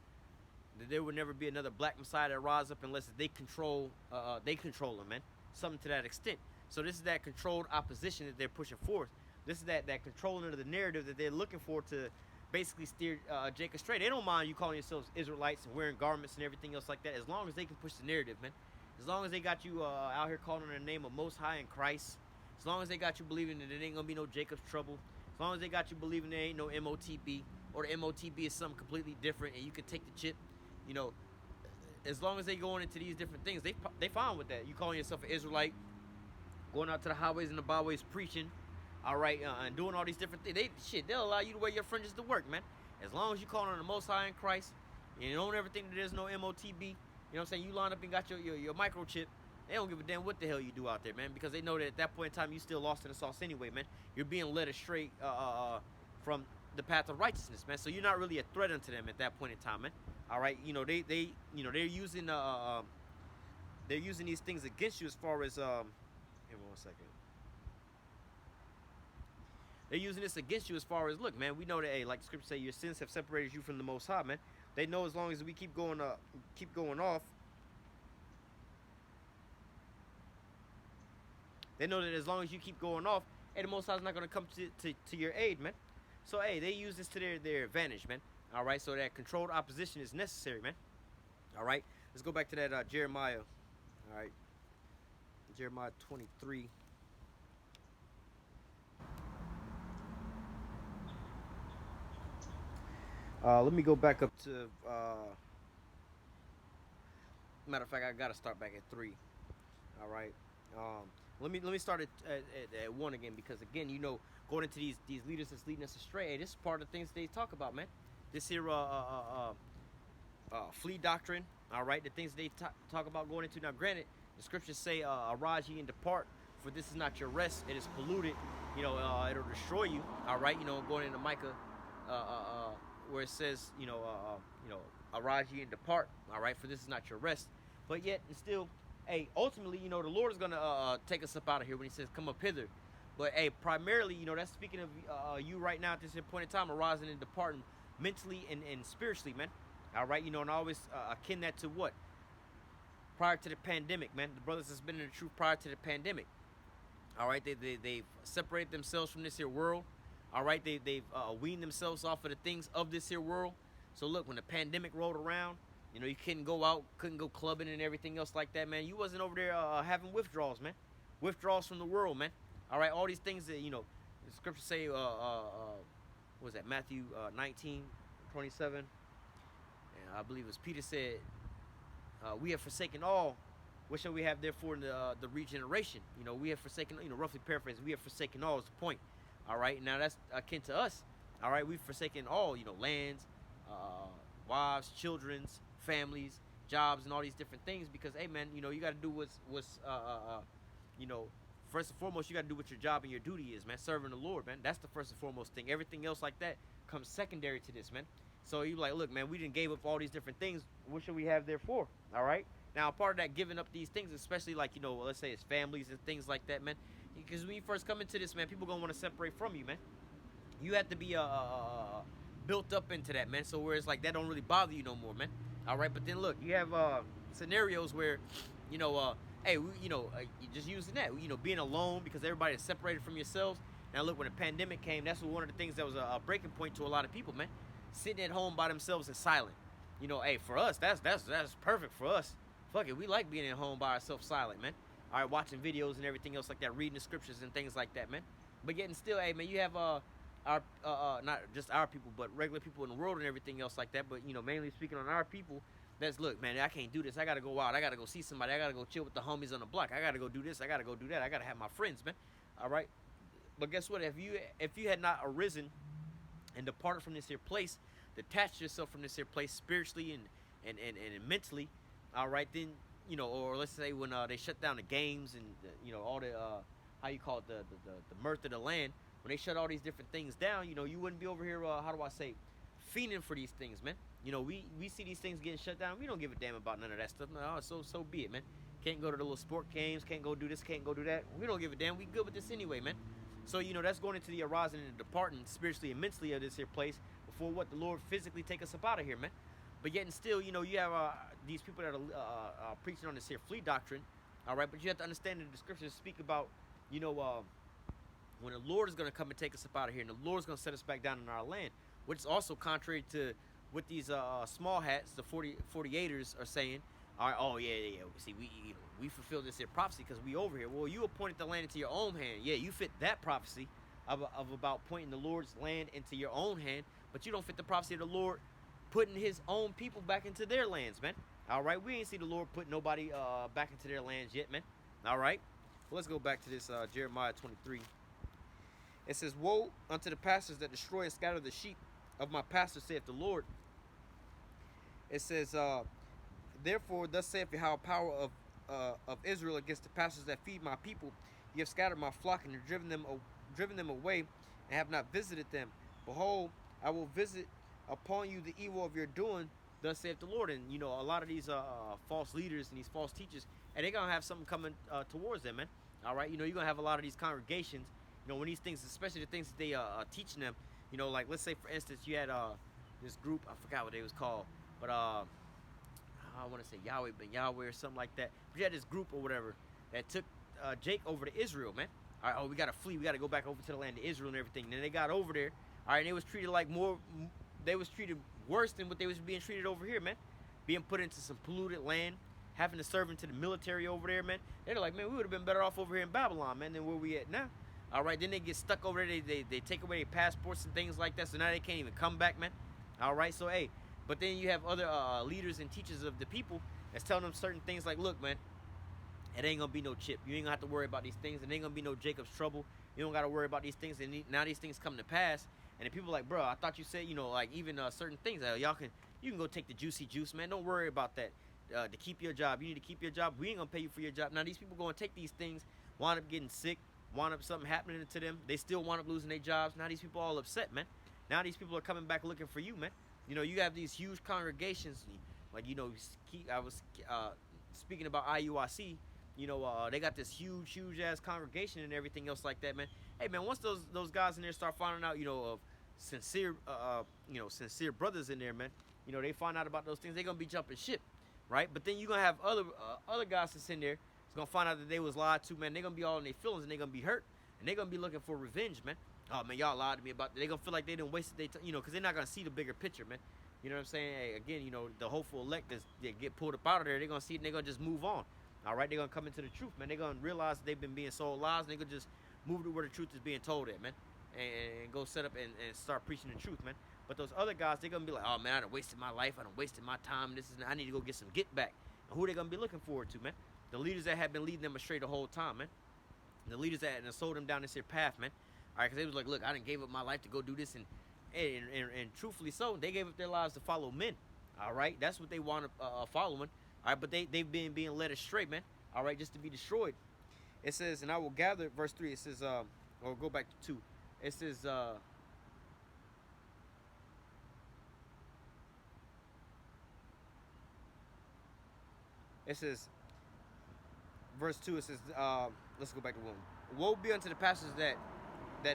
there would never be another black messiah that rise up unless they control them, man. Something to that extent. So this is that controlled opposition that they're pushing forth. This is that controlling of the narrative that they're looking for to basically steer Jake astray. They don't mind you calling yourselves Israelites and wearing garments and everything else like that, as long as they can push the narrative, man. As long as they got you out here calling on the name of Most High in Christ. As long as they got you believing that it ain't gonna be no Jacob's trouble. As long as they got you believing there ain't no MOTB, or the MOTB is something completely different and you can take the chip you know, as long as they going into these different things, they fine with that. You calling yourself an Israelite, going out to the highways and the byways preaching, all right, and doing all these different things. They'll allow you to wear your fringes to work, man. As long as you calling on the Most High in Christ, and you don't ever think that there's no MOTB. You know what I'm saying? You line up and got your microchip. They don't give a damn what the hell you do out there, man, because they know that at that point in time you still lost in the sauce anyway, man. You're being led astray from the path of righteousness, man. So you're not really a threat unto them at that point in time, man. All right, you know they're using these things against you as far as here 1 second. They're using this against you as far as, look, man, we know that, hey, like the scripture say, your sins have separated you from the Most High, man. They know as long as we keep going off. They know that as long as you keep going off, hey, the Most High is not going to come to your aid, man. So, hey, they use this to their advantage, man. All right, so that controlled opposition is necessary, man. All right, let's go back to that Jeremiah. All right, Jeremiah 23. Let me go back up to. Matter of fact, I gotta start back at 3. All right. Let me start at 1 again, because again, you know, going into these leaders that's leading us astray, hey, this is part of the things they talk about, man. This here flea doctrine, all right, the things they talk about going into. Now, granted, the scriptures say, arise ye and depart, for this is not your rest. It is polluted. You know, it'll destroy you. All right, you know, going into Micah, where it says, arise ye and depart. All right, for this is not your rest. But yet, and still, hey, ultimately, you know, the Lord is gonna take us up out of here when He says, "Come up hither." But hey, primarily, you know, that's speaking of you right now at this point in time, arising and departing mentally and spiritually, man. All right, you know, and I always akin that to what? Prior to the pandemic, man. The brothers has been in the truth prior to the pandemic. All right, they've separated themselves from this here world. All right, they've weaned themselves off of the things of this here world. So look, when the pandemic rolled around, you know, you couldn't go out, couldn't go clubbing and everything else like that, man. You wasn't over there having withdrawals, man. Withdrawals from the world, man. All right, all these things that, you know, the scriptures say, what was that, Matthew 19:27. And I believe it was Peter said, we have forsaken all. What shall we have therefore in the regeneration? You know, we have forsaken, you know, roughly paraphrasing, we have forsaken all is the point. All right, now that's akin to us. All right, we've forsaken all, you know, lands, wives, children's, families, jobs, and all these different things, because, hey, man, you know, you got to do what's you know, first and foremost, you got to do what your job and your duty is, man. Serving the Lord, man. That's the first and foremost thing. Everything else like that comes secondary to this, man. So you like, look, man, we didn't gave up all these different things. What should we have there for? All right. Now, part of that giving up these things, especially like, you know, let's say it's families and things like that, man. Because when you first come into this, man, people gonna want to separate from you, man. You have to be built up into that, man. So where it's like that don't really bother you no more, man. All right. But then look, you have scenarios where, you know, hey, you just using that, you know, being alone because everybody is separated from yourselves. Now look, when the pandemic came, that's one of the things that was a breaking point to a lot of people, man. Sitting at home by themselves and silent. You know, hey, for us, that's perfect for us. Fuck it, we like being at home by ourselves silent, man. All right, watching videos and everything else like that, reading the scriptures and things like that, man. But yet and still, hey, man, you have our not just our people, but regular people in the world and everything else like that. But, you know, mainly speaking on our people, that's, look, man, I can't do this. I got to go out. I got to go see somebody. I got to go chill with the homies on the block. I got to go do this. I got to go do that. I got to have my friends, man. All right? But guess what? If you had not arisen and departed from this here place, detached yourself from this here place spiritually and mentally, all right, then, you know, or let's say when they shut down the games and, you know, all the, how you call it, the mirth of the land, when they shut all these different things down, you know, you wouldn't be over here, how do I say, fiending for these things, man. You know, we see these things getting shut down. We don't give a damn about none of that stuff. No, so be it, man. Can't go to the little sport games. Can't go do this. Can't go do that. We don't give a damn. We good with this anyway, man. So, you know, that's going into the arising and the departing spiritually and mentally of this here place before what the Lord physically take us up out of here, man. But yet and still, you know, you have these people that are preaching on this here flea doctrine, all right? But you have to understand that the scriptures speak about, you know, when the Lord is going to come and take us up out of here, and the Lord is going to set us back down in our land, which is also contrary to what these small hats, the 48ers, are saying. All right, oh, yeah. See, we fulfilled this here prophecy because we over here. Well, you appointed the land into your own hand. Yeah, you fit that prophecy of about pointing the Lord's land into your own hand, but you don't fit the prophecy of the Lord putting his own people back into their lands, man. All right, we ain't see the Lord put nobody back into their lands yet, man. All right, well, let's go back to this Jeremiah 23. It says, "Woe unto the pastors that destroy and scatter the sheep of my pastor, saith the Lord." It says, "Therefore, thus saith Yahweh, power of Israel, against the pastors that feed my people. You have scattered my flock and have driven them away, and have not visited them. Behold, I will visit upon you the evil of your doing, thus saith the Lord." And you know, a lot of these false leaders and these false teachers, and they're gonna have something coming towards them, man. All right, you know, you're gonna have a lot of these congregations. You know, when these things, especially the things that they teaching them. You know, like let's say for instance, you had this group, I forgot what they was called, but I want to say Yahweh Ben Yahweh or something like that. But you had this group or whatever that took Jake over to Israel, man. All right, oh, we gotta flee, we gotta go back over to the land of Israel and everything. And then they got over there, all right, and they was treated like they was treated worse than what they was being treated over here, man. Being put into some polluted land, having to serve into the military over there, man. They're like, man, we would have been better off over here in Babylon, man, than where we at now. All right, then they get stuck over there. They take away their passports and things like that, so now they can't even come back, man. All right, so hey, but then you have other leaders and teachers of the people that's telling them certain things like, look, man, it ain't gonna be no chip. You ain't gonna have to worry about these things. It ain't gonna be no Jacob's trouble. You don't gotta worry about these things. And now these things come to pass. And the people are like, bro, I thought you said, you know, like even certain things. You can go take the juicy juice, man. Don't worry about that. To keep your job, you need to keep your job. We ain't gonna pay you for your job. Now these people gonna take these things, wind up getting sick, wind up something happening to them. They still wind up losing their jobs. Now these people all upset, man. Now these people are coming back looking for you, man. You know, you have these huge congregations, like, you know, I was speaking about IUIC. You know, they got this huge ass congregation and everything else like that, man. Hey, man, once those guys in there start finding out, you know, of sincere brothers in there, man. You know, they find out about those things, they're gonna be jumping ship, right? But then you're gonna have other guys that's in there. It's gonna find out that they was lied to, man. They're gonna be all in their feelings and they're gonna be hurt and they're gonna be looking for revenge, man. Oh man, y'all lied to me about that. They're gonna feel like they didn't waste their time, you know, because they're not gonna see the bigger picture, man. You know what I'm saying? Hey, again, you know, the hopeful elect they get pulled up out of there. They're gonna see it and they're gonna just move on. All right, they're gonna come into the truth, man. They're gonna realize they've been being sold lies, and they're gonna just move to where the truth is being told at, man, and go set up and start preaching the truth, man. But those other guys, they're gonna be like, oh man, I done wasted my life, I done wasted my time. I need to go get some get back. And who they gonna be looking forward to, man? The leaders that have been leading them astray the whole time, man. The leaders that had sold them down this here path, man. All right, because they was like, look, I done gave up my life to go do this, and truthfully so, they gave up their lives to follow men. All right, that's what they want to following. All right, but they've been being led astray, man. All right, just to be destroyed. It says, and I will gather, verse 3, it says, or go back to 2. It says, verse 2, it says, let's go back to 1. Woe be unto the pastors that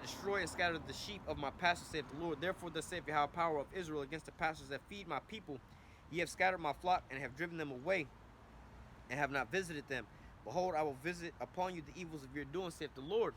destroy and scatter the sheep of my pasture, saith the Lord. Therefore, thus saith Yahweh, power of Israel, against the pastors that feed my people. Ye have scattered my flock and have driven them away, and have not visited them. Behold, I will visit upon you the evils of your doing, saith the Lord.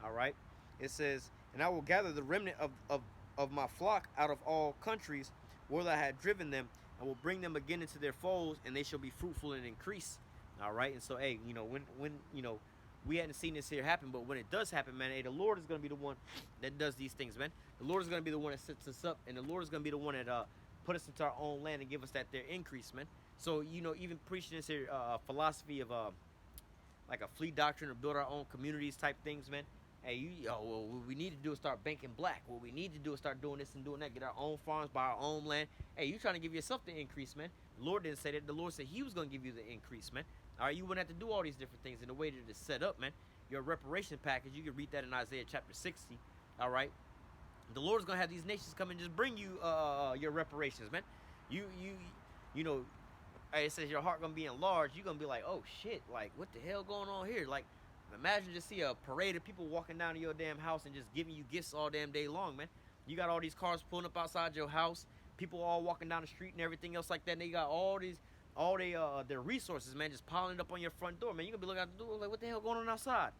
All right. It says, and I will gather the remnant of my flock out of all countries where I had driven them, and will bring them again into their folds, and they shall be fruitful and increase. All right. And so, hey, you know, when you know, we hadn't seen this here happen, but when it does happen, man, hey, the Lord is going to be the one that does these things, man. The Lord is going to be the one that sets us up, and the Lord is going to be the one that put us into our own land and give us that there increase, man. So, you know, even preaching this here philosophy of like a fleet doctrine or build our own communities type things, man. Hey, well, what we need to do is start banking black. What we need to do is start doing this and doing that. Get our own farms, buy our own land. Hey, you trying to give yourself the increase, man. The Lord didn't say that. The Lord said he was going to give you the increase, man. All right, you wouldn't have to do all these different things in the way that it's set up, man. Your reparation package, you can read that in Isaiah chapter 60. All right. The Lord's going to have these nations come and just bring you your reparations, man. You know, it says your heart going to be enlarged. You're going to be like, oh, shit, like, what the hell going on here? Like, imagine just see a parade of people walking down to your damn house and just giving you gifts all damn day long, man. You got all these cars pulling up outside your house, people all walking down the street and everything else like that. And they got all their resources, man, just piling up on your front door, man. You're going to be looking out the door like, what the hell going on outside?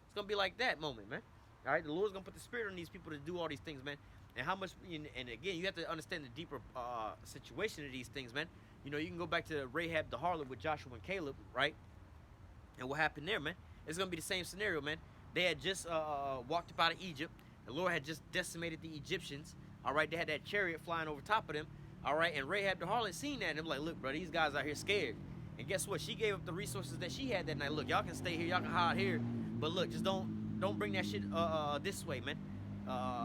It's going to be like that moment, man. All right, the Lord's going to put the spirit on these people to do all these things, man. And how much, and again, you have to understand the deeper situation of these things, man. You know, you can go back to Rahab the harlot with Joshua and Caleb, right? And what happened there, man? It's going to be the same scenario, man. They had just walked up out of Egypt. The Lord had just decimated the Egyptians. All right, they had that chariot flying over top of them. All right, and Rahab the harlot seen that, and I'm like, look, bro, these guys out here scared. And guess what? She gave up the resources that she had that night. Look, y'all can stay here, y'all can hide here, but look, just don't bring that shit this way, man.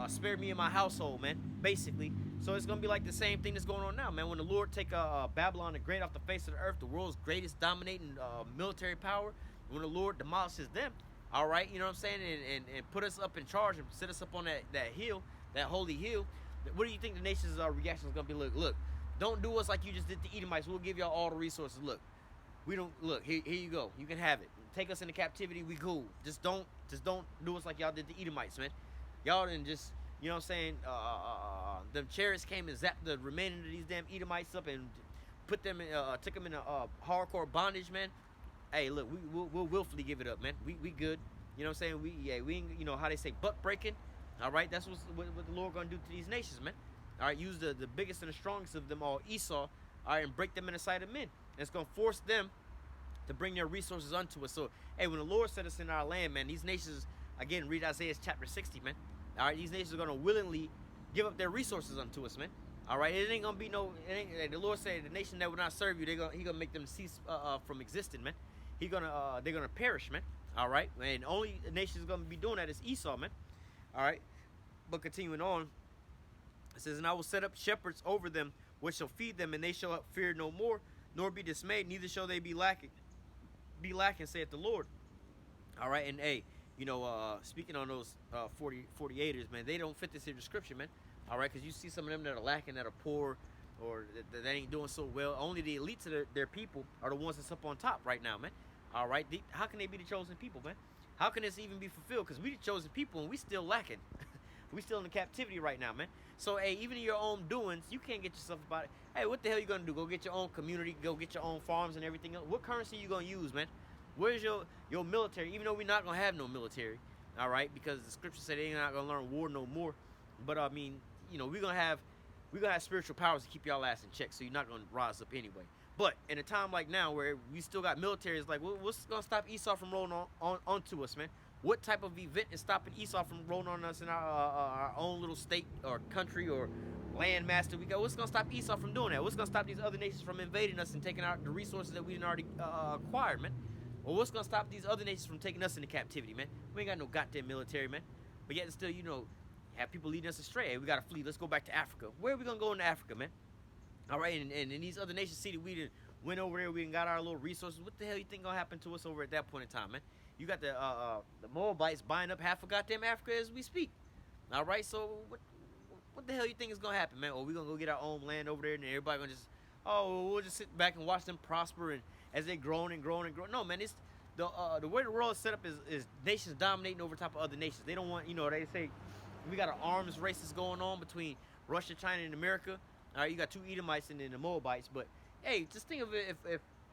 Spare me and my household, man. Basically, so it's gonna be like the same thing that's going on now, man. When the Lord take Babylon the Great off the face of the earth, the world's greatest dominating military power. When the Lord demolishes them, all right, you know what I'm saying, and put us up in charge and set us up on that hill, that holy hill. What do you think the nation's reaction is gonna be? Look, don't do us like you just did the Edomites. We'll give y'all all the resources. Look, we don't look here you go. You can have it. Take us into captivity. We cool. Just don't do us like y'all did the Edomites, man. Y'all didn't just, you know what I'm saying, the chariots came and zapped the remaining of these damn Edomites up and put them in, took them in a hardcore bondage, man. Hey, look, we'll willfully give it up, man. We good. You know what I'm saying? We ain't, you know how they say, buck breaking. All right, that's what the Lord gonna do to these nations, man. All right, use the biggest and the strongest of them all, Esau, all right, and break them in the sight of men. And it's gonna force them to bring their resources unto us. So, hey, when the Lord set us in our land, man, these nations, again, read Isaiah chapter 60, man. All right, these nations are gonna willingly give up their resources unto us, man. All right, it ain't gonna be no. The Lord said, the nation that will not serve you, He gonna make them cease from existing, man. They're gonna perish, man. All right, and only nation is gonna be doing that is Esau, man. All right, but continuing on, it says, and I will set up shepherds over them, which shall feed them, and they shall fear no more, nor be dismayed, neither shall they be lacking, saith the Lord. All right, and hey, you know, speaking on those 48ers, man, they don't fit this here description, man. All right, because you see some of them that are lacking, that are poor, or that ain't doing so well. Only the elites of their people are the ones that's up on top right now, man. All right, how can they be the chosen people, man? How can this even be fulfilled? Because we the chosen people and we still lacking. We still in the captivity right now, man. So, hey, even in your own doings, you can't get yourself about it. Hey, what the hell you gonna do? Go get your own community, go get your own farms and everything else. What currency you gonna use, man? Where's your military? Even though we're not gonna have no military, all right? Because the scripture said they're not gonna learn war no more. But I mean, you know, we're gonna have spiritual powers to keep y'all ass in check, so you're not gonna rise up anyway. But in a time like now where we still got military, it's like, what's gonna stop Esau from rolling onto us, man? What type of event is stopping Esau from rolling on us in our own little state or country or land master we got? What's gonna stop Esau from doing that? What's gonna stop these other nations from invading us and taking out the resources that we didn't already acquired, man? Or what's gonna stop these other nations from taking us into captivity, man? We ain't got no goddamn military, man. But yet still, you know, have people leading us astray. Hey, we gotta flee. Let's go back to Africa. Where are we gonna go into Africa, man? All right, and these other nations see that we done went over there, we got our little resources. What the hell you think gonna happen to us over at that point in time, man? You got the Moabites buying up half of goddamn Africa as we speak. All right, so what the hell you think is gonna happen, man? Or we gonna go get our own land over there and everybody gonna just, we'll just sit back and watch them prosper and as they growing and growing and growing? No, man, it's the way the world is set up is nations dominating over top of other nations. They don't want, you know, they say we got an arms races going on between Russia, China, and America. All right, you got two Edomites and then the Moabites, but hey, just think of it,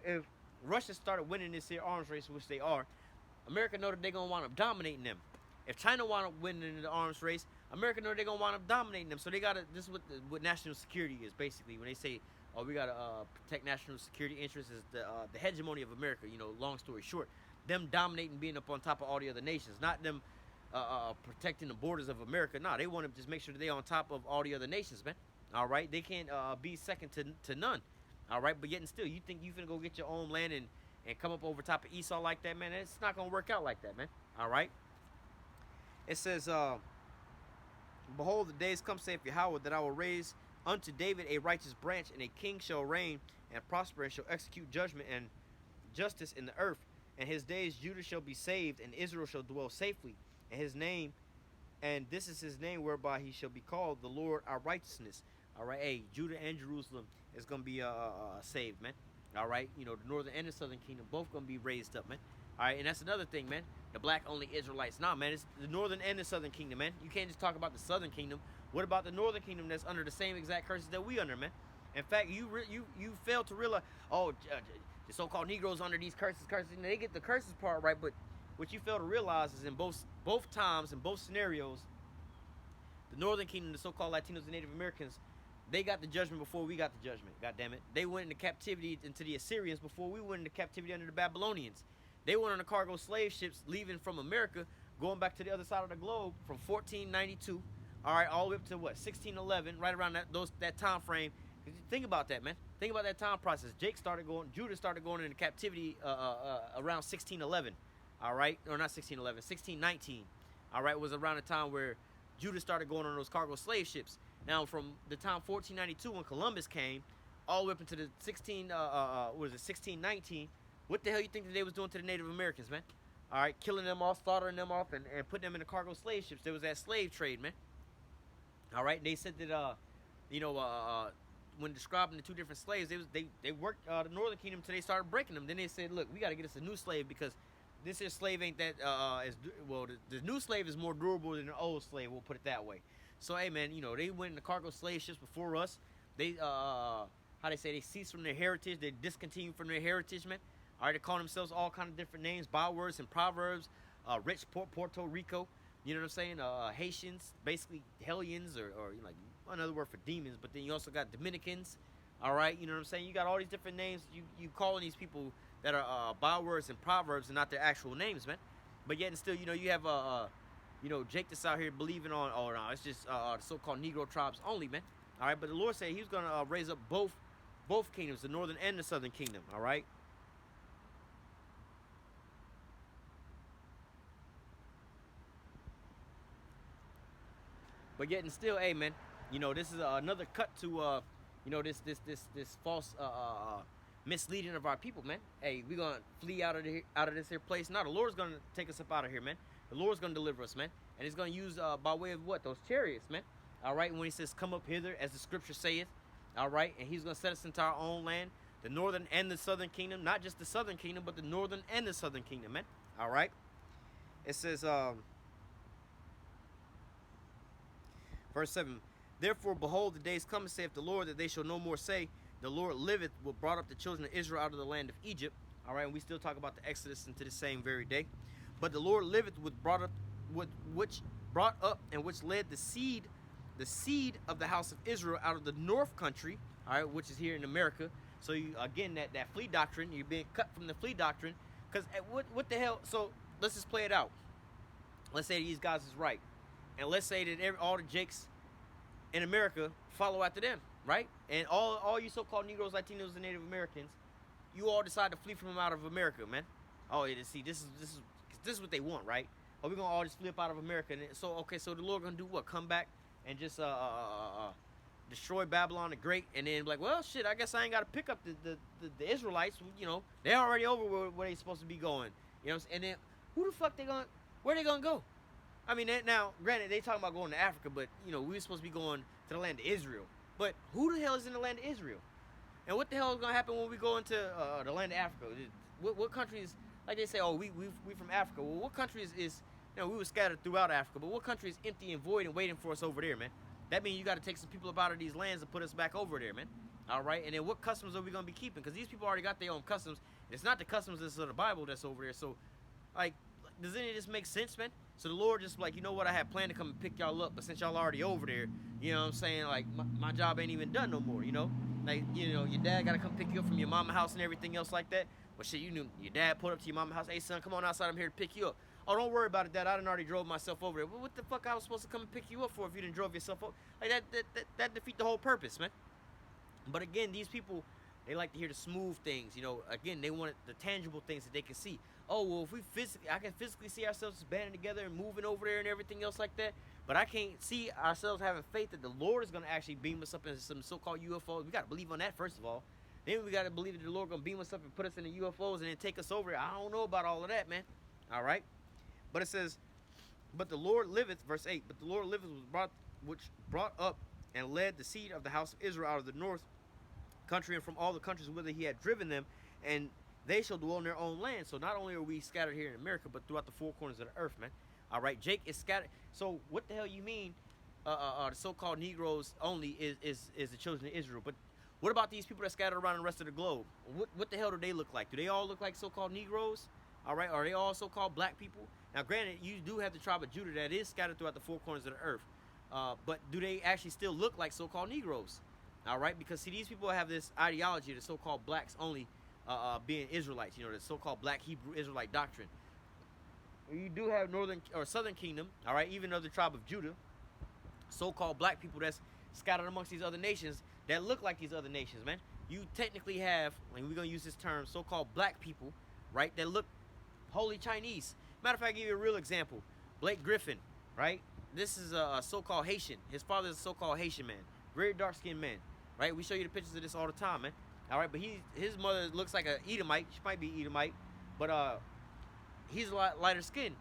if Russia started winning this here arms race, which they are, America know that they're going to wind up dominating them. If China wind up winning the arms race, America know they're going to wind up dominating them. So they got to, this is what national security is, basically. When they say, oh, we got to protect national security interests, is the hegemony of America, you know, long story short. Them dominating, being up on top of all the other nations, not them protecting the borders of America. No, they want to just make sure that they're on top of all the other nations, man. All right? They can't be second to none. All right? But yet and still, you think you finna go get your own land and come up over top of Esau like that, man? It's not gonna work out like that, man. All right. It says, behold, the days come, saith Yahweh, that I will raise unto David a righteous branch, and a king shall reign and prosper, and shall execute judgment and justice in the earth. And his days Judah shall be saved, and Israel shall dwell safely. And his name, and this is his name whereby he shall be called the Lord our righteousness. All right, hey, Judah and Jerusalem is gonna be saved, man. All right, you know, the northern and the southern kingdom both gonna be raised up, man. All right, and that's another thing, man. The black only Israelites, nah, man. It's the northern and the southern kingdom, man. You can't just talk about the southern kingdom. What about the northern kingdom that's under the same exact curses that we under, man? In fact, you fail to realize, the so-called Negroes under these curses. And they get the curses part right, but what you fail to realize is in both times, in both scenarios, the northern kingdom, the so-called Latinos and Native Americans, they got the judgment before we got the judgment. God damn it. They went into captivity into the Assyrians before we went into captivity under the Babylonians. They went on the cargo slave ships leaving from America, going back to the other side of the globe from 1492, all right, all the way up to what, 1611, right around that time frame. Think about that, man. Think about that time process. Judah started going into captivity around 1611. All right, or not 1611, 1619. All right, was around the time where Judah started going on those cargo slave ships. Now, from the time 1492 when Columbus came, all the way up into the 1619. What the hell you think that they was doing to the Native Americans, man? All right, killing them off, slaughtering them off, and putting them in the cargo slave ships. There was that slave trade, man. All right, they said that when describing the two different slaves, they worked the Northern Kingdom until they started breaking them. Then they said, look, we got to get us a new slave because this here slave ain't that as well. The new slave is more durable than the old slave. We'll put it that way. So hey, man, they went in the cargo slave ships before us. They how they say, they ceased from their heritage. They discontinued from their heritage, man. All right, they call themselves all kind of different names, bywords and proverbs. Rich Puerto Rico, you know what I'm saying? Haitians, basically Hellions, or like another word for demons. But then you also got Dominicans. All right, you know what I'm saying? You got all these different names. You calling these people that are bywords and proverbs and not their actual names, man. But yet and still, you have Jake that's out here believing on, oh no, it's just the so-called Negro tribes only, man. All right, but the Lord said He was gonna raise up both kingdoms, the northern and the southern kingdom. All right. But yet and still, hey man, this is another cut to this false misleading of our people, man. Hey, we gonna flee out of this here place. Now the Lord's gonna take us up out of here, man. The Lord's gonna deliver us, man, and He's gonna use by way of what? Those chariots, man. All right, when He says, "Come up hither," as the Scripture saith. All right, and He's gonna set us into our own land, the northern and the southern kingdom, not just the southern kingdom, but the northern and the southern kingdom, man. All right. It says, verse 7, therefore, behold, the days come, saith the Lord, that they shall no more say, the Lord liveth, what brought up the children of Israel out of the land of Egypt. All right, and we still talk about the Exodus into the same very day. But the Lord liveth, which brought up and which led the seed of the house of Israel out of the north country, all right, which is here in America. So you, again, that flea doctrine, you're being cut from the flea doctrine, because what the hell? So let's just play it out. Let's say these guys is right, and let's say that all the Jakes in America follow after them, right? And all you so-called Negroes, Latinos, and Native Americans, you all decide to flee from them out of America, man. Oh, yeah, see, this is what they want, right? Oh, we're gonna all just flee up out of America, and so okay, so the Lord gonna do what? Come back and just destroy Babylon the Great, and then like, well, shit, I guess I ain't gotta pick up the Israelites. They're already over where they supposed to be going. And then who the fuck where they gonna go? I mean, now, granted, they talking about going to Africa, but, we were supposed to be going to the land of Israel. But who the hell is in the land of Israel? And what the hell is going to happen when we go into the land of Africa? What countries, like they say, oh, we from Africa. Well, what country is we were scattered throughout Africa, but what country is empty and void and waiting for us over there, man? That means you got to take some people up out of these lands and put us back over there, man. All right? And then what customs are we going to be keeping? Because these people already got their own customs. It's not the customs of the Bible that's over there. So, like, does any of this make sense, man? So the Lord just like, you know what, I had planned to come and pick y'all up, but since y'all already over there, you know what I'm saying, like, my job ain't even done no more, Like, your dad got to come pick you up from your mama house and everything else like that. But shit, you knew your dad pulled up to your mama house, hey, son, come on outside, I'm here to pick you up. Oh, don't worry about it, Dad, I done already drove myself over there. Well, what the fuck I was supposed to come and pick you up for if you didn't drove yourself up? Like, that defeat the whole purpose, man. But again, these people, they like to hear the smooth things, Again, they want the tangible things that they can see. Oh, well, if I can physically see ourselves banding together and moving over there and everything else like that, but I can't see ourselves having faith that the Lord is going to actually beam us up in some so-called UFOs. We got to believe on that, first of all. Then we got to believe that the Lord going to beam us up and put us in the UFOs and then take us over there. I don't know about all of that, man. All right? But it says, but the Lord liveth, verse 8, but the Lord liveth, which brought up and led the seed of the house of Israel out of the north country and from all the countries whither he had driven them, and they shall dwell in their own land. So not only are we scattered here in America, but throughout the four corners of the earth, man. All right, Jake is scattered. So what the hell you mean the so-called Negroes only is the children of Israel? But what about these people that scattered around the rest of the globe? What the hell do they look like? Do they all look like so-called Negroes? All right, are they all so-called black people? Now, granted, you do have the tribe of Judah that is scattered throughout the four corners of the earth. But do they actually still look like so-called Negroes? All right, because see, these people have this ideology, the so-called blacks only being Israelites, the so-called black Hebrew Israelite doctrine. You do have northern or southern kingdom, all right, even though the tribe of Judah, so-called black people that's scattered amongst these other nations, that look like these other nations, man. You technically have, like we're gonna use this term, so-called black people, right? That look wholly Chinese. Matter of fact, I'll give you a real example. Blake Griffin, right? This is a so-called Haitian. His father is a so-called Haitian man, very dark-skinned man, right? We show you the pictures of this all the time, man. All right, but his mother looks like a Edomite. She might be Edomite, but he's a lot lighter skinned.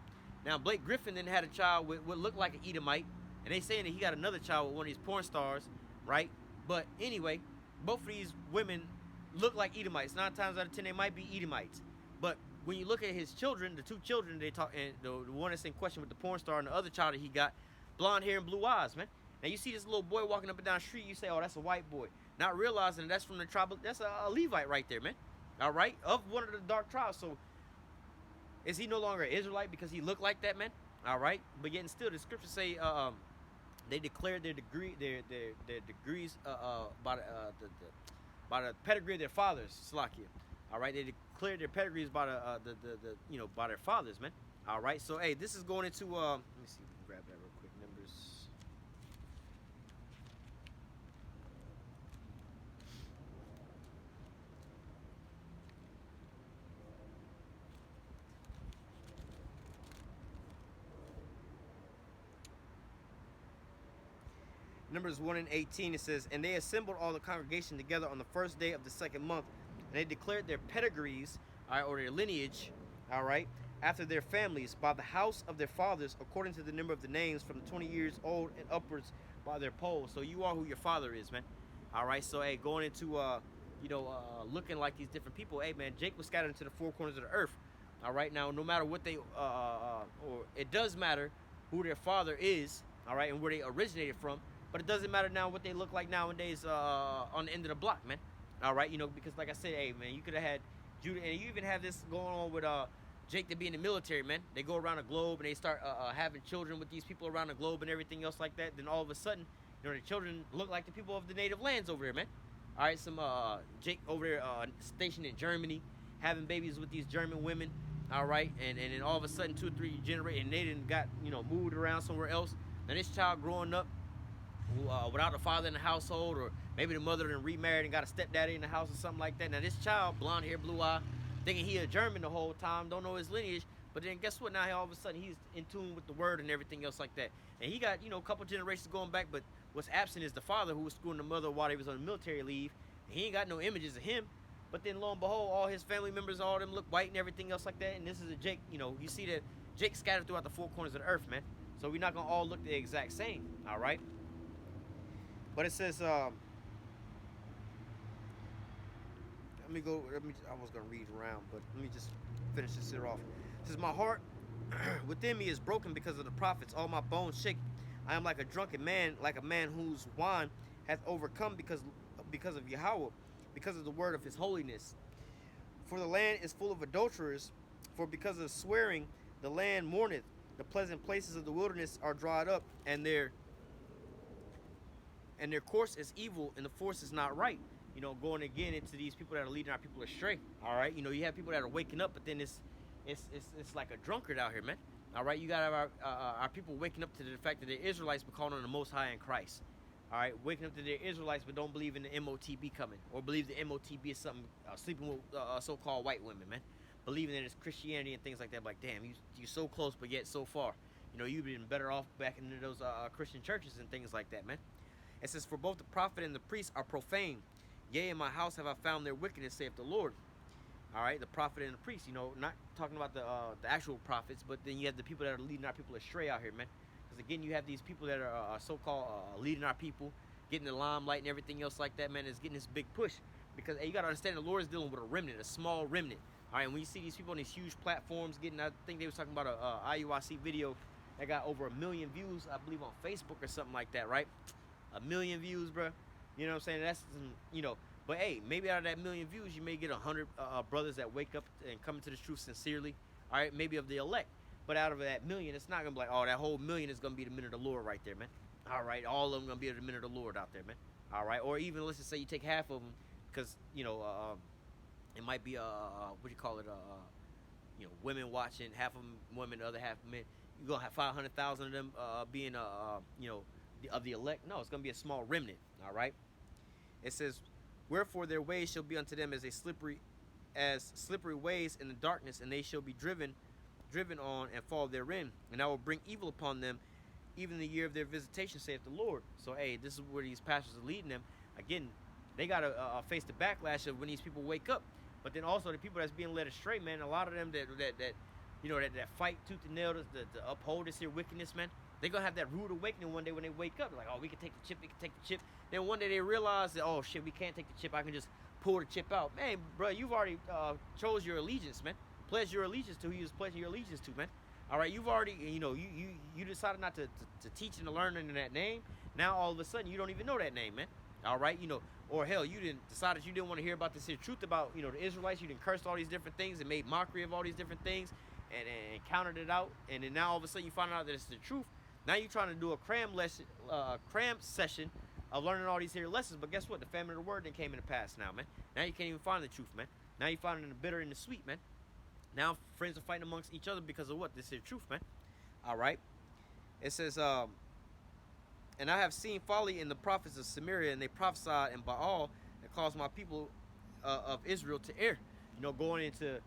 Now Blake Griffin then had a child with what looked like an Edomite, and they saying that he got another child with one of these porn stars, right? But anyway, both of these women look like Edomites. 9 times out of 10, they might be Edomites. But when you look at his children, the 2 children they talk, and the one that's in question with the porn star and the other child that he got, blonde hair and blue eyes, man. Now you see this little boy walking up and down the street, you say, oh, that's a white boy. Not realizing that that's from the tribe, that's a Levite right there, man. All right, of one of the dark tribes. So is he no longer an Israelite because he looked like that, man? All right, but yet and still, the scriptures say they declared their degrees by the pedigree of their fathers, Slakia. All right, they declared their pedigrees by by their fathers, man. All right, so hey, this is going into let me see, grab that real quick. Numbers. Numbers 1 and 18, it says, and they assembled all the congregation together on the first day of the 2nd month, and they declared their pedigrees, all right, or their lineage, all right, after their families, by the house of their fathers, according to the number of the names, from 20 years old and upwards, by their polls. So you are who your father is, man. All right, so hey, going into looking like these different people. Hey, man, Jake was scattered into the 4 corners of the earth. All right, now no matter what they or it does matter who their father is, all right, and where they originated from. But it doesn't matter now what they look like nowadays on the end of the block, man. All right, because like I said, hey, man, you could have had Judah, and you even have this going on with Jake to be in the military, man. They go around the globe and they start having children with these people around the globe and everything else like that. Then all of a sudden, the children look like the people of the native lands over there, man. All right, some Jake over there stationed in Germany, having babies with these German women. All right, and then all of a sudden 2 or 3 generations, and they didn't got moved around somewhere else. Now this child growing up without a father in the household, or maybe the mother then remarried and got a stepdaddy in the house or something like that. Now this child, blonde hair, blue eye, thinking he a German the whole time, don't know his lineage. But then guess what? Now all of a sudden he's in tune with the word and everything else like that. And he got a couple generations going back. But what's absent is the father who was schooling the mother while they was on military leave. And he ain't got no images of him. But then lo and behold, all his family members, all of them look white and everything else like that. And this is a Jake. You see that Jake scattered throughout the 4 corners of the earth, man. So we're not gonna all look the exact same. All right. But it says, I was going to read around, but let me just finish this here off. It says, my heart within me is broken because of the prophets. All my bones shake. I am like a drunken man, like a man whose wine hath overcome because of Yahweh, because of the word of his holiness. For the land is full of adulterers, for because of swearing the land mourneth. The pleasant places of the wilderness are dried up, and their course is evil, and the force is not right. Going again into these people that are leading our people astray. All right, you have people that are waking up, but then it's like a drunkard out here, man. All right, you got our people waking up to the fact that they're Israelites, but calling on the Most High in Christ. All right, waking up to their Israelites, but don't believe in the MOTB coming, or believe the MOTB is something sleeping with so-called white women, man. Believing that it's Christianity and things like that. Like, damn, you're so close, but yet so far. You've been better off back into those Christian churches and things like that, man. It says, for both the prophet and the priest are profane. Yea, in my house have I found their wickedness, saith the Lord. All right, the prophet and the priest, not talking about the actual prophets, but then you have the people that are leading our people astray out here, man. Because again, you have these people that are so-called leading our people, getting the limelight and everything else like that, man. Is getting this big push. Because hey, you got to understand, the Lord is dealing with a remnant, a small remnant. All right, and when you see these people on these huge platforms getting, I think they was talking about a IUIC video that got over 1 million views, I believe, on Facebook or something like that, right? 1 million views, bro. You know what I'm saying? That's, but hey, maybe out of that 1 million views, you may get 100 brothers that wake up and come into the truth sincerely. All right, maybe of the elect. But out of that 1 million, it's not going to be like, oh, that whole 1 million is going to be the men of the Lord right there, man. All right, all of them going to be the men of the Lord out there, man. All right, or even let's just say you take half of them because, it might be, women watching, half of them women, the other half men. You're going to have 500,000 of them being, of the elect. No, it's going to be a small remnant, all right? It says, wherefore their ways shall be unto them as slippery ways in the darkness, and they shall be driven on and fall therein. And I will bring evil upon them, even the year of their visitation, saith the Lord. So, hey, this is where these pastors are leading them. Again, they got to face the backlash of when these people wake up. But then also the people that's being led astray, man, a lot of them that fight tooth and nail to uphold this here wickedness, man, they're going to have that rude awakening one day when they wake up. Like, oh, we can take the chip, we can take the chip. Then one day they realize that, oh, shit, we can't take the chip. I can just pull the chip out. Man, bro, you've already chose your allegiance, man. Pledge your allegiance to who you was pledging your allegiance to, man. All right, you've already, you decided not to teach and to learn in that name. Now, all of a sudden, you don't even know that name, man. All right, or hell, you decided you didn't want to hear about this here truth about, the Israelites. You didn't curse all these different things and made mockery of all these different things and counted it out. And then now all of a sudden you find out that it's the truth. Now you're trying to do a cram session of learning all these here lessons. But guess what? The famine of the word then came into pass now, man. Now you can't even find the truth, man. Now you're finding the bitter and the sweet, man. Now friends are fighting amongst each other because of what? This is truth, man. All right. It says, and I have seen folly in the prophets of Samaria, and they prophesied in Baal and caused my people of Israel to err. Going into,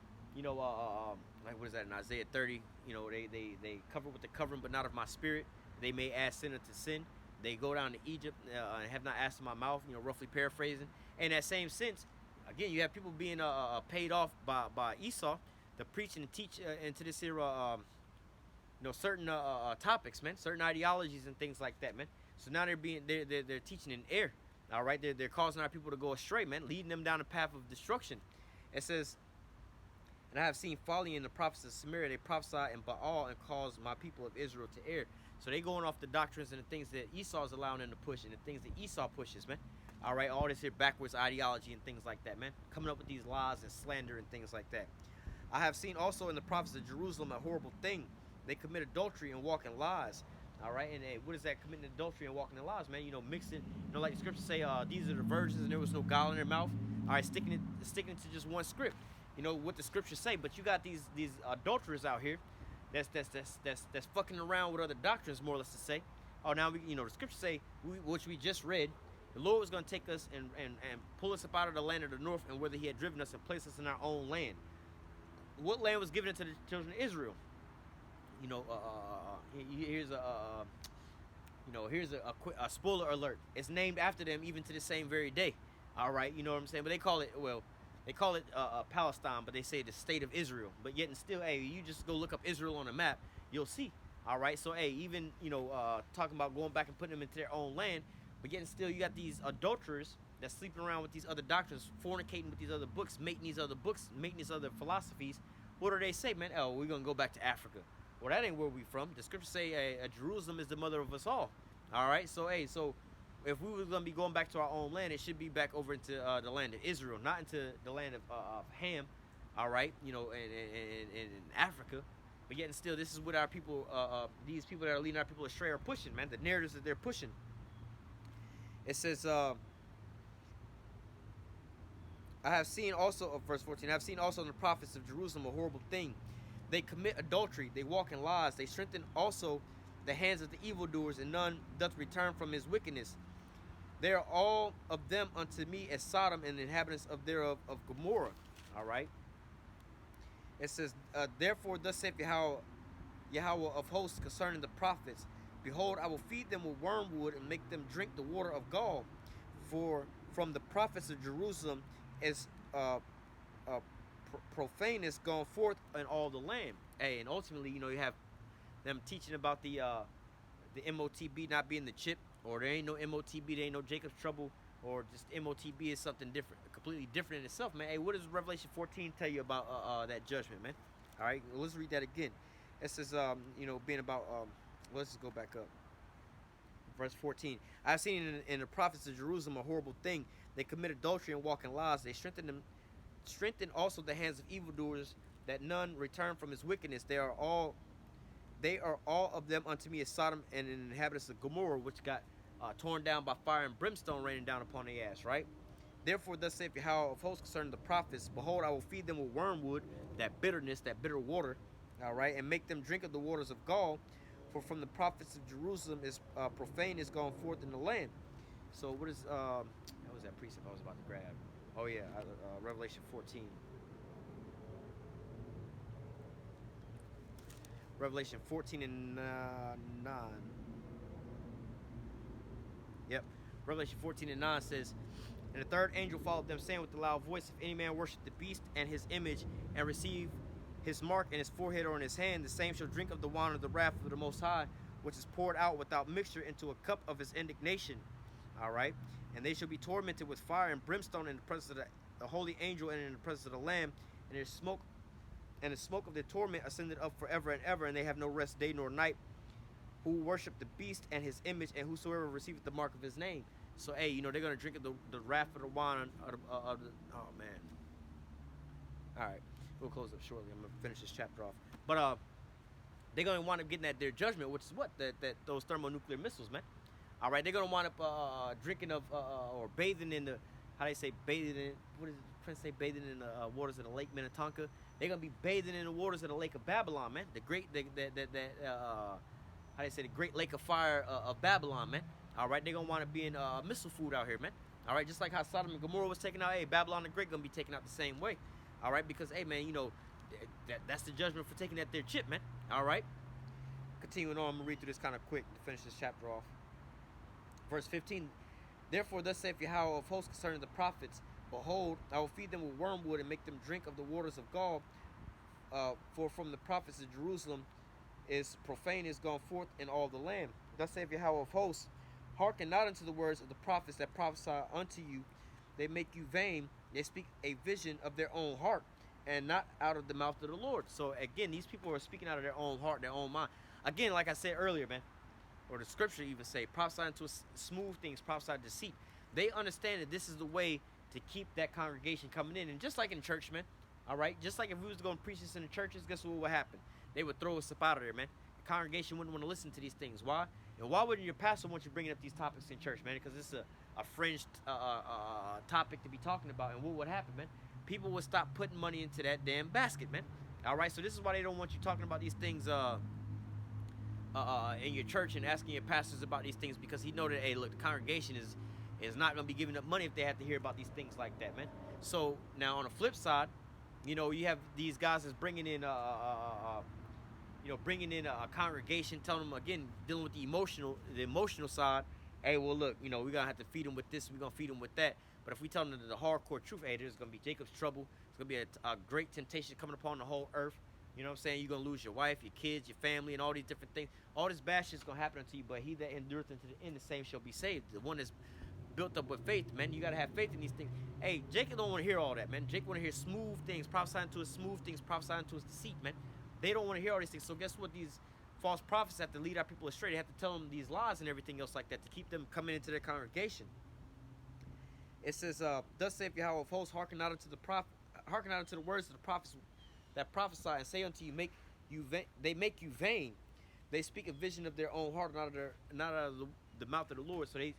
like what is that in Isaiah 30? They cover with the covering, but not of my spirit. They may add sin unto sin. They go down to Egypt and have not asked in my mouth. Roughly paraphrasing. In that same sense, again, you have people being paid off by Esau to preach and teach into this here, certain topics, man, certain ideologies and things like that, man. So now they're teaching in error. All right, they're causing our people to go astray, man, leading them down the path of destruction. It says, and I have seen folly in the prophets of Samaria. They prophesy in Baal and cause my people of Israel to err. So they going off the doctrines and the things that Esau is allowing them to push and the things that Esau pushes, man. All right, all this here backwards ideology and things like that, man. Coming up with these lies and slander and things like that. I have seen also in the prophets of Jerusalem a horrible thing. They commit adultery and walk in lies. All right, and what is that, committing adultery and walking in lies, man? Mixing, like the scriptures say, these are the virgins and there was no gall in their mouth. All right, sticking to just one script. What the scriptures say, but you got these adulterers out here that's fucking around with other doctrines, more or less to say. Oh, now the scriptures say, which we just read, the Lord was going to take us and pull us up out of the land of the north and whither He had driven us and place us in our own land. What land was given to the children of Israel? Here's a spoiler alert. It's named after them even to the same very day. All right, you know what I'm saying? But they call it Palestine, but they say the state of Israel. But yet and still, hey, you just go look up Israel on a map, you'll see. All right, so hey, even talking about going back and putting them into their own land, but yet and still, you got these adulterers that's sleeping around with these other doctrines, fornicating with these other books, making these other philosophies. What do they say, man? Oh, we're gonna go back to Africa. Well, that ain't where we from. The scriptures say Jerusalem is the mother of us all. All right, so hey, if we were gonna be going back to our own land, it should be back over into the land of Israel, not into the land of Ham. All right, in Africa. But yet and still, this is what our people, these people that are leading our people astray are pushing, man. The narratives that they're pushing. It says, I have seen also, verse 14, I have seen also in the prophets of Jerusalem a horrible thing. They commit adultery, they walk in lies, they strengthen also the hands of the evildoers, and none doth return from his wickedness. They are all of them unto me as Sodom and the inhabitants of thereof of Gomorrah. All right. It says, therefore thus saith Yahweh of hosts concerning the prophets, behold, I will feed them with wormwood and make them drink the water of gall. For from the prophets of Jerusalem is profaneness gone forth in all the land. Hey, and ultimately, you have them teaching about the MOTB not being the chip, or there ain't no MOTB, there ain't no Jacob's trouble, or just MOTB is something different, completely different in itself, man. Hey, what does Revelation 14 tell you about that judgment, man? All right, let's read that again. It says, being about, let's just go back up. Verse 14. I have seen in the prophets of Jerusalem a horrible thing. They commit adultery and walk in lies. They strengthen also the hands of evildoers, that none return from his wickedness. They are all of them unto me as Sodom and the inhabitants of Gomorrah, which got torn down by fire and brimstone raining down upon their ass, right? Therefore, thus saith Yahweh of hosts concerning the prophets, behold, I will feed them with wormwood, that bitterness, that bitter water, all right, and make them drink of the waters of gall. For from the prophets of Jerusalem is profane is gone forth in the land. So what is That was that precept I was about to grab. Oh yeah, Revelation 14. Revelation 14 and 9. Yep. Revelation 14 and 9 says, and the third angel followed them, saying with a loud voice, if any man worship the beast and his image, and receive his mark in his forehead or in his hand, the same shall drink of the wine of the wrath of the Most High, which is poured out without mixture into a cup of his indignation. All right. And they shall be tormented with fire and brimstone in the presence of the holy angel and in the presence of the Lamb, and their smoke and the smoke of their torment ascended up forever and ever, and they have no rest day nor night, who worship the beast and his image, and whosoever receiveth the mark of his name. So, hey, they're going to drink of the wrath of the wine of the, oh, man. All right, we'll close up shortly. I'm going to finish this chapter off. But they're going to wind up getting at their judgment, which is what? That those thermonuclear missiles, man. All right, they're going to wind up drinking of, or bathing in the, how they say, bathing in, what does the prince say, bathing in the waters of the Lake Minnetonka. They're going to be bathing in the waters of the Lake of Babylon, man. The great, how they say, the great lake of fire of Babylon, man. All right, they're going to want to be in missile food out here, man. All right, just like how Sodom and Gomorrah was taken out, hey, Babylon the Great going to be taken out the same way. All right, because, hey, man, that's the judgment for taking at their chip, man. All right. Continuing on, I'm going to read through this kind of quick to finish this chapter off. Verse 15, therefore thus saith Yahweh of hosts concerning the prophets, behold, I will feed them with wormwood and make them drink of the waters of gall, for from the prophets of Jerusalem is profane is gone forth in all the land. Thus saith Yahweh of hosts, hearken not unto the words of the prophets that prophesy unto you. They make you vain. They speak a vision of their own heart, and not out of the mouth of the Lord. So again, these people are speaking out of their own heart, their own mind. Again, like I said earlier, man, or the scripture even say, prophesy unto smooth things, prophesy deceit. They understand that this is the way to keep that congregation coming in. And just like in church, man, all right, just like if we was going to preach this in the churches, guess what would happen? They would throw us up out of there, man. The congregation wouldn't want to listen to these things. Why? And why wouldn't your pastor want you bringing up these topics in church, man? Because it's a fringe topic to be talking about. And what would happen, man? People would stop putting money into that damn basket, man. All right, so this is why they don't want you talking about these things in your church and asking your pastors about these things, because he know that, hey, look, the congregation is not going to be giving up money if they have to hear about these things like that, man. So now on the flip side, you have these guys that's bringing in bringing in a congregation, telling them, again, dealing with the emotional side. Hey, well, look, we're going to have to feed them with this, we're going to feed them with that. But if we tell them the hardcore truth, hey, there's going to be Jacob's trouble. It's going to be a great temptation coming upon the whole earth. You know what I'm saying? You're going to lose your wife, your kids, your family, and all these different things. All this bad shit's going to happen unto you, but he that endureth unto the end, the same shall be saved. The one that's built up with faith, man. You got to have faith in these things. Hey, Jacob don't want to hear all that, man. Jacob want to hear smooth things, prophesying to his smooth things, prophesying to his deceit, man. They don't want to hear all these things. So guess what? These false prophets have to lead our people astray. They have to tell them these lies and everything else like that to keep them coming into their congregation. It says, thus saith Yahweh of hosts, hearken not unto the words of the prophets that prophesy, and say unto you, they make you vain. They speak a vision of their own heart, not out of the mouth of the Lord. So they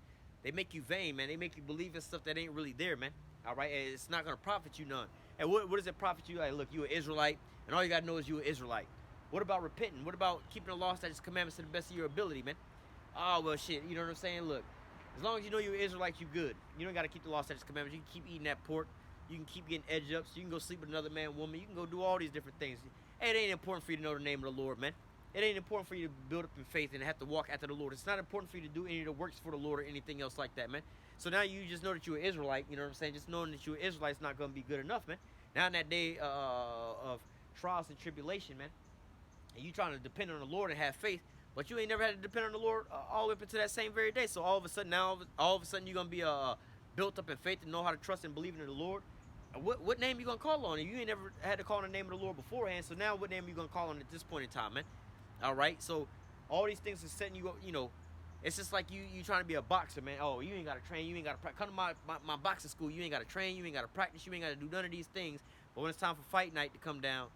make you vain, man. They make you believe in stuff that ain't really there, man. All right, and it's not gonna profit you none. And what does it profit you? Like, look, you an Israelite, and all you gotta know is you an Israelite. What about repenting? What about keeping the law, statutes, commandments to the best of your ability, man? Oh well, shit. You know what I'm saying? Look, as long as you know you're an Israelite, you good. You don't gotta keep the law, statutes, commandments. You can keep eating that pork. You can keep getting edge ups. You can go sleep with another man, woman. You can go do all these different things. Hey, it ain't important for you to know the name of the Lord, man. It ain't important for you to build up in faith and have to walk after the Lord. It's not important for you to do any of the works for the Lord or anything else like that, man. So now you just know that you're an Israelite. You know what I'm saying? Just knowing that you're an Israelite is not going to be good enough, man. Now in that day of trials and tribulation, man, and you trying to depend on the Lord and have faith, but you ain't never had to depend on the Lord all the way up until that same very day. So all of a sudden you're going to be built up in faith and know how to trust and believe in the Lord. What name you gonna call on? You ain't never had to call on the name of the Lord beforehand, so now what name you gonna call on at this point in time, man? All right, so all these things are setting you up. It's just like you trying to be a boxer, man. Oh, you ain't gotta train, you ain't gotta come to my boxing school. You ain't gotta train, you ain't gotta practice, you ain't gotta do none of these things. But when it's time for fight night to come down,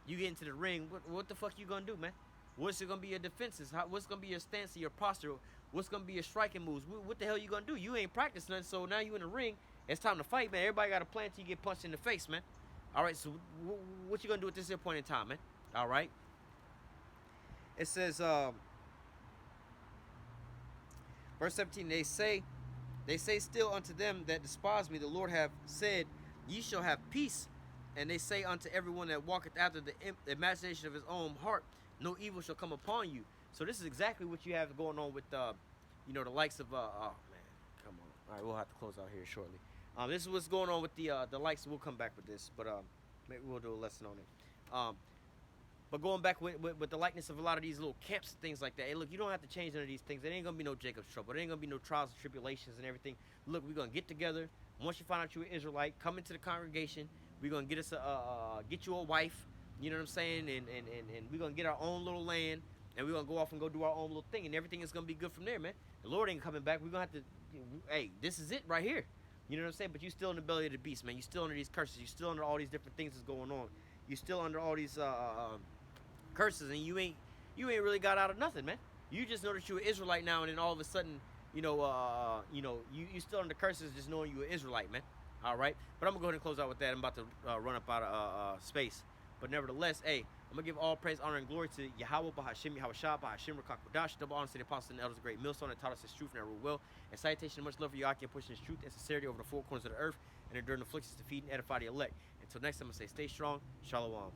you get into the ring. What the fuck you gonna do, man? What's it gonna be your defenses? What's gonna be your stance, your posture? What's gonna be your striking moves? What the hell you gonna do? You ain't practiced nothing, so now you in the ring. It's time to fight, man. Everybody got a plan till you get punched in the face, man. All right, so what you gonna do at this point in time, man? All right. It says, verse 17, they say, They say still unto them that despise me, the Lord hath said, ye shall have peace. And they say unto everyone that walketh after the imagination of his own heart, no evil shall come upon you. So this is exactly what you have going on with, you know, the likes of, oh man, come on. All right, we'll have to close out here shortly. This is what's going on with the likes. We'll come back with this, but maybe we'll do a lesson on it. But going back with the likeness of a lot of these little camps and things like that. Hey, look, you don't have to change none of these things. There ain't gonna be no Jacob's trouble. There ain't gonna be no trials and tribulations and everything. Look, we're gonna get together. Once you find out you're an Israelite, come into the congregation. We're gonna get us get you a wife. You know what I'm saying? And we're gonna get our own little land, and we're gonna go off and go do our own little thing, and everything is gonna be good from there, man. The Lord ain't coming back. We're gonna have to. Hey, this is it right here. You know what I'm saying? But you still in the belly of the beast, man. You still under these curses. You still under all these different things that's going on. You still under all these curses, and you ain't really got out of nothing, man. You just know that you're an Israelite now, and then all of a sudden, you still under curses just knowing you're an Israelite, man. All right, but I'm gonna go ahead and close out with that. I'm about to run up out of space, but nevertheless, hey, I'm gonna give all praise, honor, and glory to Yahweh, Bahashim, Yahweh Shah, Bahashim, Rakakwadash, double honor to the apostles and elders, the great millstone that taught us his truth and our rule well, and citation and much love for Yahweh, pushing his truth and sincerity over the four corners of the earth, and enduring afflictions to feed and edify the elect. Until next time, I'm gonna say, stay strong, Shalom.